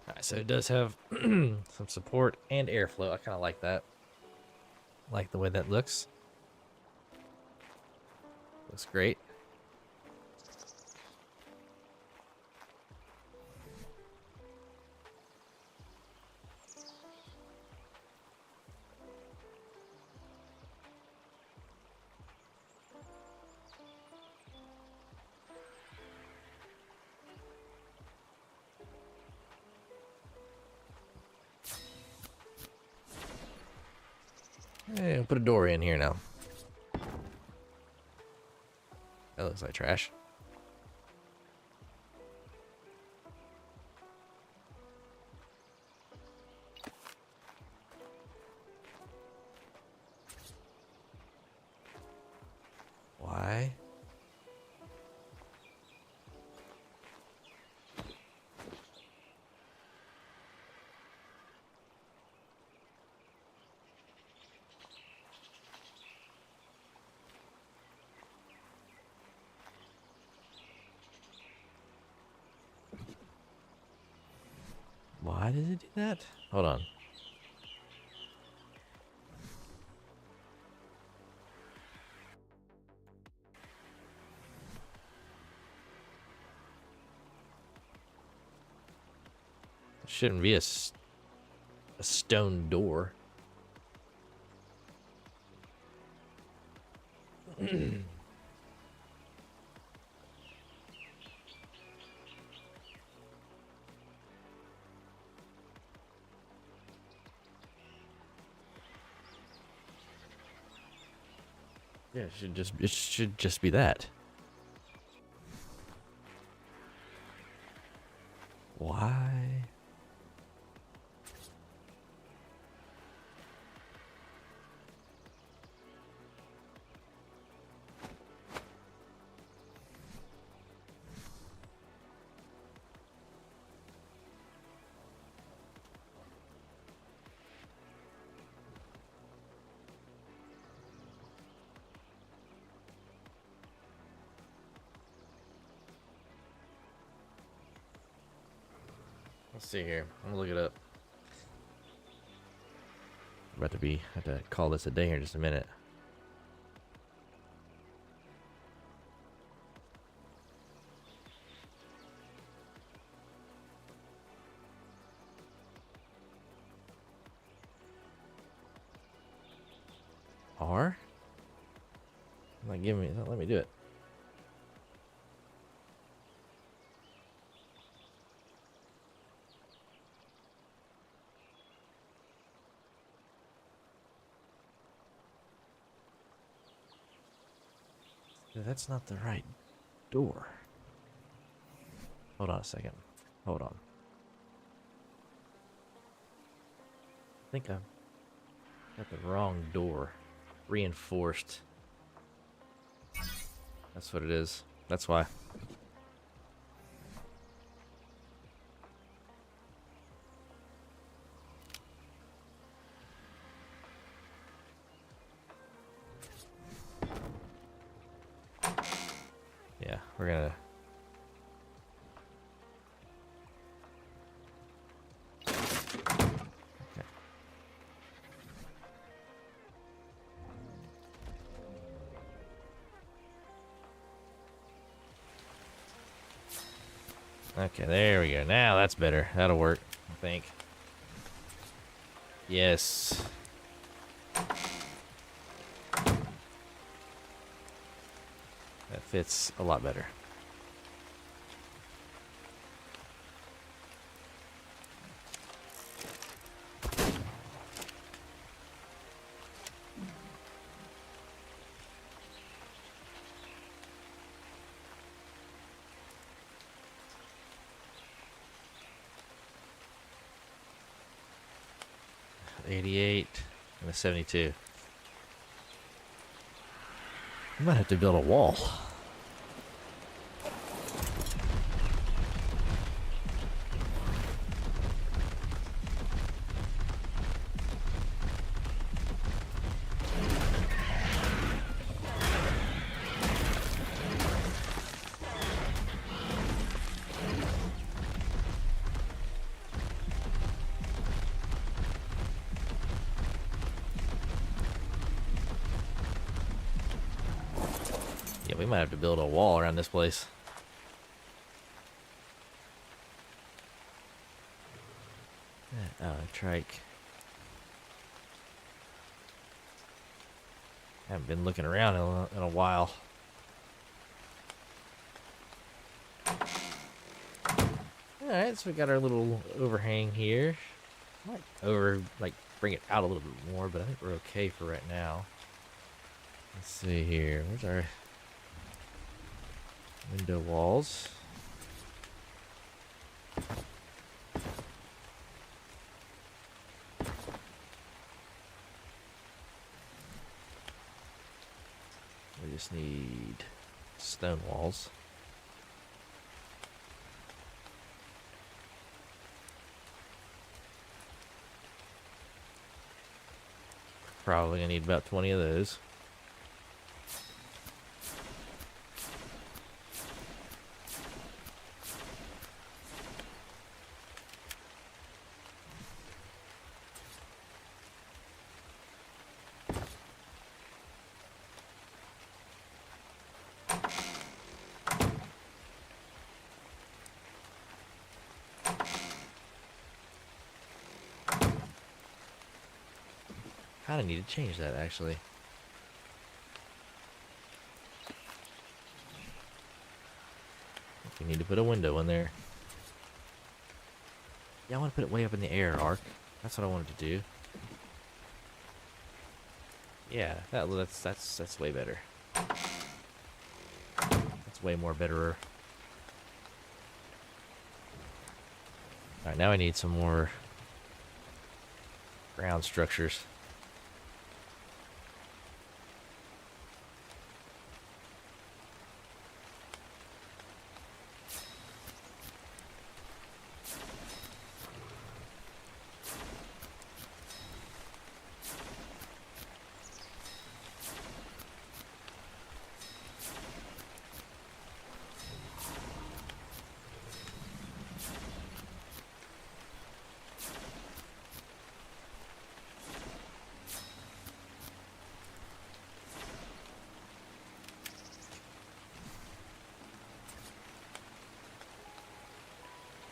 Alright, so it does have some support and airflow. I kind of like that. Like the way that looks. Looks great. Hey, put a door in here now. That looks like trash. Why? Why did it do that? Hold on. It shouldn't be a stone door. Yeah, it should just be that. Why? Let's see here. I'm gonna look it up. I'm about to have to call this a day here in just a minute. R? Not giving me. Not let me do it. That's not the right door. Hold on a second. Hold on. I think I got the wrong door. Reinforced. That's what it is. That's why. Yeah, we're gonna... Okay, there we go. Now that's better. That'll work, I think. Yes. That fits a lot better. 88 and a 72. I might have to build a wall. Yeah, we might have to build a wall around this place. Trike. Haven't been looking around in a while. Alright, so we got our little overhang here. Might bring it out a little bit more, but I think we're okay for right now. Let's see here. Where's our window walls? We just need stone walls. Probably gonna need about 20 of those. I need to change that actually. We need to put a window in there. Yeah, I want to put it way up in the air, Ark. That's what I wanted to do. Yeah, that's way better. That's way more betterer. Alright, now I need some more ground structures.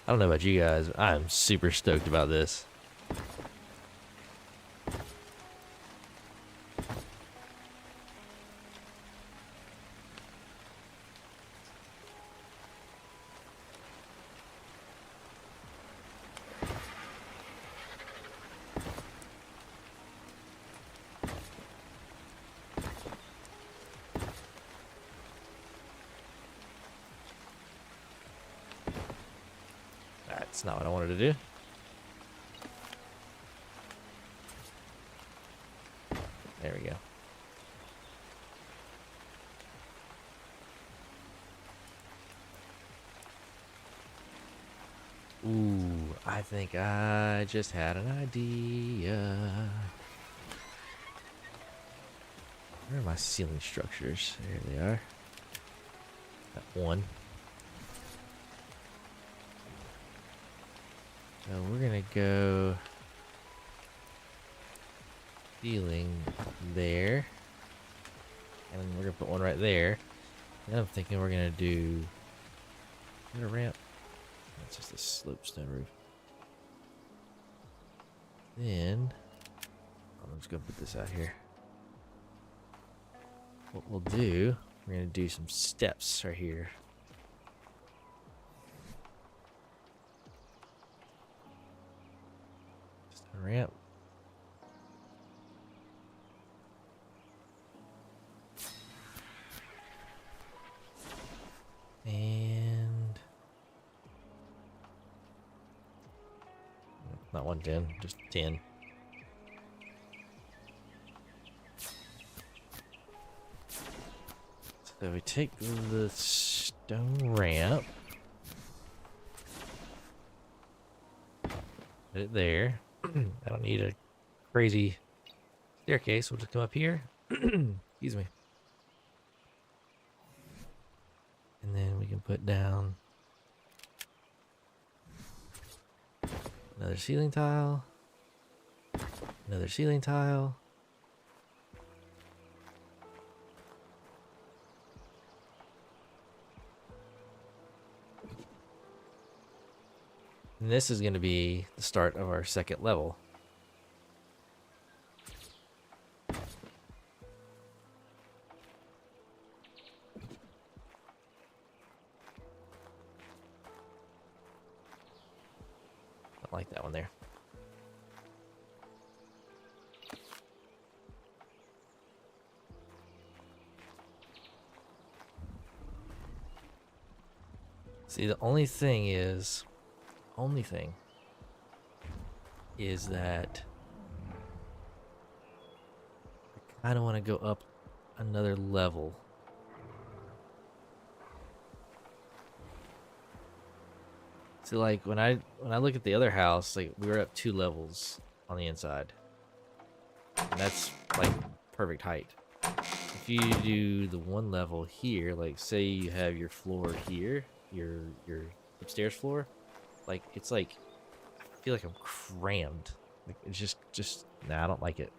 I don't know about you guys, but I'm super stoked about this. That's not what I wanted to do. There we go. Ooh, I think I just had an idea. Where are my ceiling structures? There they are. That one. So we're gonna go ceiling there, and we're gonna put one right there. And I'm thinking we're gonna do a ramp. That's just a slopestone roof. Then I'm just gonna put this out here. What we'll do, we're gonna do some steps right here. Just a ramp. And not 110, just 10. So we take the stone ramp. Put it there. I don't need a crazy staircase. We'll just come up here. Excuse me. And then we can put down another ceiling tile. Another ceiling tile. And this is going to be the start of our second level. I like that one there. See, the only thing is that I kind of want to go up another level. See, like when I look at the other house, like we were up 2 levels on the inside, and that's like perfect height. If you do the 1 level here, like say you have your floor here, your upstairs floor, like it's like I feel like I'm crammed. Like it's just nah, I don't like it.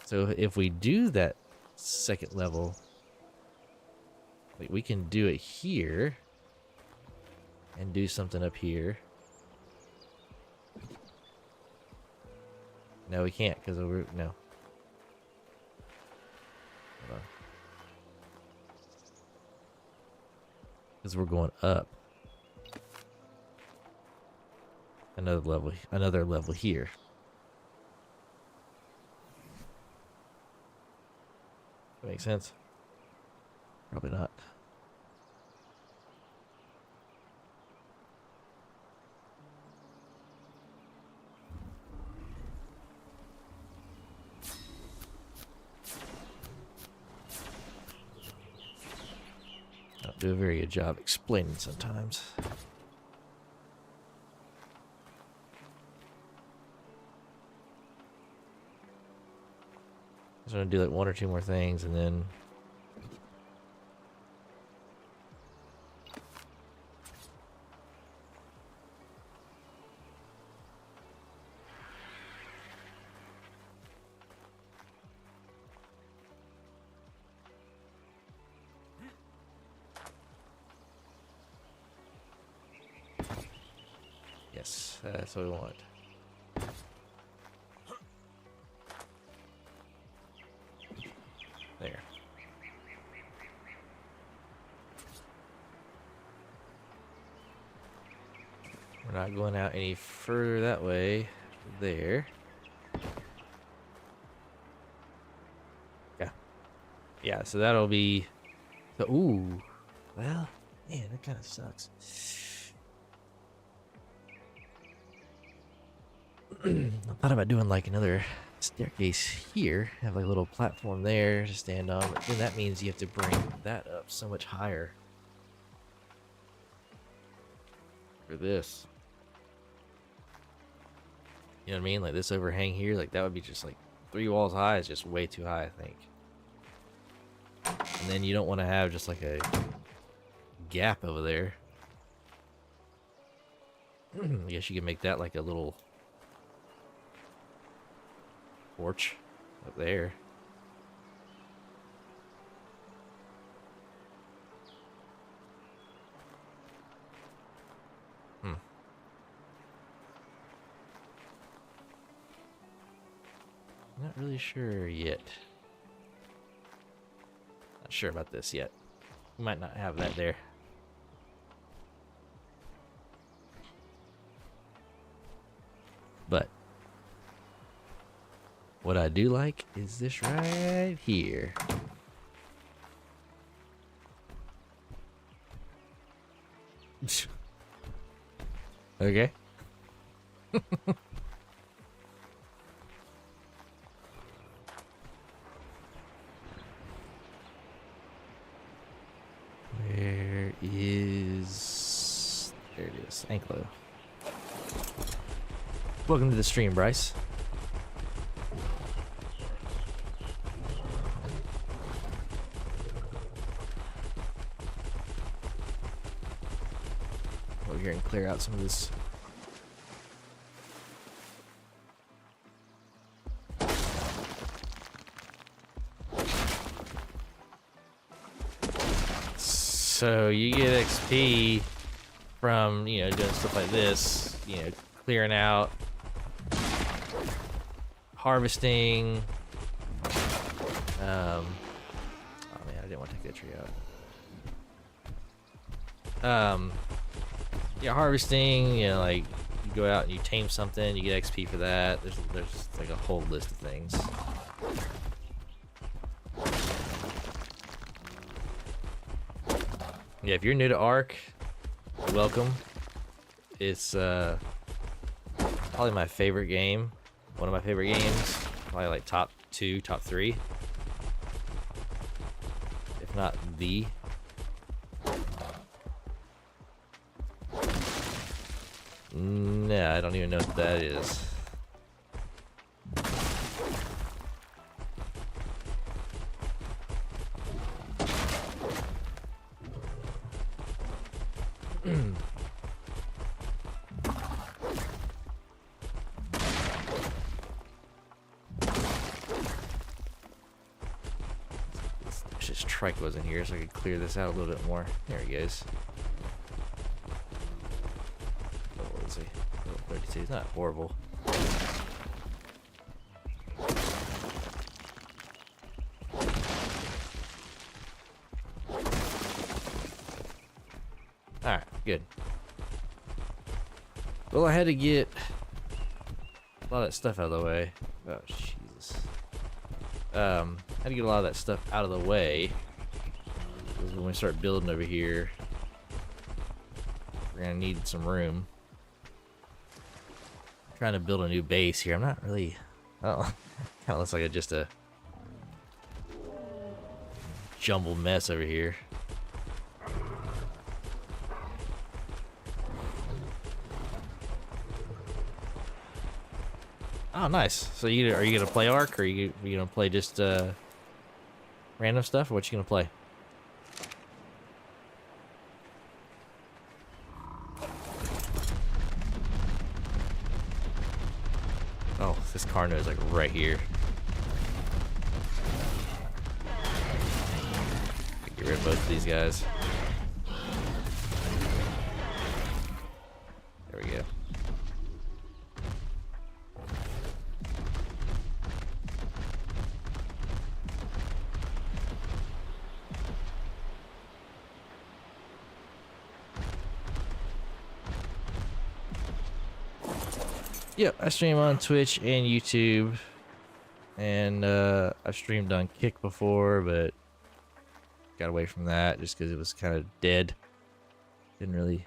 So if we do that second level, like we can do it here and do something up here. No, we can't because we're no. Hold on. Because we're going up. Another level here. That makes sense? Probably not. I don't do a very good job explaining sometimes. I'm gonna do like 1 or 2 more things and then yes, that's what we want. There. We're not going out any further that way. There. Yeah. Yeah, so that'll be... So, ooh. Well, man, that kind of sucks. I thought about doing like another staircase here. Have like a little platform there to stand on. But then that means you have to bring that up so much higher. For this. You know what I mean? Like this overhang here, like that would be just like 3 walls high. Is just way too high, I think. And then you don't want to have just like a gap over there. I guess you can make that like a little porch up there. Not really sure yet. Not sure about this yet. We might not have that there. But what I do like is this right here. Okay. It's Anklo. Welcome to the stream, Bryce. Over here and clear out some of this. So you get XP from, you know, doing stuff like this, you know, clearing out, harvesting. Oh man, I didn't want to take that tree out. Yeah, harvesting, you know, like you go out and you tame something, you get XP for that. There's like a whole list of things. Yeah, if you're new to ARK, welcome. It's probably my favorite game. One of my favorite games. Probably like top 2, top 3. If not the. Nah, I don't even know what that is. This trike wasn't here, so I could clear this out a little bit more. There he goes. What is he? 32. He's not horrible. Alright, good. Well, I had to get a lot of that stuff out of the way. Oh, Jesus. I had to get a lot of that stuff out of the way. Because when we start building over here, we're gonna need some room. I'm trying to build a new base here. I'm not really. Oh, kind of looks like just a jumbled mess over here. Oh, nice. So are you gonna play ARK, or are you gonna play just random stuff, or what you gonna play? Oh, this Carno is like right here. Get rid of both of these guys. There we go. Yep, I stream on Twitch and YouTube, and I've streamed on Kick before, but got away from that just because it was kind of dead. Didn't really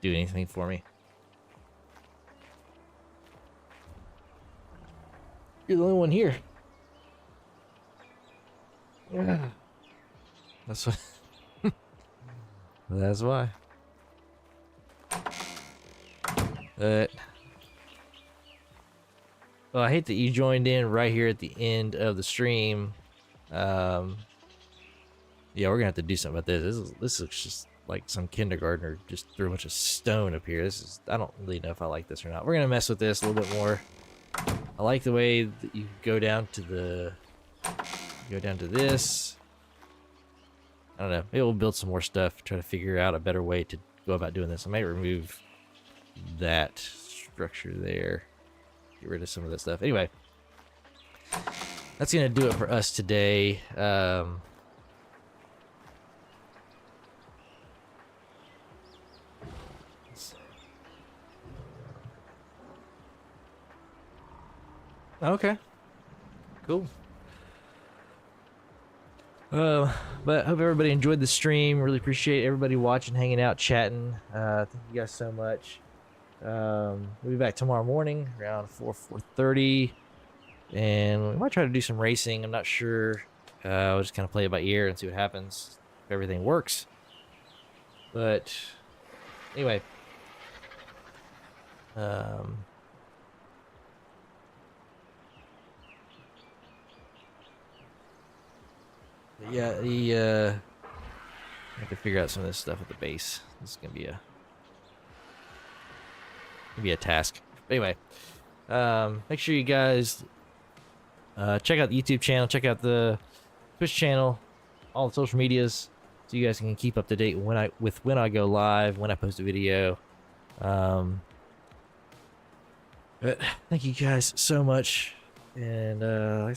do anything for me. You're the only one here. Yeah. That's what. That's why. Well, I hate that you joined in right here at the end of the stream. Yeah, we're gonna have to do something about this. This looks just like some kindergartner just threw a bunch of stone up here. I don't really know if I like this or not. We're gonna mess with this a little bit more. I like the way that you go down to this. I don't know. Maybe we'll build some more stuff. Try to figure out a better way to go about doing this. I might remove that structure there. Get rid of some of that stuff. Anyway, that's gonna do it for us today. Okay, cool. But I hope everybody enjoyed the stream. Really appreciate everybody watching, hanging out, chatting. Thank you guys so much. We'll be back tomorrow morning around 4:30, and we might try to do some racing. I'm not sure. We'll just kind of play it by ear and see what happens if everything works. But Anyway. Yeah, I have to figure out some of this stuff at the base. This is gonna be a task. But anyway, make sure you guys check out the YouTube channel, check out the Twitch channel, all the social medias, so you guys can keep up to date when I go live, when I post a video. But thank you guys so much, and